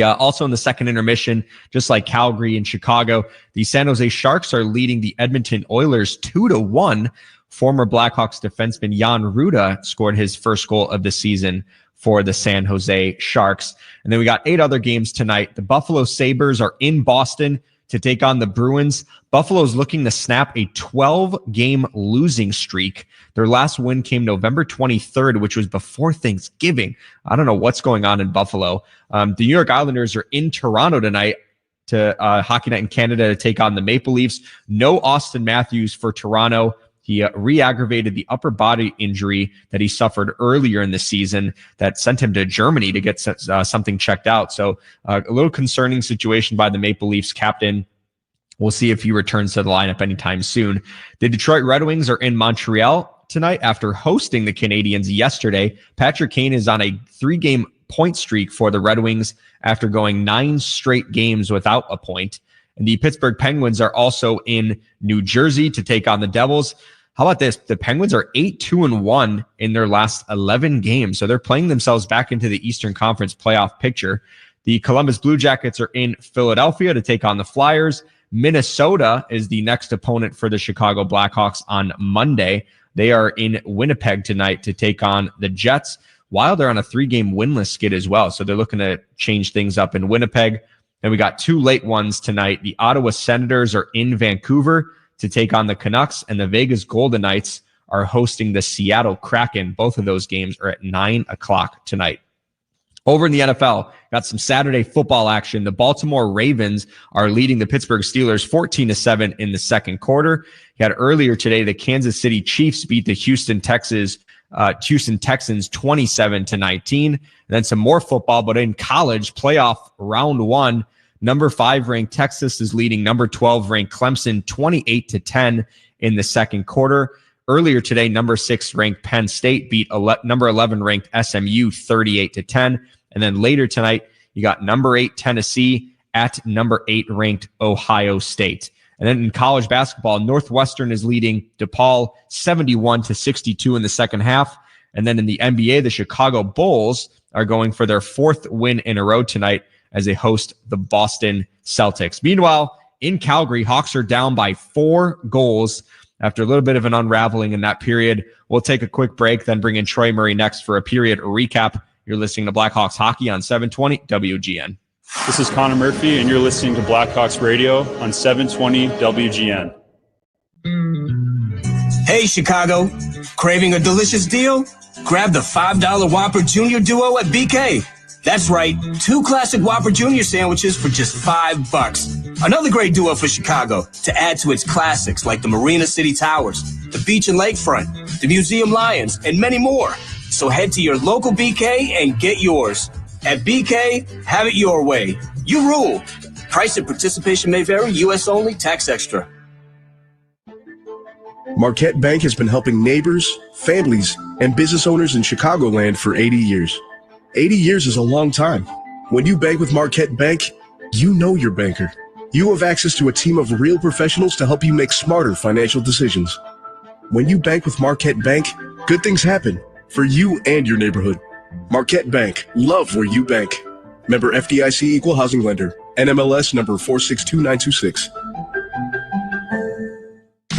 Speaker 27: Also in the second intermission, just like Calgary and Chicago, the San Jose Sharks are leading the Edmonton Oilers 2-1. Former Blackhawks defenseman Jan Ruda scored his first goal of the season for the San Jose Sharks. And then we got 8 other games tonight. The Buffalo Sabres are in Boston to take on the Bruins. Buffalo's looking to snap a 12-game losing streak. Their last win came November 23rd, which was before Thanksgiving. I don't know what's going on in Buffalo. The New York Islanders are in Toronto tonight to Hockey Night in Canada to take on the Maple Leafs. No Austin Matthews for Toronto. He re-aggravated the upper body injury that he suffered earlier in the season that sent him to Germany to get something checked out. So a little concerning situation by the Maple Leafs captain. We'll see if he returns to the lineup anytime soon. The Detroit Red Wings are in Montreal tonight after hosting the Canadiens yesterday. Patrick Kane is on a 3-game point streak for the Red Wings after going 9 straight games without a point. And the Pittsburgh Penguins are also in New Jersey to take on the Devils. How about this? The Penguins are 8-2-1 in their last 11 games. So they're playing themselves back into the Eastern Conference playoff picture. The Columbus Blue Jackets are in Philadelphia to take on the Flyers. Minnesota is the next opponent for the Chicago Blackhawks on Monday. They are in Winnipeg tonight to take on the Jets, while they're on a 3-game winless skid as well. So they're looking to change things up in Winnipeg. And we got 2 late ones tonight. The Ottawa Senators are in Vancouver to take on the Canucks, and the Vegas Golden Knights are hosting the Seattle Kraken. Both of those games are at 9 o'clock tonight. Over in the NFL, got some Saturday football action. The Baltimore Ravens are leading the Pittsburgh Steelers 14-7 in the second quarter. You had earlier today, the Kansas City Chiefs beat the Houston Texans 27-19. And then some more football, but in college playoff round 1, number 5 ranked Texas is leading number 12 ranked Clemson 28-10 in the second quarter. Earlier today, number 6 ranked Penn State beat number 11 ranked SMU 38-10. And then later tonight, you got number 8 Tennessee at number 8 ranked Ohio State. And then in college basketball, Northwestern is leading DePaul 71-62 in the second half. And then in the NBA, the Chicago Bulls are going for their 4th win in a row tonight as they host the Boston Celtics. Meanwhile, in Calgary, Hawks are down by 4 goals after a little bit of an unraveling in that period. We'll take a quick break, then bring in Troy Murray next for a period recap. You're listening to Blackhawks Hockey on 720 WGN.
Speaker 6: This is Connor Murphy, and you're listening to Blackhawks Radio on 720 WGN.
Speaker 13: Hey, Chicago. Craving a delicious deal? Grab the $5 Whopper Junior Duo at BK. That's right, 2 classic Whopper Junior sandwiches for just $5. Another great duo for Chicago to add to its classics like the Marina City Towers, the beach and lakefront, the Museum Lions, and many more. So head to your local BK and get yours. At BK, have it your way. You rule. Price and participation may vary. U.S. only. Tax extra.
Speaker 24: Marquette Bank has been helping neighbors, families, and business owners in Chicagoland for 80 years. 80 years is a long time. When you bank with Marquette Bank, you know your banker. You have access to a team of real professionals to help you make smarter financial decisions. When you bank with Marquette Bank, good things happen for you and your neighborhood. Marquette Bank, love where you bank. Member FDIC Equal Housing Lender, NMLS number 462926.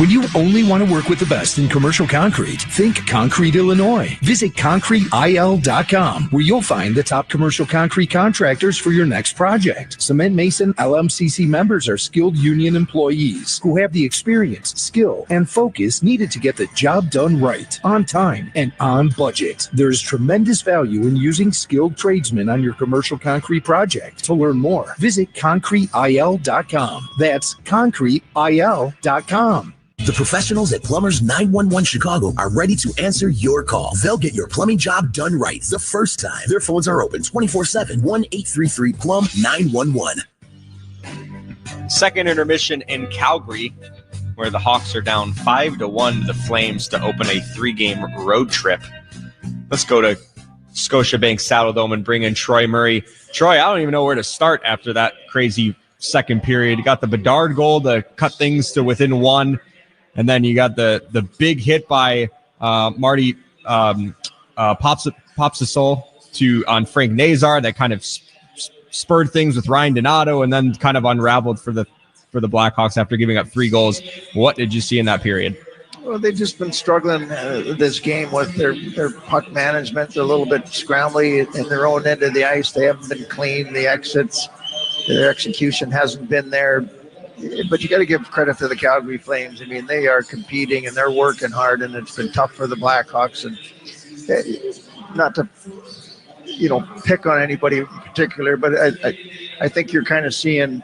Speaker 3: When you only want to work with the best in commercial concrete, think Concrete Illinois. Visit ConcreteIL.com, where you'll find the top commercial concrete contractors for your next project. Cement Mason LMCC members are skilled union employees who have the experience, skill, and focus needed to get the job done right, on time, and on budget. There's tremendous value in using skilled tradesmen on your commercial concrete project. To learn more, visit ConcreteIL.com. That's ConcreteIL.com.
Speaker 14: The professionals at Plumbers 911 Chicago are ready to answer your call. They'll get your plumbing job done right the first time. Their phones are open 24/7, 1-833-PLUM-911.
Speaker 27: Second intermission in Calgary, where the Hawks are down 5-1 to the Flames to open a 3-game road trip. Let's go to Scotiabank Saddledome and bring in Troy Murray. Troy, I don't even know where to start after that crazy second period. You got the Bedard goal to cut things to within 1. And then you got the big hit by Marty Popsisol on Frank Nazar that kind of spurred things with Ryan Donato, and then kind of unraveled for the Blackhawks after giving up 3 goals. What did you see in that period?
Speaker 2: Well, they've just been struggling this game with their puck management. They're a little bit scrambly in their own end of the ice. They haven't been clean. The exits, their execution hasn't been there. But you got to give credit to the Calgary Flames. I mean, they are competing and they're working hard, and it's been tough for the Blackhawks. And not to, pick on anybody in particular, but I think you're kind of seeing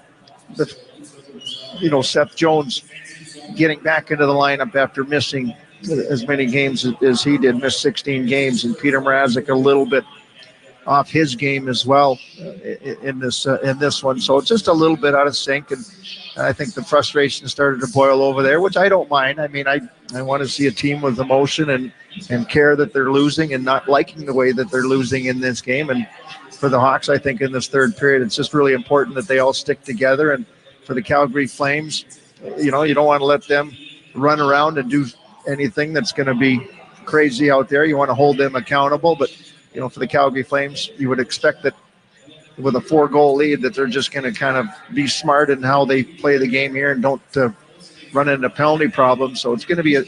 Speaker 2: Seth Jones getting back into the lineup after missing as many games as he did, missed 16 games, and Peter Mrazek a little bit off his game as well in this one. So it's just a little bit out of sync, and I think the frustration started to boil over there, which I don't mind. I mean, I want to see a team with emotion and care that they're losing and not liking the way that they're losing in this game. And for the Hawks, I think in this third period, it's just really important that they all stick together. And for the Calgary Flames, you don't want to let them run around and do anything that's going to be crazy out there. You want to hold them accountable, but for the Calgary Flames, you would expect that with a 4-goal lead that they're just going to kind of be smart in how they play the game here and don't run into penalty problems. So it's going to be a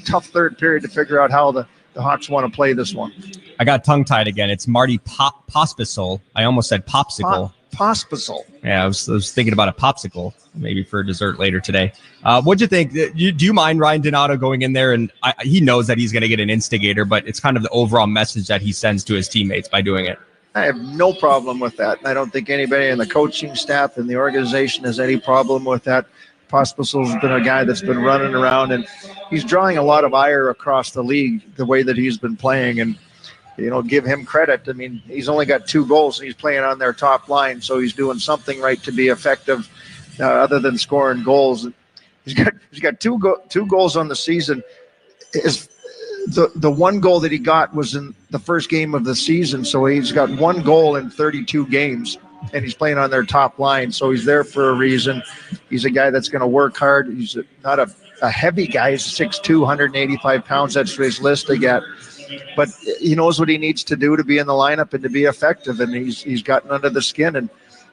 Speaker 2: tough third period to figure out how the Hawks want to play this one.
Speaker 27: I got tongue-tied again. It's Marty Pospisil. I almost said popsicle.
Speaker 2: Pospisil.
Speaker 27: Yeah, I was thinking about a popsicle maybe for dessert later today. What'd you think? Do you mind Ryan Donato going in there? And he knows that he's going to get an instigator, but it's kind of the overall message that he sends to his teammates by doing it.
Speaker 2: I have no problem with that. I don't think anybody in the coaching staff and the organization has any problem with that. Pospisil's been a guy that's been running around, and he's drawing a lot of ire across the league the way that he's been playing. And give him credit. I mean, he's only got 2 goals, and he's playing on their top line, so he's doing something right to be effective, other than scoring goals. He's got two goals on the season. The 1 goal that he got was in the first game of the season, so he's got 1 goal in 32 games, and he's playing on their top line, so he's there for a reason. He's a guy that's going to work hard. He's not a heavy guy. He's 6'2", 185 pounds. That's his list they got. But he knows what he needs to do to be in the lineup and to be effective, and he's gotten under the skin. And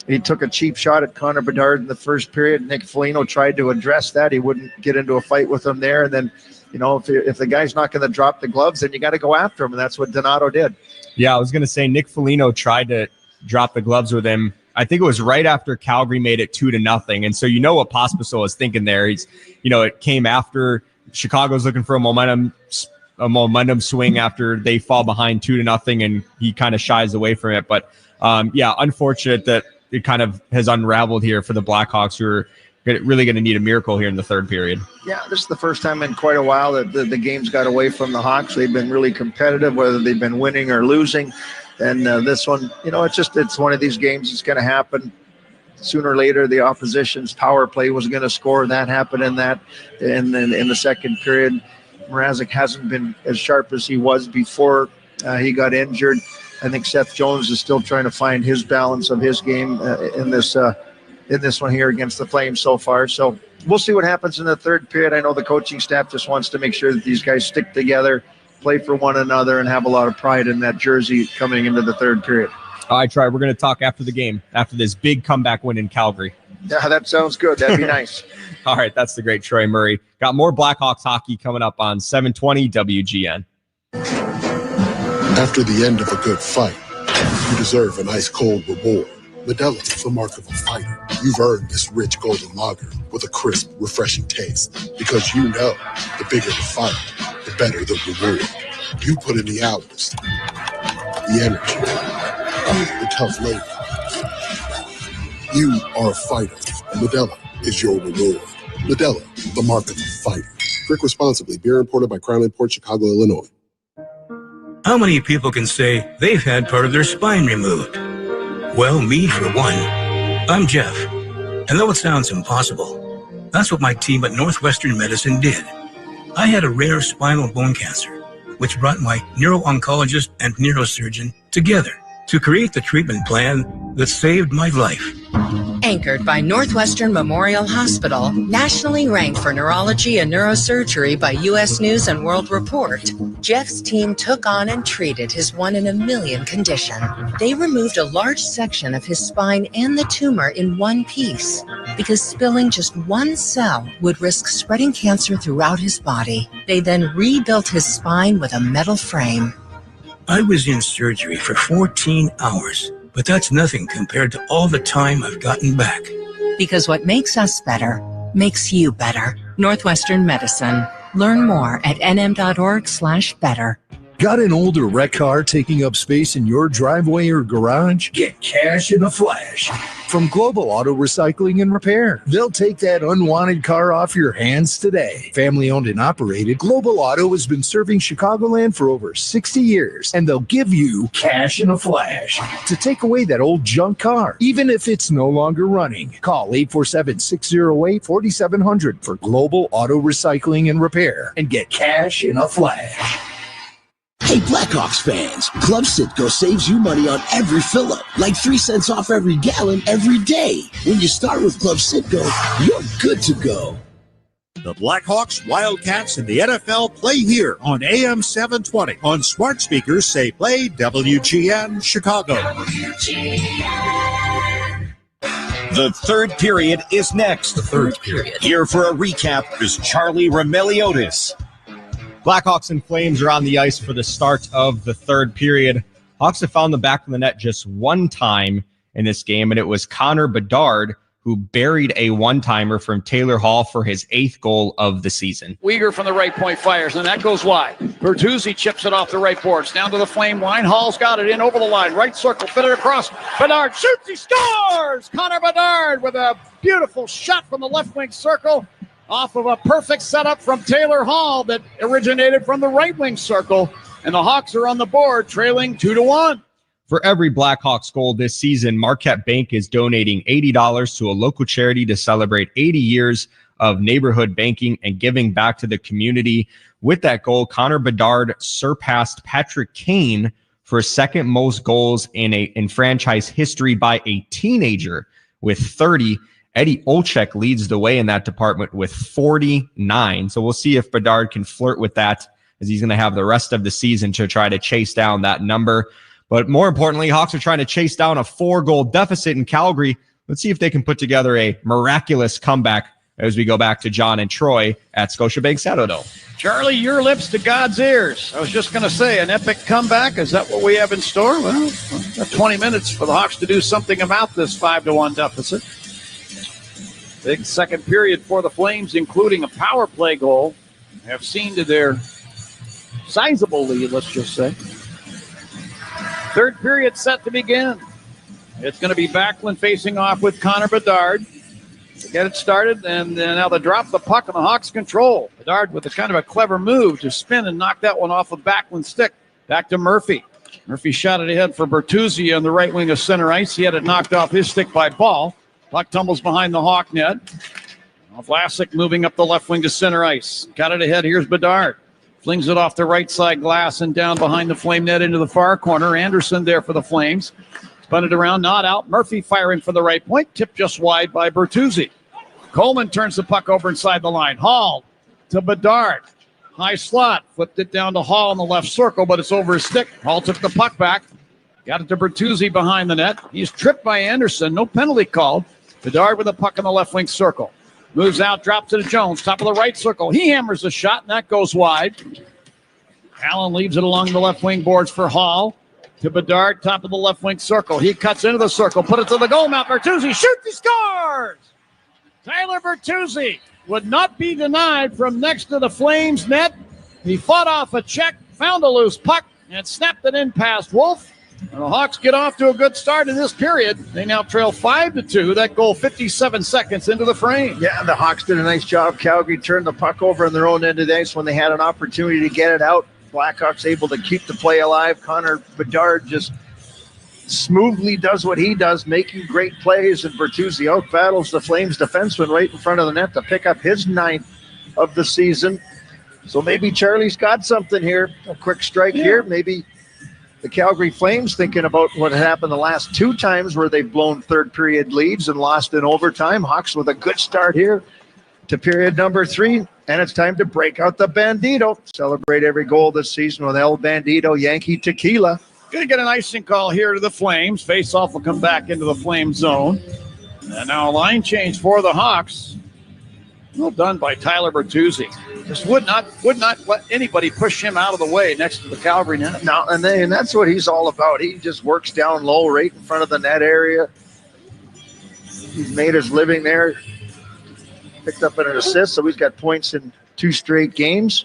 Speaker 2: he took a cheap shot at Connor Bedard in the first period. Nick Foligno tried to address that. He wouldn't get into a fight with him there. And then, if the guy's not going to drop the gloves, then you got to go after him, and that's what Donato did. Yeah,
Speaker 27: I was going to say Nick Foligno tried to drop the gloves with him. I think it was right after Calgary made it 2-0. And so what Pospisil was thinking there. He's, it came after Chicago's looking for a momentum swing after they fall behind 2-0, and he kind of shies away from it. But unfortunate that it kind of has unraveled here for the Blackhawks, who are really going to need a miracle here in the third period. Yeah,
Speaker 2: this is the first time in quite a while that the games got away from the Hawks. They've been really competitive, whether they've been winning or losing. And this one, it's one of these games that's going to happen. Sooner or later, the opposition's power play was going to score. That happened in the second period. Mrazek hasn't been as sharp as he was before he got injured. I think Seth Jones is still trying to find his balance of his game in this one here against the Flames so far. So we'll see what happens in the third period. I know the coaching staff just wants to make sure that these guys stick together, play for one another, and have a lot of pride in that jersey coming into the third period.
Speaker 27: All right, Troy, we're going to talk after the game, after this big comeback win in Calgary.
Speaker 2: Yeah, that sounds good. That'd be nice.
Speaker 27: All right, that's the great Troy Murray. Got more Blackhawks hockey coming up on 720 WGN.
Speaker 15: After the end of a good fight, you deserve an ice-cold reward. Modelo is the mark of a fighter. You've earned this rich golden lager with a crisp, refreshing taste. Because you know, the bigger the fight, the better the reward. You put in the hours, the energy, the tough labor. You are a fighter, and Modelo is your reward. Modelo, the mark of a fighter. Drink responsibly. Beer imported by Crown Imports, Chicago, Illinois.
Speaker 13: How many people can say they've had part of their spine removed? Well, me for one. I'm Jeff. And though it sounds impossible, that's what my team at Northwestern Medicine did. I had a rare spinal bone cancer, which brought my neuro-oncologist and neurosurgeon together to create the treatment plan that saved my life.
Speaker 16: Anchored by Northwestern Memorial Hospital, nationally ranked for neurology and neurosurgery by U.S. News and World Report, Jeff's team took on and treated his 1 in a million condition. They removed a large section of his spine and the tumor in one piece because spilling just one cell would risk spreading cancer throughout his body. They then rebuilt his spine with a metal frame.
Speaker 13: I was in surgery for 14 hours. But that's nothing compared to all the time I've gotten back.
Speaker 16: Because what makes us better makes you better. Northwestern Medicine. Learn more at nm.org/better.
Speaker 3: Got an older wreck car taking up space in your driveway or garage? Get cash in a flash from Global Auto Recycling and Repair. They'll take that unwanted car off your hands today. Family owned and operated, Global Auto has been serving Chicagoland for over 60 years, and they'll give you cash in a flash to take away that old junk car, even if it's no longer running. Call 847-608-4700 for Global Auto Recycling and Repair and get cash in a flash.
Speaker 14: Hey, Blackhawks fans, Club Citgo saves you money on every fill-up, like 3 cents off every gallon every day. When you start with Club Citgo, you're good to go.
Speaker 17: The Blackhawks, Wildcats, and the NFL play here on AM 720. On smart speakers, say play WGN Chicago.
Speaker 8: The third period is next.
Speaker 17: The third period.
Speaker 8: Here for a recap is Charlie Remeliotis.
Speaker 27: Blackhawks and Flames are on the ice for the start of the third period. Hawks have found the back of the net just one time in this game, and it was Connor Bedard who buried a one-timer from Taylor Hall for his 8th goal of the season.
Speaker 1: Weegar from the right point fires, and that goes wide. Bertuzzi chips it off the right boards, down to the Flame line. Hall's got it in over the line. Right circle, fit it across. Bedard shoots, he scores! Connor Bedard with a beautiful shot from the left wing circle, off of a perfect setup from Taylor Hall that originated from the right wing circle. And the Hawks are on the board, trailing 2-1.
Speaker 27: For every Blackhawks goal this season, Marquette Bank is donating $80 to a local charity to celebrate 80 years of neighborhood banking and giving back to the community. With that goal, Connor Bedard surpassed Patrick Kane for second most goals in franchise history by a teenager with 30. Eddie Olczyk leads the way in that department with 49. So we'll see if Bedard can flirt with that, as he's going to have the rest of the season to try to chase down that number. But more importantly, Hawks are trying to chase down a 4-goal deficit in Calgary. Let's see if they can put together a miraculous comeback as we go back to John and Troy at Scotiabank Saddledome.
Speaker 1: Charlie, your lips to God's ears. I was just going to say, an epic comeback. Is that what we have in store? Well, we've got 20 minutes for the Hawks to do something about this 5-1 deficit. Big second period for the Flames, including a power play goal, have seen to their sizable lead, let's just say. Third period set to begin. It's going to be Backlund facing off with Connor Bedard to get it started, and now they drop the puck on the Hawks' control. Bedard with a kind of a clever move to spin and knock that one off of Backlund's stick. Back to Murphy. Murphy shot it ahead for Bertuzzi on the right wing of center ice. He had it knocked off his stick by Ball. Puck tumbles behind the Hawk net. Vlasic moving up the left wing to center ice. Got it ahead. Here's Bedard. Flings it off the right side glass and down behind the Flame net into the far corner. Anderson there for the Flames. Spun it around, not out. Murphy firing for the right point. Tipped just wide by Bertuzzi. Coleman turns the puck over inside the line. Hall to Bedard. High slot. Flipped it down to Hall in the left circle, but it's over his stick. Hall took the puck back. Got it to Bertuzzi behind the net. He's tripped by Anderson. No penalty called. Bedard with the puck in the left wing circle. Moves out, drops it to Jones. Top of the right circle. He hammers the shot, and that goes wide. Allen leaves it along the left wing boards for Hall. To Bedard, top of the left wing circle. He cuts into the circle, put it to the goal mouth. Bertuzzi shoots, he scores! Tyler Bertuzzi would not be denied from next to the Flames net. He fought off a check, found a loose puck, and snapped it in past Wolf. And the Hawks get off to a good start in this period. They now trail 5-2. That goal 57 seconds into the frame.
Speaker 2: Yeah, the Hawks did a nice job. Calgary turned the puck over on their own end of the ice when they had an opportunity to get it out. Blackhawks able to keep the play alive. Connor Bedard just smoothly does what he does, making great plays, and Bertuzzi out battles the Flames defenseman right in front of the net to pick up his 9th of the season. So maybe Charlie's got something here. A quick strike here. Maybe the Calgary Flames thinking about what happened the last 2 times where they've blown third period leads and lost in overtime. Hawks with a good start here to period number 3. And it's time to break out the Bandito. Celebrate every goal this season with El Bandito Yankee Tequila.
Speaker 1: Going to get an icing call here to the Flames. Face-off will come back into the Flame zone. And now a line change for the Hawks. Well done by Tyler Bertuzzi. Just would not let anybody push him out of the way next to the Calgary net.
Speaker 2: No, and that's what he's all about. He just works down low right in front of the net area. He's made his living there. Picked up an assist, so he's got points in 2 straight games.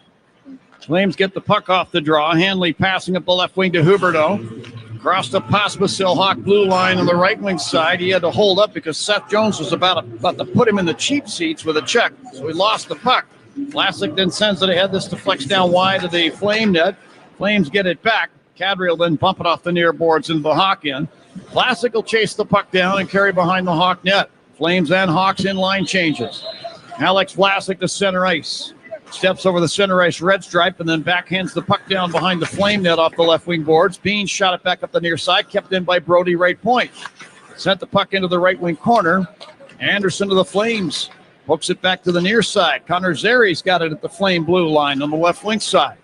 Speaker 1: Flames get the puck off the draw. Hanley passing up the left wing to Huberdeau. Across the Pospisil Hawk blue line on the right wing side. He had to hold up because Seth Jones was about to put him in the cheap seats with a check. So he lost the puck. Vlasic then sends it ahead. This deflects down wide to the Flame net. Flames get it back. Kadri will then bump it off the near boards into the Hawk end. Vlasic will chase the puck down and carry behind the Hawk net. Flames and Hawks in line changes. Alex Vlasic to center ice. Steps over the center ice red stripe and then backhands the puck down behind the Flame net off the left wing boards. Bean shot it back up the near side, kept in by Brody right point. Sent the puck into the right wing corner. Anderson to the Flames. Hooks it back to the near side. Connor Zeri's got it at the Flame blue line on the left wing side.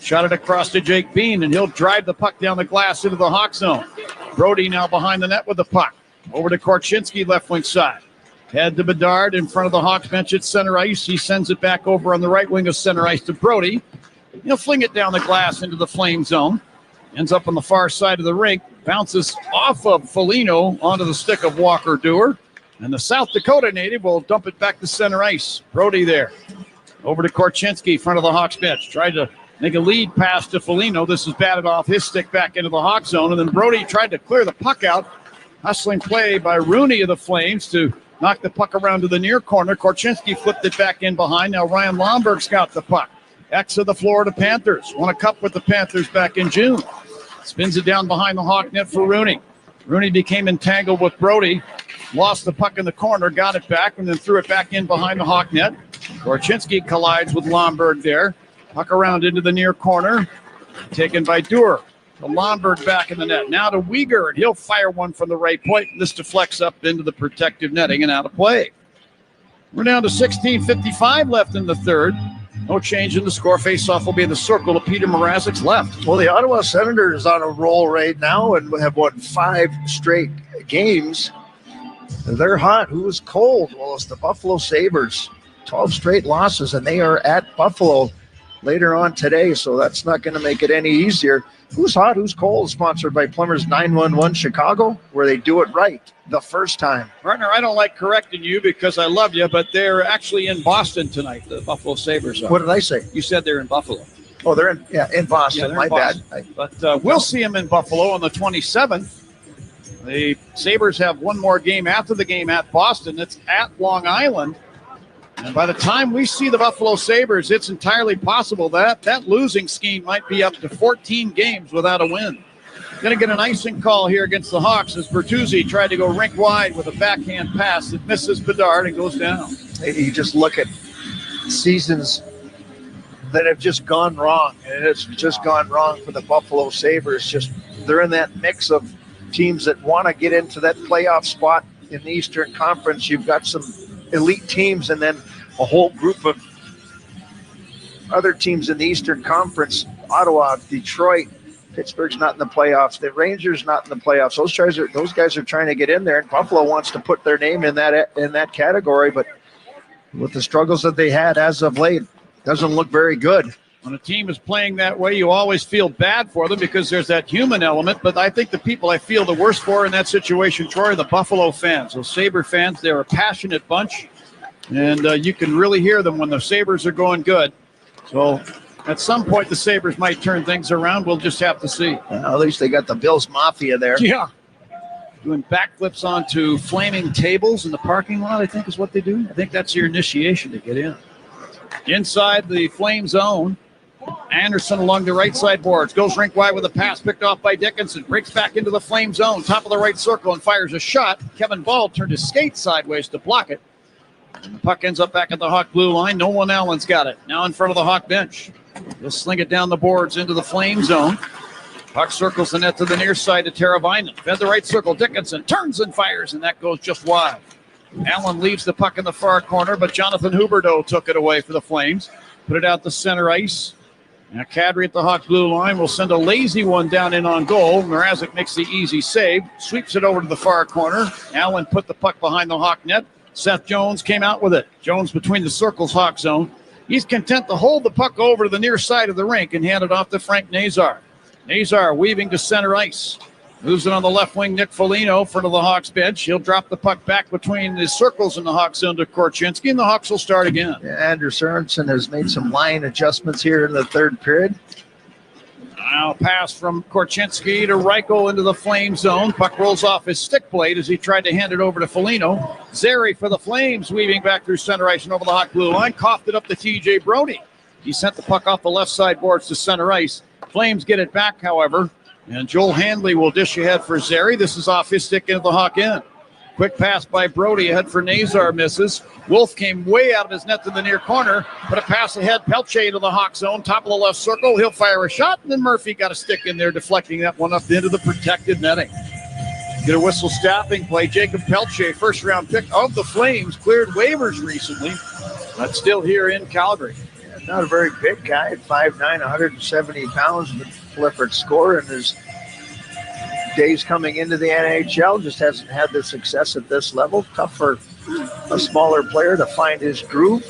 Speaker 1: Shot it across to Jake Bean, and he'll drive the puck down the glass into the Hawk zone. Brody now behind the net with the puck. Over to Korchinski, left wing side. Head to Bedard in front of the Hawks bench at center ice. He sends it back over on the right wing of center ice to Brody. He'll fling it down the glass into the Flame zone. Ends up on the far side of the rink. Bounces off of Foligno onto the stick of Walker Dewar. And the South Dakota native will dump it back to center ice. Brody there. Over to Korchinski, front of the Hawks bench. Tried to make a lead pass to Foligno. This is batted off his stick back into the Hawk zone. And then Brody tried to clear the puck out. Hustling play by Rooney of the Flames to knock the puck around to the near corner. Korchinski flipped it back in behind. Now Ryan Lomberg's got the puck. Ex of the Florida Panthers. Won a cup with the Panthers back in June. Spins it down behind the Hawk net for Rooney. Rooney became entangled with Brody. Lost the puck in the corner, got it back, and then threw it back in behind the Hawk net. Korchinski collides with Lomberg there. Puck around into the near corner. Taken by Dewar. To Lomberg back in the net. Now to Weegar, and he'll fire one from the right point. This deflects up into the protective netting and out of play. We're down to 16:55 left in the third. No change in the score. Face-off will be in the circle to Peter Mrazek's left.
Speaker 2: Well, the Ottawa Senators on a roll right now and have won 5 straight games. They're hot. Who is cold? Well, it's the Buffalo Sabres. 12 straight losses, and they are at Buffalo later on today, so that's not going to make it any easier. Who's hot? Who's cold? Sponsored by Plumbers 911 Chicago, where they do it right the first time.
Speaker 1: Partner, I don't like correcting you because I love you, but they're actually in Boston tonight, the Buffalo Sabres are.
Speaker 2: What did I say?
Speaker 1: You said they're in Buffalo.
Speaker 2: Oh, they're in Boston. My bad.
Speaker 1: But we'll see them in Buffalo on the 27th. The Sabres have one more game after the game at Boston. It's at Long Island. And by the time we see the Buffalo Sabres, it's entirely possible that that losing scheme might be up to 14 games without a win. Going to get an icing call here against the Hawks as Bertuzzi tried to go rink wide with a backhand pass that misses Bedard and goes down.
Speaker 2: You just look at seasons that have just gone wrong, and it's just gone wrong for the Buffalo Sabres. Just they're in that mix of teams that want to get into that playoff spot in the Eastern Conference. You've got some elite teams and then a whole group of other teams in the Eastern Conference, Ottawa, Detroit, Pittsburgh's not in the playoffs. The Rangers not in the playoffs. Those guys are trying to get in there, and Buffalo wants to put their name in that category. But with the struggles that they had as of late, doesn't look very good.
Speaker 1: When a team is playing that way, you always feel bad for them because there's that human element. But I think the people I feel the worst for in that situation, Troy, are the Buffalo fans. Those Sabre fans, they're a passionate bunch, and you can really hear them when the Sabres are going good. So at some point, the Sabres might turn things around. We'll just have to see.
Speaker 2: At least they got the Bills Mafia there.
Speaker 1: Yeah. Doing backflips onto flaming tables in the parking lot, I think is what they do. I think that's your initiation to get in. Inside the Flame zone, Anderson along the right side boards. Goes rink wide with a pass picked off by Dickinson. Breaks back into the Flame zone. Top of the right circle and fires a shot. Kevin Ball turned his skate sideways to block it. And the puck ends up back at the Hawk blue line. Nolan Allen's got it. Now in front of the Hawk bench. He'll sling it down the boards into the Flame zone. Puck circles the net to the near side to Teravainen. Fed the right circle. Dickinson turns and fires, and that goes just wide. Allen leaves the puck in the far corner, but Jonathan Huberdeau took it away for the Flames. Put it out to center ice. Now Kadri at the Hawk blue line will send a lazy one down in on goal. Mrazek makes the easy save. Sweeps it over to the far corner. Allen put the puck behind the Hawk net. Seth Jones came out with it. Jones between the circles, Hawk zone. He's content to hold the puck over to the near side of the rink and hand it off to Frank Nazar. Nazar weaving to center ice. Moves it on the left wing, Nick Foligno, front of the Hawks bench. He'll drop the puck back between the circles in the Hawks zone to Korchinski, and the Hawks will start again.
Speaker 2: Yeah, Andrew Sorensen has made some line adjustments here in the third period.
Speaker 1: Now pass from Korchinski to Reichel into the Flame zone. Puck rolls off his stick blade as he tried to hand it over to Foligno. Zary for the Flames, weaving back through center ice and over the Hawk blue line. Coughed it up to TJ Brody. He sent the puck off the left side boards to center ice. Flames get it back, however. And Joel Handley will dish ahead for Zary. This is off his stick into the Hawk end. Quick pass by Brody ahead for Nazar, misses. Wolf came way out of his net to the near corner. Put a pass ahead, Pelche into the Hawk zone, top of the left circle. He'll fire a shot, and then Murphy got a stick in there, deflecting that one up into the protected netting. Get a whistle stopping play. Jacob Pelche, first round pick of the Flames, cleared waivers recently, but still here in Calgary.
Speaker 2: Not a very big guy at 5'9", 170 pounds, but prolific scorer in his days coming into the NHL. Just hasn't had the success at this level. Tough for a smaller player to find his groove.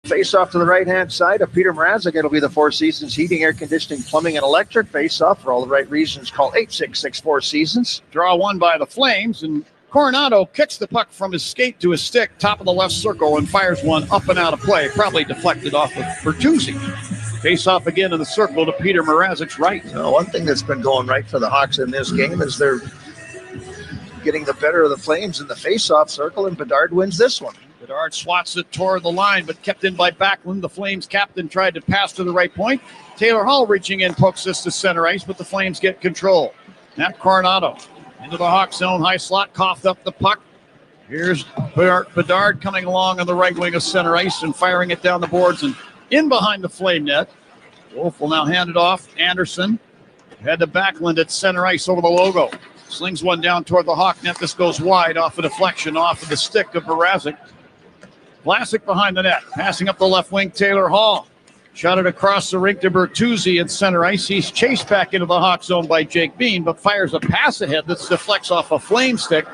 Speaker 2: Face off to the right-hand side of Peter Mrazek. It'll be the Four Seasons Heating, Air Conditioning, Plumbing, and Electric. Face off for all the right reasons. Call 866-4 Seasons.
Speaker 1: Draw one by the Flames, and Coronado kicks the puck from his skate to his stick, top of the left circle, and fires one up and out of play. Probably deflected off of Bertuzzi. Face off again in the circle to Peter Mrazek's right.
Speaker 2: One thing that's been going right for the Hawks in this game is they're getting the better of the Flames in the face-off circle, and Bedard wins this one.
Speaker 1: Bedard swats it toward the line, but kept in by Backlund. The Flames captain tried to pass to the right point. Taylor Hall reaching in, pokes this to center ice, but the Flames get control. Now Coronado into the Hawk zone, high slot, coughed up the puck. Here's Bedard coming along on the right wing of center ice and firing it down the boards and in behind the Flame net. Wolf will now hand it off. Anderson head to Backlund at center ice over the logo. Slings one down toward the Hawk net. This goes wide off a deflection off of the stick of Mrazek. Vlasic behind the net. Passing up the left wing, Taylor Hall. Shot it across the rink to Bertuzzi at center ice. He's chased back into the Hawk zone by Jake Bean, but fires a pass ahead that deflects off a Flame stick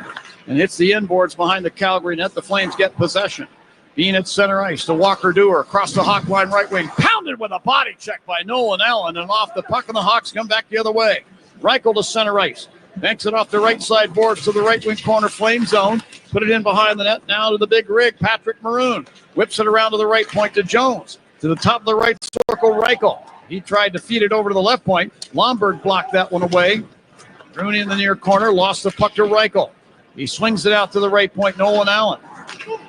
Speaker 1: and hits the inboards behind the Calgary net. The Flames get possession. Bean at center ice to Walker Dewar across the Hawk line right wing. Pounded with a body check by Nolan Allen and off the puck, and the Hawks come back the other way. Reichel to center ice. Banks it off the right side boards to the right wing corner Flame zone. Put it in behind the net now to the big rig, Patrick Maroon. Whips it around to the right point to Jones. To the top of the right circle, Reichel. He tried to feed it over to the left point. Lomberg blocked that one away. Rooney in the near corner, lost the puck to Reichel. He swings it out to the right point, Nolan Allen.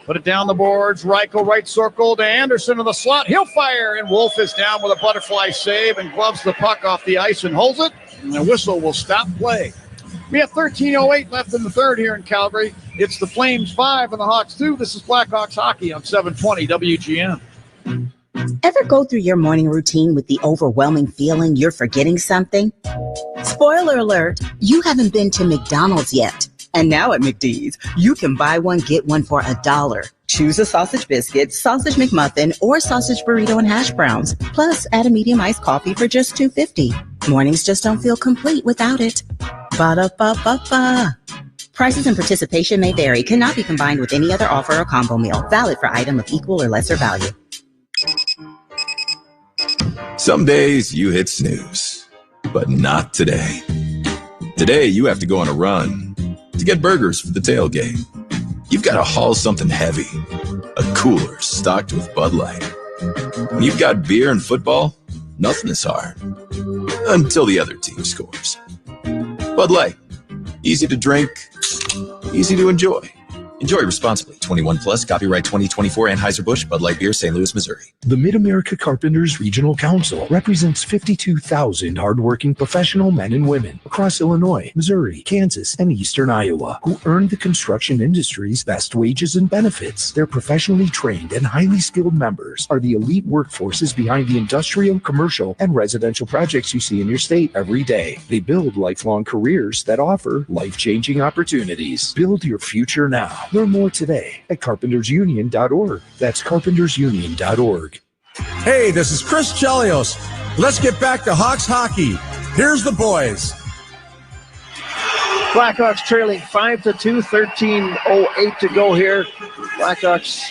Speaker 1: Put it down the boards. Reichel right circle to Anderson in the slot. He'll fire, and Wolf is down with a butterfly save and gloves the puck off the ice and holds it. And the whistle will stop play. We have 13:08 left in the third here in Calgary. It's the Flames 5 and the Hawks 2. This is Blackhawks hockey on 720 WGN.
Speaker 18: Ever go through your morning routine with the overwhelming feeling you're forgetting something? Spoiler alert, you haven't been to McDonald's yet. And now at McD's, you can buy one, get one for $1. Choose a sausage biscuit, sausage McMuffin, or sausage burrito and hash browns. Plus, add a medium iced coffee for just $2.50. Mornings just don't feel complete without it. Ba-da-ba-ba-ba. Prices and participation may vary. Cannot be combined with any other offer or combo meal. Valid for item of equal or lesser value.
Speaker 19: Some days you hit snooze, but not today. Today you have to go on a run to get burgers for the tailgate. You've got to haul something heavy, a cooler stocked with Bud Light. When you've got beer and football, nothing is hard. Until the other team scores. Bud Light. Easy to drink, easy to enjoy. Enjoy responsibly. 21 plus. Copyright 2024 Anheuser-Busch Bud Light Beer, St. Louis, Missouri.
Speaker 3: The Mid-America Carpenters Regional Council represents 52,000 hardworking professional men and women across Illinois, Missouri, Kansas, and eastern Iowa who earn the construction industry's best wages and benefits. Their professionally trained and highly skilled members are the elite workforces behind the industrial, commercial, and residential projects you see in your state every day. They build lifelong careers that offer life-changing opportunities. Build your future now. Learn more today at carpentersunion.org. That's carpentersunion.org.
Speaker 20: Hey, this is Chris Chelios. Let's get back to Hawks hockey. Here's the boys.
Speaker 2: Blackhawks trailing 5-2, 13:08 to go here. Blackhawks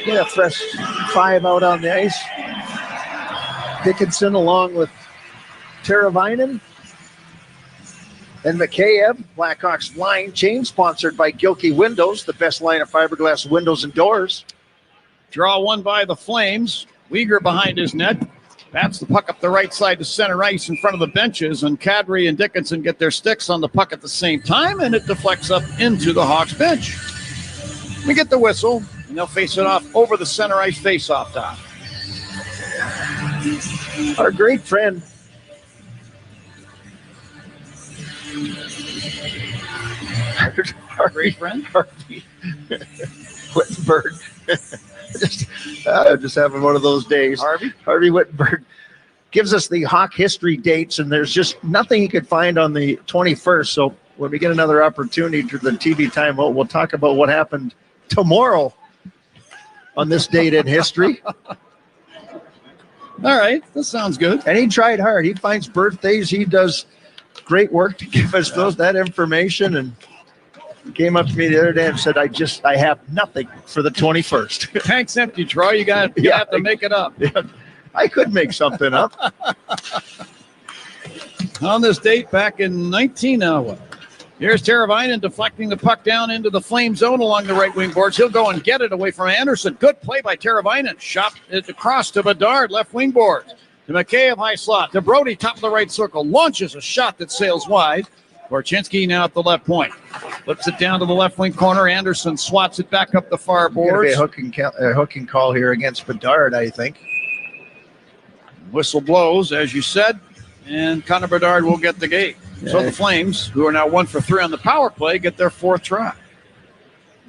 Speaker 2: get a fresh 5 out on the ice. Dickinson along with Teravainen and Mikheyev. Blackhawks line change sponsored by Gilkey Windows, the best line of fiberglass windows and doors.
Speaker 1: Draw one by the Flames. Weegar behind his net. Bats the puck up the right side to center ice in front of the benches, and Kadri and Dickinson get their sticks on the puck at the same time, and it deflects up into the Hawks bench. We get the whistle, and they'll face it off over the center ice face-off dot.
Speaker 2: Our great friend
Speaker 1: Our great friend
Speaker 2: Harvey Wittenberg. Just having one of those days. Harvey Wittenberg gives us the Hawk history dates, and there's just nothing you could find on the 21st. So when we get another opportunity to the TV timeout, we'll talk about what happened tomorrow on this date in history.
Speaker 1: All right, that sounds good.
Speaker 2: And he tried hard. He finds birthdays. He does great work to give us that information, and he came up to me the other day and said, I have nothing for the 21st.
Speaker 1: Tank's empty, Troy. You have to make it up.
Speaker 2: Yeah, I could make something up.
Speaker 1: On this date back in 1901. Here's Teravainen deflecting the puck down into the Flame zone along the right wing boards. He'll go and get it away from Anderson. Good play by Teravainen. Shot it across to Bedard, left wing board. To Mikheyev, high slot. To Brody, top of the right circle. Launches a shot that sails wide. Korchinski now at the left point. Flips it down to the left wing corner. Anderson swats it back up the far boards.
Speaker 2: Going to be a hooking call here against Bedard, I think.
Speaker 1: Whistle blows, as you said, and Connor Bedard will get the gate. So the Flames, who are now 1 for 3 on the power play, get their 4th try.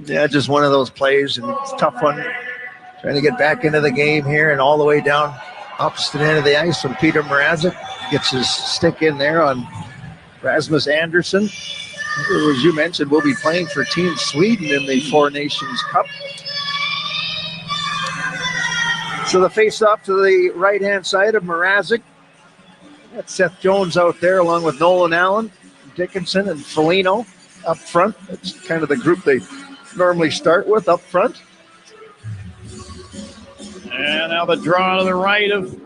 Speaker 2: Yeah, just one of those plays, and it's a tough one. Trying to get back into the game here and all the way down opposite end of the ice when Peter Mrazek gets his stick in there on Rasmus Andersson, who, as you mentioned, will be playing for Team Sweden in the Four Nations Cup. So the face-off to the right-hand side of Mrazek. That's Seth Jones out there along with Nolan Allen, Dickinson, and Foligno up front. That's kind of the group they normally start with up front.
Speaker 1: And now the draw to the right of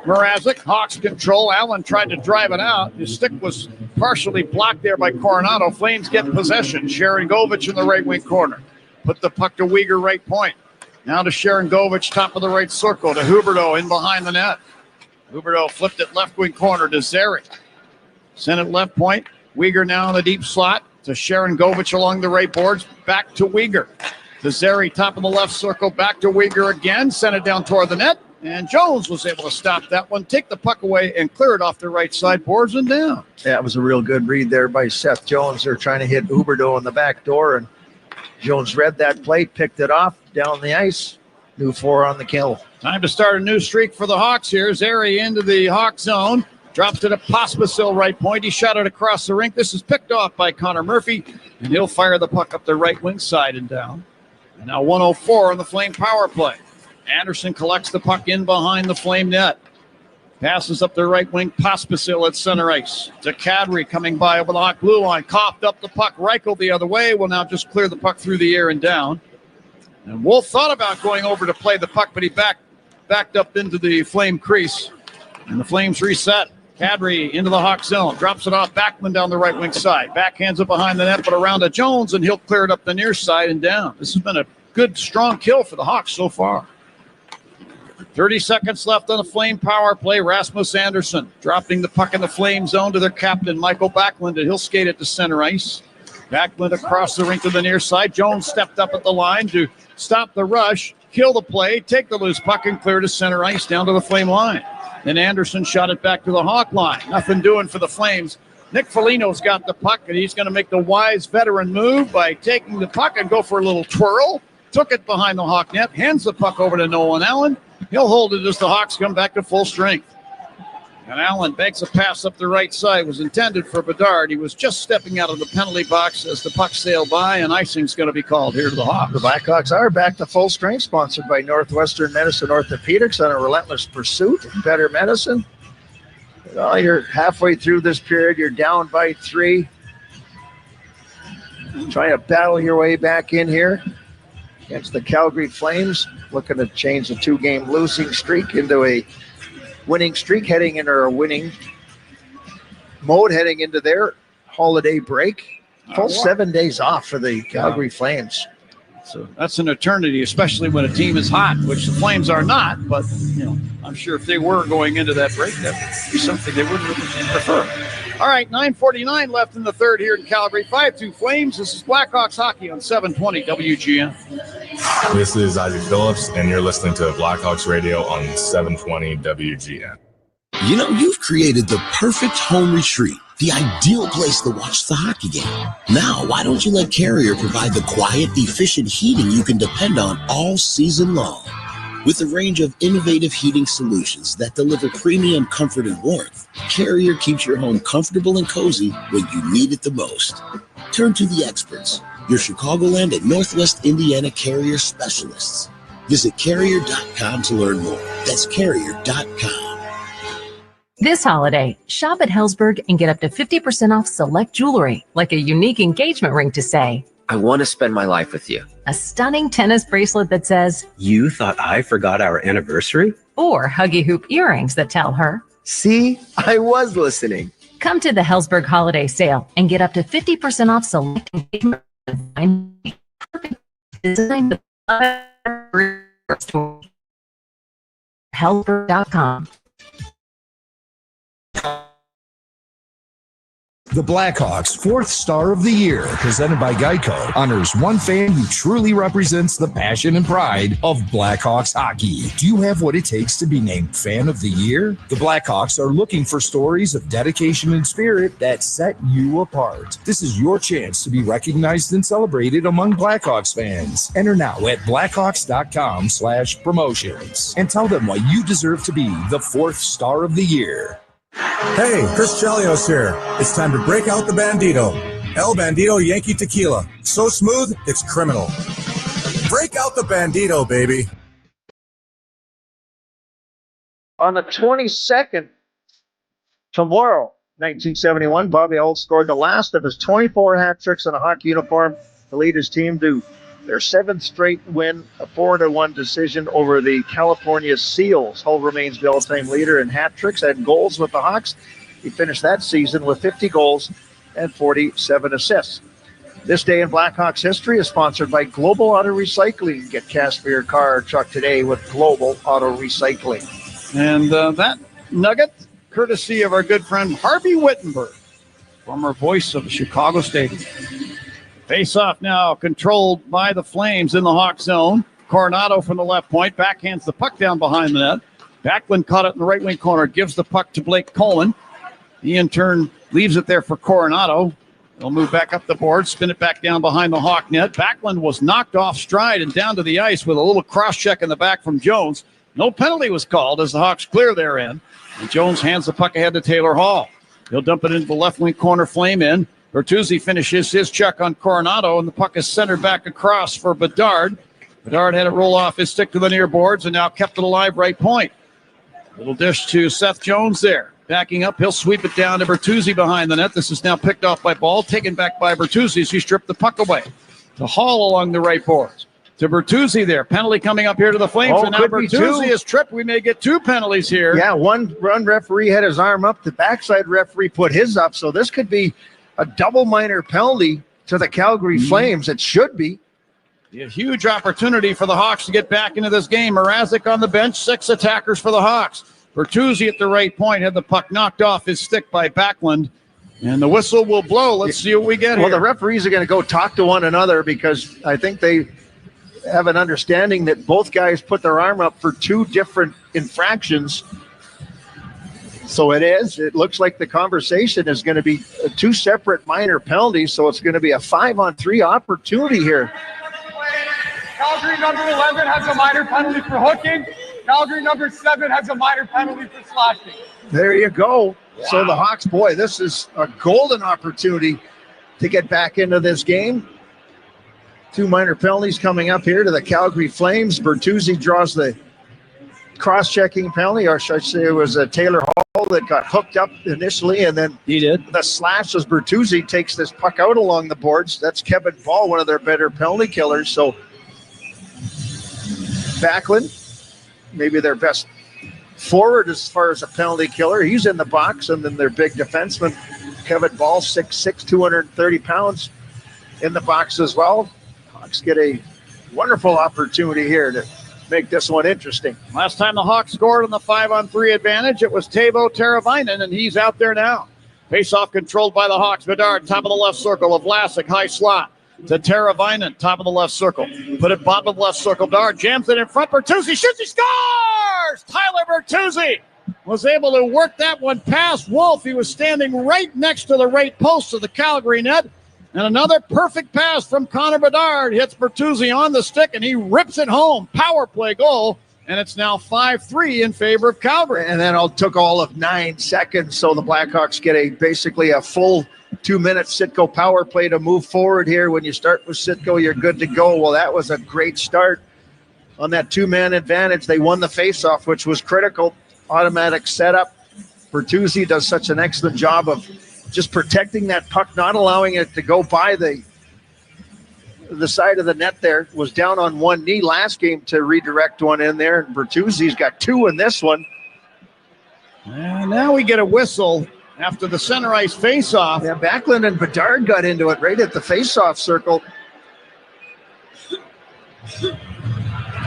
Speaker 1: Mrazek. Hawks control. Allen tried to drive it out. His stick was partially blocked there by Coronado. Flames get possession. Sharon Govich in the right wing corner. Put the puck to Weegar, right point. Now to Sharon Govich, top of the right circle. To Huberdeau in behind the net. Huberdeau flipped it left wing corner to Zary. Sent it left point. Weegar now in the deep slot to Sharon Govich along the right boards. Back to Weegar. To Zary, top of the left circle. Back to Weegar again. Sent it down toward the net. And Jones was able to stop that one, take the puck away, and clear it off the right side, boards and down.
Speaker 2: Yeah, it was a real good read there by Seth Jones. They're trying to hit Huberdeau in the back door, and Jones read that play, picked it off down the ice. New 4 on the kill.
Speaker 1: Time to start a new streak for the Hawks here. Zary into the Hawk zone. Drops it to Pospisil, right point. He shot it across the rink. This is picked off by Connor Murphy, and he'll fire the puck up the right wing side and down. And now 1:04 on the Flame power play. Anderson collects the puck in behind the Flame net. Passes up the right wing. Pospisil at center ice. To CALGARY coming by over the Hawk blue line. Coughed up the puck. Reichel the other way. Will now just clear the puck through the air and down. And Wolf thought about going over to play the puck, but he backed up into the Flame crease. And the Flames reset. CALGARY into the Hawk zone. Drops it off. Backlund down the right wing side. Backhands it behind the net, but around to Jones, and he'll clear it up the near side and down. This has been a good, strong kill for the Hawks so far. 30 seconds left on the Flame power play. Rasmus Andersson dropping the puck in the Flame zone to their captain, Michael Backlund, and he'll skate it to center ice. Backlund across the rink to the near side. Jones stepped up at the line to stop the rush, kill the play, take the loose puck, and clear to center ice down to the Flame line. Then Anderson shot it back to the Hawk line. Nothing doing for the Flames. Nick Foligno's got the puck, and he's going to make the wise veteran move by taking the puck and go for a little twirl. Took it behind the Hawk net, hands the puck over to Nolan Allen. He'll hold it as the Hawks come back to full strength. And Allen banks a pass up the right side. It was intended for Bedard. He was just stepping out of the penalty box as the puck sailed by, and icing's going to be called here to the Hawks.
Speaker 2: The Blackhawks are back to full strength, sponsored by Northwestern Medicine Orthopedics on a relentless pursuit of better medicine. Well, you're halfway through this period. You're down by 3. Trying to battle your way back in here against the Calgary Flames, looking to change the 2-game losing streak into a winning streak, heading into a winning mode, heading into their holiday break. Full 7 days off for the Calgary Flames.
Speaker 1: So that's an eternity, especially when a team is hot, which the Flames are not. But, I'm sure if they were going into that break, that would be something they wouldn't prefer. All right, 9:49 left in the third here in Calgary. 5-2 Flames. This is Blackhawks hockey on 720 WGN.
Speaker 4: This is Isaac Phillips, and you're listening to Blackhawks Radio on 720 WGN.
Speaker 14: You know, you've created the perfect home retreat, the ideal place to watch the hockey game. Now, why don't you let Carrier provide the quiet, efficient heating you can depend on all season long? With a range of innovative heating solutions that deliver premium comfort and warmth, Carrier keeps your home comfortable and cozy when you need it the most. Turn to the experts, your Chicagoland and Northwest Indiana Carrier specialists. Visit Carrier.com to learn more. That's Carrier.com.
Speaker 5: This holiday, shop at Hellsberg and get up to 50% off select jewelry, like a unique engagement ring to say,
Speaker 21: I want to spend my life with you.
Speaker 5: a stunning tennis bracelet that says,
Speaker 21: You thought I forgot our anniversary?
Speaker 5: or huggy hoop earrings that tell her,
Speaker 21: See, I was listening.
Speaker 5: Come to the Hellsberg holiday sale and get up to 50% off select engagement rings. Design the store. Hellsberg.com.
Speaker 3: The Blackhawks' 4th Star of the Year, presented by Geico, honors one fan who truly represents the passion and pride of Blackhawks hockey. Do you have what it takes to be named Fan of the Year? The Blackhawks are looking for stories of dedication and spirit that set you apart. This is your chance to be recognized and celebrated among Blackhawks fans. Enter now at blackhawks.com/promotions and tell them why you deserve to be the 4th Star of the Year.
Speaker 20: Hey, Chris Chelios here. It's time to break out the Bandito. El Bandito Yankee Tequila. So smooth, it's criminal. Break out the Bandito, baby.
Speaker 2: On the 22nd, tomorrow, 1971, Bobby Hull scored the last of his 24 hat tricks in a hockey uniform to lead his team to their 7th straight win, a 4-1 decision over the California Seals. Hull remains the all-time leader in hat tricks and goals with the Hawks. He finished that season with 50 goals and 47 assists. This day in Blackhawks history is sponsored by Global Auto Recycling. Get cast for your car or truck today with Global Auto Recycling.
Speaker 1: And that nugget, courtesy of our good friend Harvey Wittenberg, former voice of Chicago Stadium. Face-off now controlled by the Flames in the Hawk zone. Coronado from the left point. Backhands the puck down behind the net. Backlund caught it in the right wing corner. Gives the puck to Blake Coleman. He in turn leaves it there for Coronado. They'll move back up the board. Spin it back down behind the Hawk net. Backlund was knocked off stride and down to the ice with a little cross check in the back from Jones. No penalty was called as the Hawks clear their end. And Jones hands the puck ahead to Taylor Hall. He'll dump it into the left wing corner, Flame in. Bertuzzi finishes his check on Coronado, and the puck is centered back across for Bedard. Bedard had it roll off his stick to the near boards and now kept it alive right point. Little dish to Seth Jones there. Backing up, he'll sweep it down to Bertuzzi behind the net. This is now picked off by Ball, taken back by Bertuzzi as he stripped the puck away. To Hall along the right boards. To Bertuzzi there. Penalty coming up here to the Flames. And now Bertuzzi is tripped. We may get 2 penalties here.
Speaker 2: Yeah, one referee had his arm up. The backside referee put his up. So this could be a double minor penalty to the Calgary Flames. It should be.
Speaker 1: A huge opportunity for the Hawks to get back into this game. Mrazek on the bench, 6 attackers for the Hawks. Bertuzzi at the right point had the puck knocked off his stick by Backlund. And the whistle will blow. Let's see what we get here.
Speaker 2: Well, the referees are going to go talk to one another because I think they have an understanding that both guys put their arm up for 2 different infractions. So it looks like the conversation is going to be 2 separate minor penalties. So it's going to be a 5-on-3 opportunity here.
Speaker 7: Calgary number 11 has a minor penalty for hooking. Calgary number 7 has a minor penalty for slashing.
Speaker 2: There you go. Wow. So the Hawks, boy, this is a golden opportunity to get back into this game. 2 minor penalties coming up here to the Calgary Flames. Bertuzzi draws the cross-checking penalty, or should I say it was Taylor Hall that got hooked up initially, and then
Speaker 1: he did
Speaker 2: the slash as Bertuzzi takes this puck out along the boards. That's Kevin Ball, one of their better penalty killers. So Backlund, maybe their best forward as far as a penalty killer. He's in the box, and then their big defenseman, Kevin Ball, 6'6", 230 pounds, in the box as well. Hawks get a wonderful opportunity here to make this one interesting.
Speaker 1: Last time the Hawks scored on the 5-on-3 advantage, it was Teuvo Teravainen, and he's out there now. Face-off controlled by the Hawks. Bedard, top of the left circle. Of Vlasic, high slot. To Teravainen, top of the left circle. Put it bottom of the left circle. Bedard jams it in front. Bertuzzi shoots, he scores! Tyler Bertuzzi was able to work that one past Wolf. He was standing right next to the right post of the Calgary net. And another perfect pass from Connor Bedard hits Bertuzzi on the stick, and he rips it home. Power play goal, and it's now 5-3 in favor of Calgary.
Speaker 2: And then it took all of 9 seconds, so the Blackhawks get basically a full 2-minute Citgo power play to move forward here. When you start with Citgo, you're good to go. Well, that was a great start on that 2-man advantage. They won the faceoff, which was critical. Automatic setup. Bertuzzi does such an excellent job of just protecting that puck, not allowing it to go by the side of the net there. Was down on one knee last game to redirect one in there, and Bertuzzi's got 2 in this one.
Speaker 1: And now we get a whistle after the center ice faceoff.
Speaker 2: Yeah, Backlund and Bedard got into it right at the faceoff circle.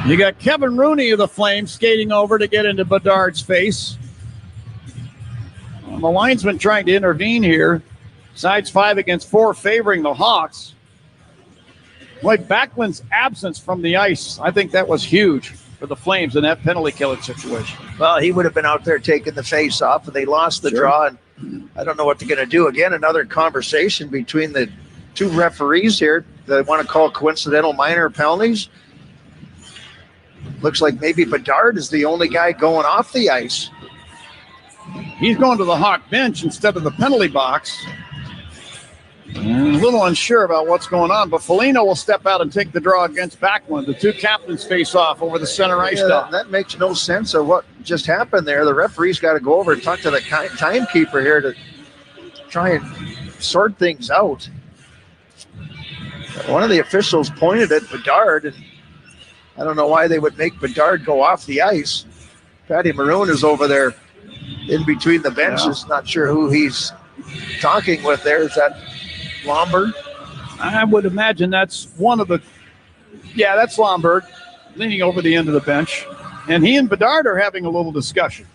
Speaker 1: You got Kevin Rooney of the Flames skating over to get into Bedard's face. The linesman trying to intervene here. Sides 5 against 4 favoring the Hawks. Boy, Backlund's absence from the ice, I think that was huge for the Flames in that penalty killing situation.
Speaker 2: Well, he would have been out there taking the face off, and they lost the draw. And I don't know what they're going to do. Again, another conversation between the 2 referees here. They want to call coincidental minor penalties. Looks like maybe Bedard is the only guy going off the ice.
Speaker 1: He's going to the Hawk bench instead of the penalty box. And a little unsure about what's going on, but Foligno will step out and take the draw against Backlund. The 2 captains face off over the center ice dot.
Speaker 2: That makes no sense of what just happened there. The referee's got to go over and talk to the timekeeper here to try and sort things out. One of the officials pointed at Bedard, and I don't know why they would make Bedard go off the ice. Patty Maroon is over there in between the benches. Yeah. Not sure who he's talking with there. Is that Lombard?
Speaker 1: I would imagine that's one of the... Yeah, that's Lombard leaning over the end of the bench. And he and Bedard are having a little discussion.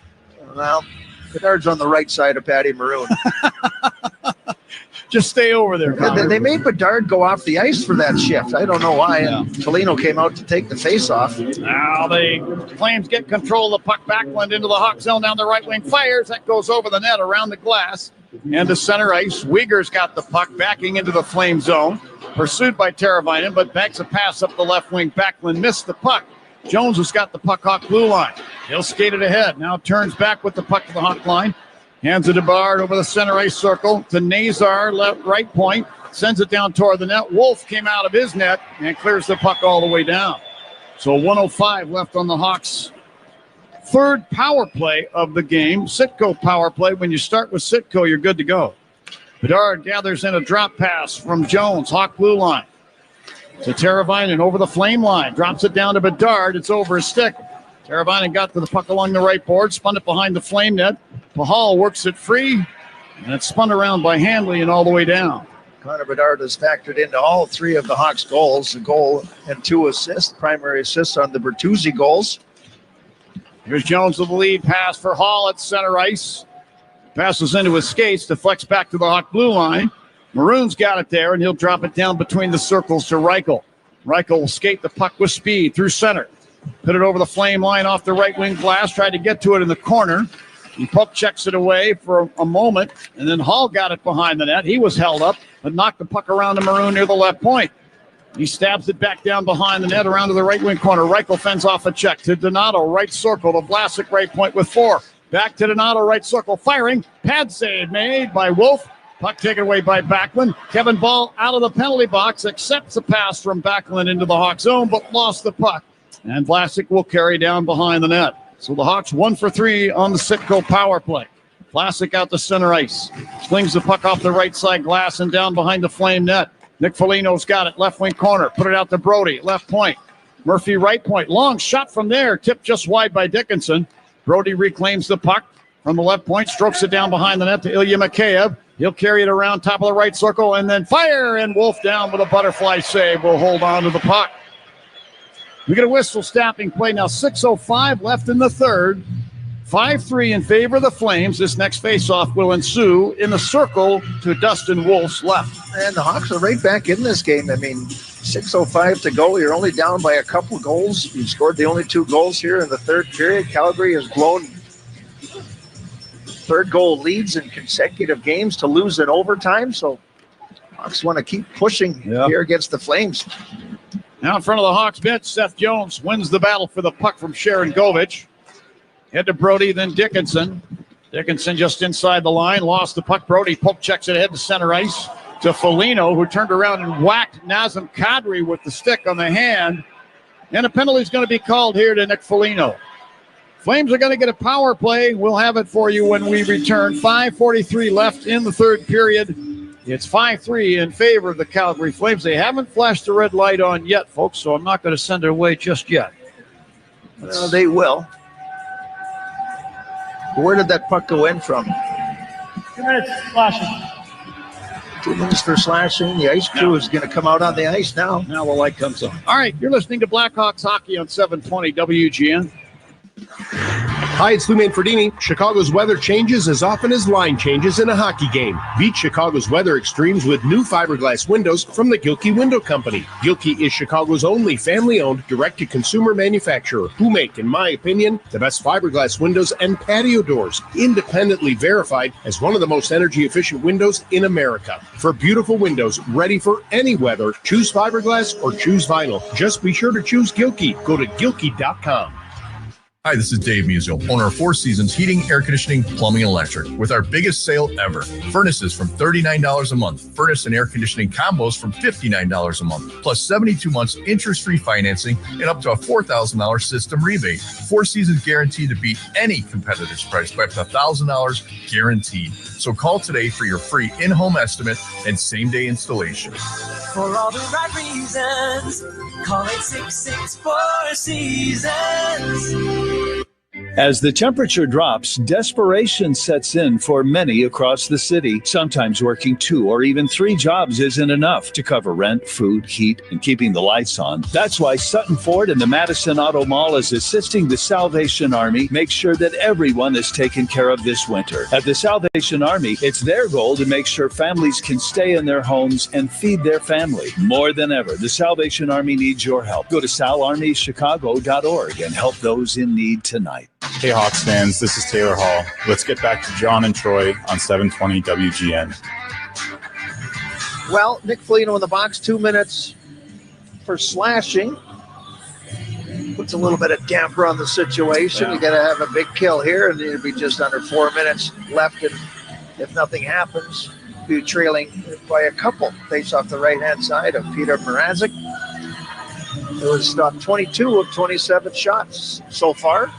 Speaker 2: Well, Bedard's on the right side of Patty Maroon.
Speaker 1: Just stay over there.
Speaker 2: They made Bedard go off the ice for that shift. I don't know why. Yeah. And Foligno came out to take the face-off.
Speaker 1: Now the Flames get control of the puck. Backlund into the Hawk zone down the right wing. Fires. That goes over the net around the glass. And to center ice. Uyghur's got the puck backing into the Flame zone. Pursued by Teravainen, but banks a pass up the left wing. Backlund missed the puck. Jones has got the puck Hawk blue line. He'll skate it ahead. Now turns back with the puck to the Hawk line. Hands it to Bard over the center ice circle to Nazar, left right point. Sends it down toward the net. Wolf came out of his net and clears the puck all the way down. So 1:05 left on the Hawks' third power play of the game. Sitco power play. When you start with Sitco, you're good to go. Bedard gathers in a drop pass from Jones. Hawk blue line. To Teravainen over the flame line. Drops it down to Bedard. It's over his stick. Teravainen got to the puck along the right board. Spun it behind the flame net. Pahal works it free. And it's spun around by Hanley and all the way down.
Speaker 2: Connor Bedard has factored into all three of the Hawks' goals. A goal and 2 assists. Primary assists on the Bertuzzi goals.
Speaker 1: Here's Jones with the lead pass for Hall at center ice. Passes into his skates. Deflects back to the Hawk blue line. Maroon's got it there, and he'll drop it down between the circles to Reichel. Reichel will skate the puck with speed through center. Put it over the flame line off the right wing glass. Tried to get to it in the corner. He poke checks it away for a moment, and then Hall got it behind the net. He was held up, but knocked the puck around to Maroon near the left point. He stabs it back down behind the net around to the right wing corner. Reichel fends off a check to Donato, right circle to Vlasic, right point with 4. Back to Donato, right circle, firing. Pad save made by Wolf. Puck taken away by Backlund. Kevin Ball out of the penalty box, accepts the pass from Backlund into the Hawks zone, but lost the puck. And Vlasic will carry down behind the net. So the Hawks 1 for 3 on the Sitco power play. Vlasic out to center ice. Slings the puck off the right side glass and down behind the flame net. Nick Foligno's got it, left wing corner. Put it out to Brody, left point. Murphy right point. Long shot from there, tipped just wide by Dickinson. Brody reclaims the puck from the left point, strokes it down behind the net to Ilya Mikheyev. He'll carry it around top of the right circle and then fire, and Wolf down with a butterfly save. Will hold on to the puck. We get a whistle stopping play now. 6:05 left in the third. 5-3 in favor of the Flames. This next faceoff will ensue in the circle to Dustin Wolf's left.
Speaker 2: And the Hawks are right back in this game. I mean, 6:05 to go. You're only down by a couple goals. You scored the only 2 goals here in the third period. Calgary has blown third goal leads in consecutive games to lose in overtime. So Hawks want to keep pushing here against the Flames.
Speaker 1: Now in front of the Hawks bench, Seth Jones wins the battle for the puck from Sharon Govich. Head to Brody, then Dickinson. Dickinson just inside the line, lost the puck. Brody poke checks it ahead to center ice to Foligno, who turned around and whacked Nazem Kadri with the stick on the hand. And a penalty is going to be called here to Nick Foligno. Flames are going to get a power play. We'll have it for you when we return. 5:43 left in the third period. It's 5-3 in favor of the Calgary Flames. They haven't flashed the red light on yet, folks, so I'm not going to send it away just yet.
Speaker 2: Well, they will. Where did that puck go in from?
Speaker 7: 2 minutes, flashing.
Speaker 2: 2 minutes for slashing. The ice crew is going to come out on the ice now.
Speaker 1: Now the light comes on. All right, you're listening to Blackhawks Hockey on 720 WGN.
Speaker 24: Hi, it's Lou Manfredini. Chicago's weather changes as often as line changes in a hockey game. Beat Chicago's weather extremes with new fiberglass windows from the Gilkey Window Company. Gilkey is Chicago's only family-owned, direct-to-consumer manufacturer who make, in my opinion, the best fiberglass windows and patio doors, independently verified as one of the most energy-efficient windows in America. For beautiful windows ready for any weather, choose fiberglass or choose vinyl. Just be sure to choose Gilkey. Go to Gilkey.com.
Speaker 9: Hi, this is Dave Musial, owner of Four Seasons Heating, Air Conditioning, Plumbing, and Electric, with our biggest sale ever. Furnaces from $39 a month. Furnace and air conditioning combos from $59 a month. Plus 72 months interest-free financing and up to a $4,000 system rebate. Four Seasons guaranteed to beat any competitor's price by up to $1,000 guaranteed. So call today for your free in-home estimate and same-day installation.
Speaker 10: For all the right reasons, call 866-4 Seasons.
Speaker 11: As the temperature drops, desperation sets in for many across the city. Sometimes working 2 or even 3 jobs isn't enough to cover rent, food, heat, and keeping the lights on. That's why Sutton Ford and the Madison Auto Mall is assisting the Salvation Army make sure that everyone is taken care of this winter. At the Salvation Army, it's their goal to make sure families can stay in their homes and feed their family. More than ever, the Salvation Army needs your help. Go to salarmychicago.org and help those in need tonight.
Speaker 6: Hey, Hawks fans, this is Taylor Hall. Let's get back to John and Troy on 720 WGN.
Speaker 2: Well, Nick Foligno in the box, 2 minutes for slashing. puts a little bit of damper on the situation. You got to have a big kill here, and it'll be just under 4 minutes left. And if nothing happens, be trailing by a couple. Face off the right-hand side of Peter Mrazek. It was stopped 22 of 27 shots so far.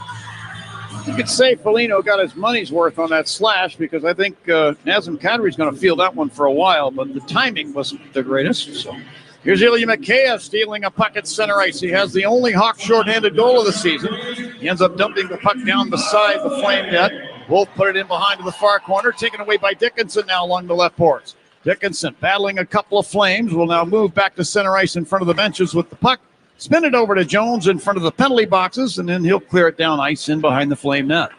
Speaker 1: You could say Foligno got his money's worth on that slash because I think Nazem Kadri's going to feel that one for a while, but the timing wasn't the greatest. So here's Ilya Mikheyev stealing a puck at center ice. He has the only Hawk shorthanded goal of the season. He ends up dumping the puck down beside the Flame net. Wolf put it in behind to the far corner, taken away by Dickinson now along the left boards. Dickinson battling a couple of Flames will now move back to center ice in front of the benches with the puck. Spin it over to Jones in front of the penalty boxes, and then he'll clear it down ice in behind the Flame net.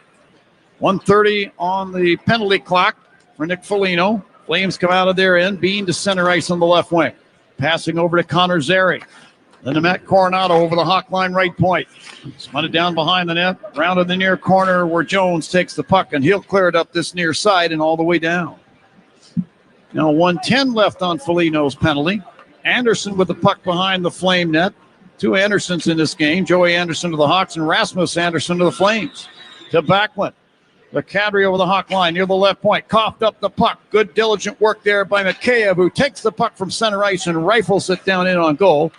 Speaker 1: 1:30 on the penalty clock for Nick Foligno. Flames come out of their end. Bean to center ice on the left wing. Passing over to Connor Zary. Then to Matt Coronado over the Hawk line right point. Spun it down behind the net. Round in the near corner where Jones takes the puck, and he'll clear it up this near side and all the way down. Now 1:10 left on Foligno's penalty. Anderson with the puck behind the Flame net. Two Andersons in this game. Joey Anderson to the Hawks and Rasmus Anderson to the Flames. To Backlund. The Kadri over the Hawk line near the left point. Coughed up the puck. Good diligent work there by Mikheyev, who takes the puck from center ice and rifles it down in on goal.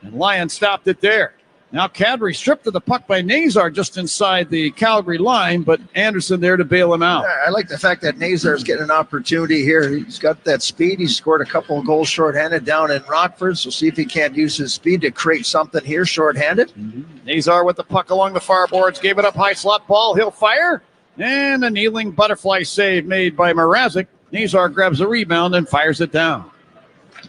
Speaker 1: And Lyon stopped it there. Now Kadri stripped of the puck by Nazar just inside the Calgary line, but Anderson there to bail him out.
Speaker 2: I like the fact that Nazar is getting an opportunity here. He's got that speed. He scored a couple of goals shorthanded down in Rockford, so see if he can't use his speed to create something here shorthanded.
Speaker 1: Nazar with the puck along the far boards, gave it up high slot ball. He'll fire. And a kneeling butterfly save made by Mrazek. Nazar grabs the rebound and fires it down.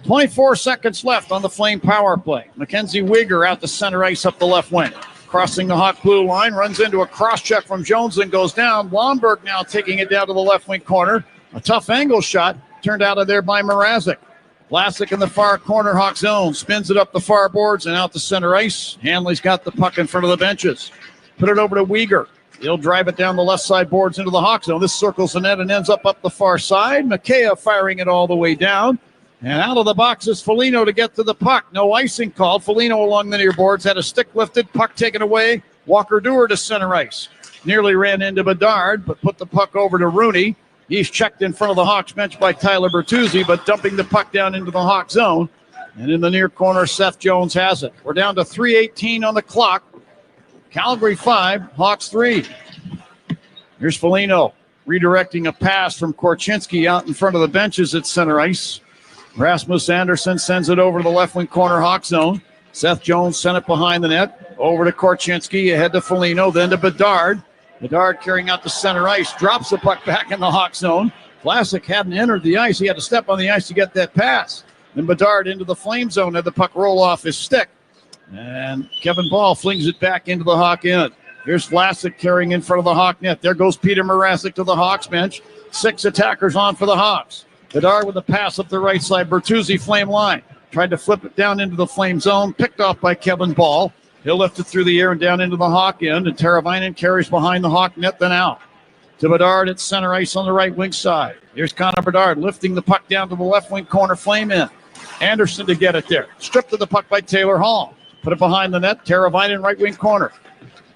Speaker 1: 24 seconds left on the Flame power play. Mackenzie Wigger out to center ice up the left wing. Crossing the Hawk blue line, runs into a cross check from Jones and goes down. Blomberg now taking it down to the left wing corner. A tough angle shot turned out of there by Mrazek. Vlasic in the far corner, Hawk zone. Spins it up the far boards and out to center ice. Hanley's got the puck in front of the benches. Put it over to Wigger. He'll drive it down the left side boards into the Hawk zone. This circles the net and ends up the far side. Mikheyev firing it all the way down. And out of the box is Foligno to get to the puck. No icing called. Foligno along the near boards had a stick lifted, puck taken away. Walker Dewar to center ice. Nearly ran into Bedard, but put the puck over to Rooney. He's checked in front of the Hawks bench by Tyler Bertuzzi, but dumping the puck down into the Hawk zone. And in the near corner, Seth Jones has it. We're down to 3:18 on the clock. Calgary 5, Hawks 3. Here's Foligno redirecting a pass from Korchinski out in front of the benches at center ice. Rasmus Anderson sends it over to the left wing corner Hawk zone. Seth Jones sent it behind the net. Over to Korchinski, ahead to Foligno, then to Bedard. Bedard carrying out the center ice, drops the puck back in the Hawk zone. Vlasic hadn't entered the ice. He had to step on the ice to get that pass. Then Bedard into the Flame zone, had the puck roll off his stick. And Kevin Ball flings it back into the Hawk end. Here's Vlasic carrying in front of the Hawk net. There goes Peter Mrazek to the Hawks bench. 6 attackers on for the Hawks. Bedard with a pass up the right side. Bertuzzi Flame line. Tried to flip it down into the Flame zone. Picked off by Kevin Ball. He'll lift it through the air and down into the Hawk end. And Teravainen carries behind the Hawk net, then out. To Bedard at center ice on the right wing side. Here's Connor Bedard lifting the puck down to the left wing corner. Flame in. Anderson to get it there. Stripped of the puck by Taylor Hall. Put it behind the net. Teravainen right wing corner.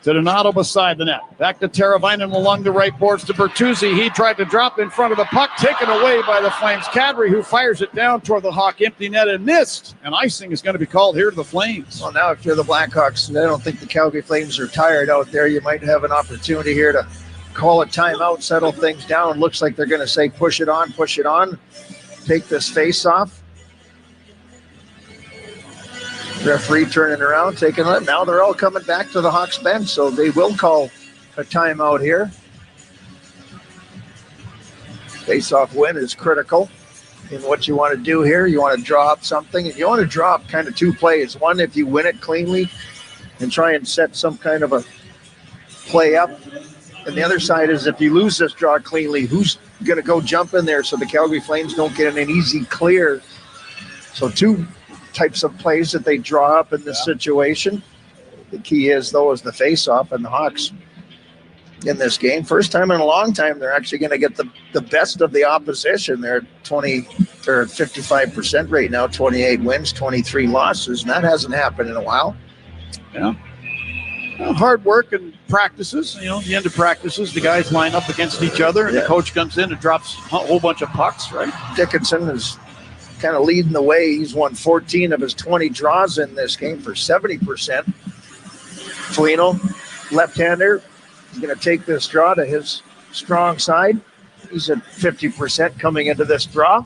Speaker 1: To Donato beside the net. Back to Teravainen along the right boards to Bertuzzi. He tried to drop in front of the puck. Taken away by the Flames. Kadri, who fires it down toward the Hawk empty net and missed. And icing is going to be called here to the Flames.
Speaker 2: Well, now if you're the Blackhawks, I don't think the Calgary Flames are tired out there. You might have an opportunity here to call a timeout, settle things down. Looks like they're going to say push it on, take this face off. Referee turning around, taking it. Now they're all coming back to the Hawks bench, so they will call a timeout here. Face-off win is critical in what you want to do here. You want to draw up something, and you want to draw up kind of two plays. One, if you win it cleanly and try and set some kind of a play up. And the other side is if you lose this draw cleanly, who's going to go jump in there so the Calgary Flames don't get an easy clear? So two types of plays that they draw up in this situation. The key is, though, is the face-off, and the Hawks in this game, first time in a long time, they're actually going to get the best of the opposition. They're 55% right now, 28 wins, 23 losses, and that hasn't happened in a while.
Speaker 1: Yeah. hard work and practices. The end of practices, the guys line up against each other, and the coach comes in and drops a whole bunch of pucks, right?
Speaker 2: Dickinson is kind of leading the way. He's won 14 of his 20 draws in this game for 70%. Foligno, left-hander, is going to take this draw to his strong side. He's at 50% coming into this draw.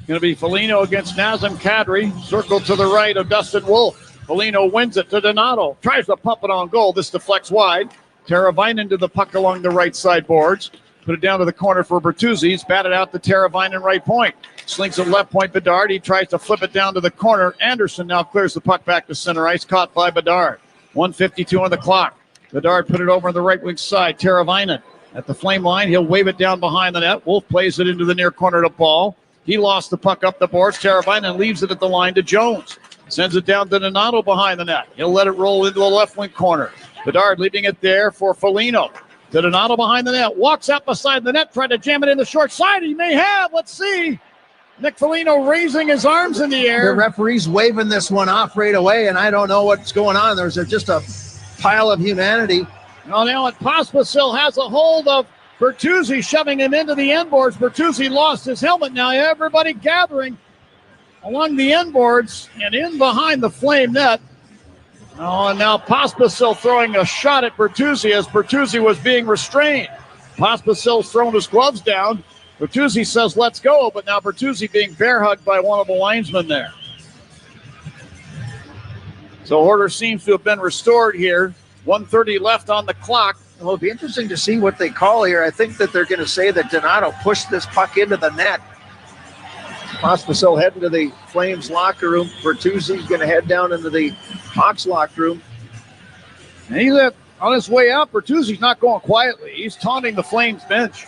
Speaker 1: Going to be Foligno against Nazem Kadri. Circle to the right of Dustin Wolf. Foligno wins it to Donato. Tries to pump it on goal. This deflects wide. Teravainen to the puck along the right side boards. Put it down to the corner for Bertuzzi. He's batted out to Teravainen right point. Slings it left point Bedard. He tries to flip it down to the corner. Anderson now clears the puck back to center ice. Caught by Bedard. 1:52 on the clock. Bedard put it over on the right wing side. Teravainen at the flame line. He'll wave it down behind the net. Wolf plays it into the near corner to Ball. He lost the puck up the boards. Teravainen leaves it at the line to Jones. Sends it down to Donato behind the net. He'll let it roll into the left wing corner. Bedard leaving it there for Foligno. To Donato behind the net. Walks out beside the net. Trying to jam it in the short side. He may have. Let's see. Nick Foligno raising his arms in the air.
Speaker 2: The referee's waving this one off right away, and I don't know what's going on. There's just a pile of humanity.
Speaker 1: Now Pospisil has a hold of Bertuzzi, shoving him into the end boards. Bertuzzi lost his helmet. Now everybody gathering along the end boards and in behind the flame net. Oh, and now Pospisil throwing a shot at Bertuzzi as Bertuzzi was being restrained. Pospisil's thrown his gloves down. Bertuzzi says, let's go, but now Bertuzzi being bear hugged by one of the linesmen there. So order seems to have been restored here. 1:30 left on the clock.
Speaker 2: Well, it'll be interesting to see what they call here. I think that they're going to say that Donato pushed this puck into the net. Pospisil heading to the Flames locker room. Bertuzzi's going to head down into the Hawks locker room.
Speaker 1: And he's on his way out. Bertuzzi's not going quietly. He's taunting the Flames bench.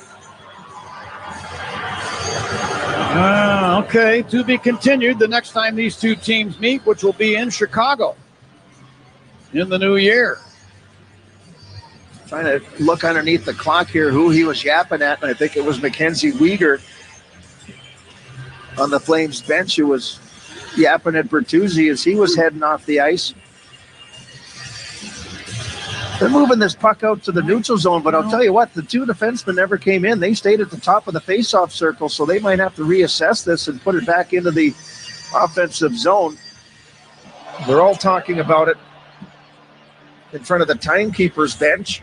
Speaker 1: Okay, to be continued the next time these two teams meet, which will be in Chicago in the new year.
Speaker 2: Trying to look underneath the clock here who he was yapping at, and I think it was Mackenzie Weegar on the Flames bench who was yapping at Bertuzzi as he was heading off the ice. They're moving this puck out to the neutral zone, but I'll tell you what, the two defensemen never came in. They stayed at the top of the face-off circle, so they might have to reassess this and put it back into the offensive zone. They're all talking about it in front of the timekeeper's bench.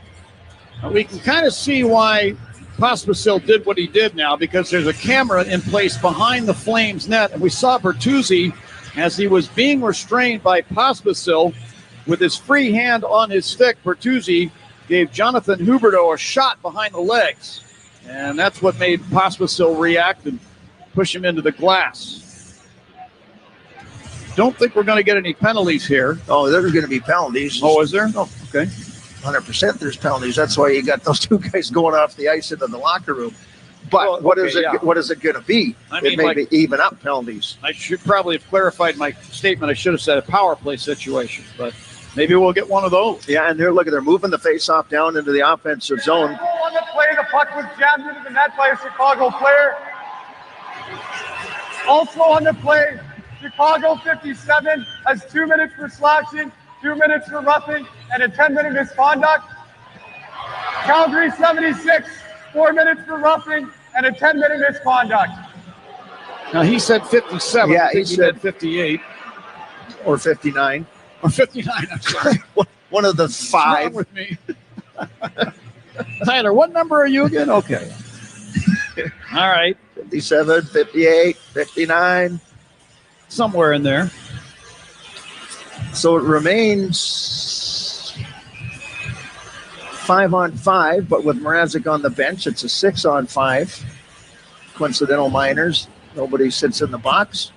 Speaker 1: We can kind of see why Pospisil did what he did now, because there's a camera in place behind the Flames net, and we saw Bertuzzi as he was being restrained by Pospisil with his free hand on his stick. Bertuzzi gave Jonathan Huberdeau a shot behind the legs, and that's what made Pospisil react and push him into the glass. Don't think we're going to get any penalties here.
Speaker 2: Oh, there's going to be penalties.
Speaker 1: Oh, is there? Oh, okay.
Speaker 2: 100% there's penalties. That's why you got those two guys going off the ice into the locker room. But what is it going to be?
Speaker 1: I mean,
Speaker 2: it may be even up penalties.
Speaker 1: I should probably have clarified my statement. I should have said a power play situation, but maybe we'll get one of those.
Speaker 2: Yeah, and they're moving the face-off down into the offensive zone.
Speaker 7: On the play, the puck was jammed into the net by a Chicago player. Also on the play, Chicago 57 has 2 minutes for slashing, 2 minutes for roughing, and a 10-minute misconduct. Calgary 76, 4 minutes for roughing, and a 10-minute misconduct.
Speaker 1: Now he said 57.
Speaker 2: Yeah,
Speaker 1: I think
Speaker 2: he said
Speaker 1: 58.
Speaker 2: Or 59.
Speaker 1: Or 59, I'm sorry.
Speaker 2: One of the five.
Speaker 1: What's wrong with me? Tyler, what number are you again? Okay. All right.
Speaker 2: 57, 58, 59.
Speaker 1: Somewhere in there.
Speaker 2: So it remains 5-on-5, but with Mrazek on the bench, it's a 6-on-5. Coincidental minors. Nobody sits in the box.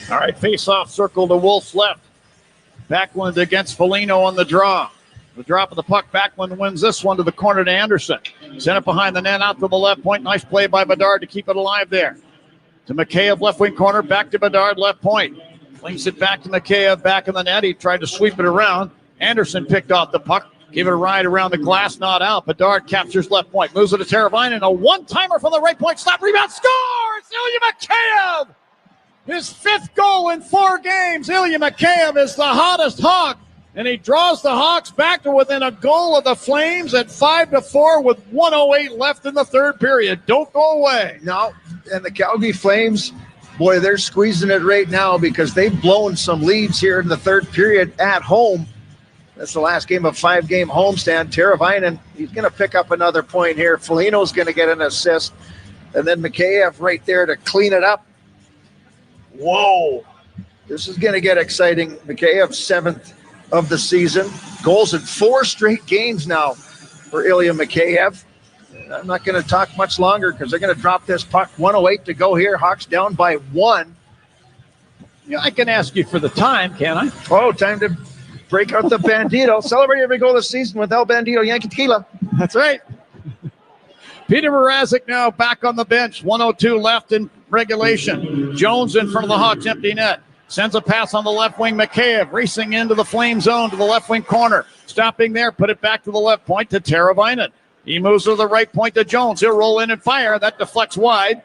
Speaker 1: All right, face-off circle to Wolf's left. Backlund against Foligno on the draw. The drop of the puck, Backlund wins this one to the corner to Anderson. Sent it behind the net out to the left point. Nice play by Bedard to keep it alive there. To Mikheyev, left wing corner, back to Bedard, left point. Flings it back to Mikheyev, back in the net. He tried to sweep it around. Anderson picked off the puck. Gave it a ride around the glass, not out. Bedard captures left point. Moves it to Teravainen. A one-timer from the right point. Stop, rebound, score! It's Ilya Mikheyev! His 5th goal in 4 games. Ilya Mikheyev is the hottest Hawk And he draws the Hawks back to within a goal of the Flames at 5-4 with 1:08 left in the third period. Don't go away.
Speaker 2: No, and the Calgary Flames, boy, they're squeezing it right now because they've blown some leads here in the third period at home. That's the last game of 5-game homestand. Teravainen, he's going to pick up another point here. Foligno's going to get an assist. And then Mikheyev right there to clean it up. Whoa. This is going to get exciting. Mikheyev, 7th of the season. Goals in 4 straight games now for Ilya Mikheyev. I'm not going to talk much longer because they're going to drop this puck. 1:08 to go here. Hawks down by 1.
Speaker 1: Yeah, I can ask you for the time, can I?
Speaker 2: Oh, time to break out the Bandito. Celebrate every goal this season with El Bandito Yankee Tequila.
Speaker 1: That's right. Peter Mrazek now back on the bench. 1:02 left in regulation. Jones in front of the Hawks' empty net. Sends a pass on the left wing. Mikheyev racing into the Flame zone to the left wing corner. Stopping there, put it back to the left point to Teravainen. He moves to the right point to Jones. He'll roll in and fire. That deflects wide.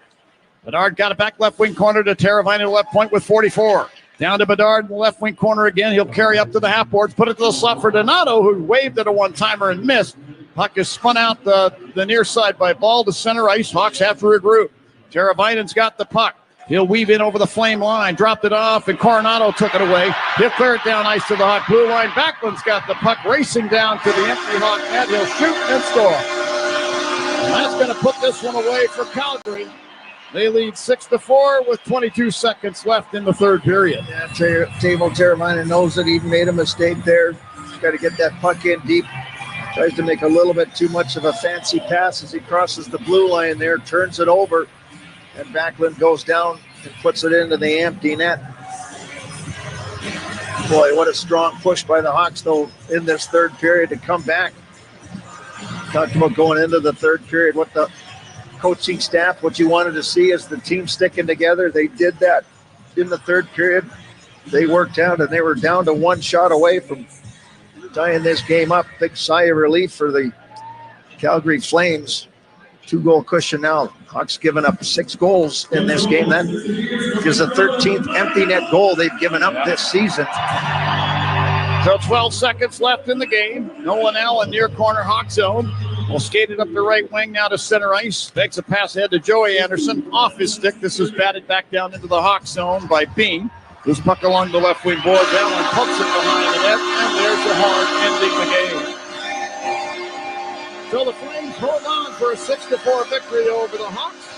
Speaker 1: Bedard got it back left wing corner to Teravainen left point with 44. Down to Bedard in the left wing corner again. He'll carry up to the half boards, put it to the slot for Donato, who waved at a one-timer and missed. Puck is spun out the near side by Ball to center ice. Hawks have to regroup. Teravainen's got the puck. He'll weave in over the Flame line, dropped it off, and Coronado took it away. He'll clear it down ice to the Hawk blue line. Backlund's got the puck racing down to the empty Hawk net. He'll shoot and score. And that's going to put this one away for Calgary. They lead 6-4 with 22 seconds left in the third period.
Speaker 2: Yeah, Teuvo Teravainen knows that he made a mistake there. He's got to get that puck in deep. Tries to make a little bit too much of a fancy pass as he crosses the blue line there, turns it over, and Backlund goes down and puts it into the empty net. Boy, what a strong push by the Hawks, though, in this third period to come back. Talked about going into the third period, what the coaching staff, what you wanted to see is the team sticking together. They did that in the third period. They worked out, and they were down to one shot away from tying this game up. Big sigh of relief for the Calgary Flames. 2-goal cushion now. Hawks given up 6 goals in this game. That is the 13th empty net goal they've given up this season.
Speaker 1: So 12 seconds left in the game. Nolan Allen near corner Hawk zone. Will skate it up the right wing now to center ice. Takes a pass ahead to Joey Anderson. Off his stick. This is batted back down into the Hawk zone by Bean. This puck along the left wing boards. Allen pokes it behind the net. And there's the Hawk ending the game. So the Flames hold on for a 6-4 victory over the Hawks.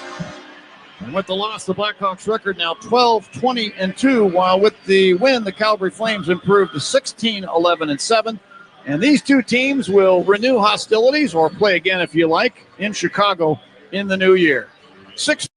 Speaker 1: And with the loss, the Blackhawks record now 12-20-2, while with the win, the Calgary Flames improved to 16-11-7. And these two teams will renew hostilities or play again, if you like, in Chicago in the new year. 6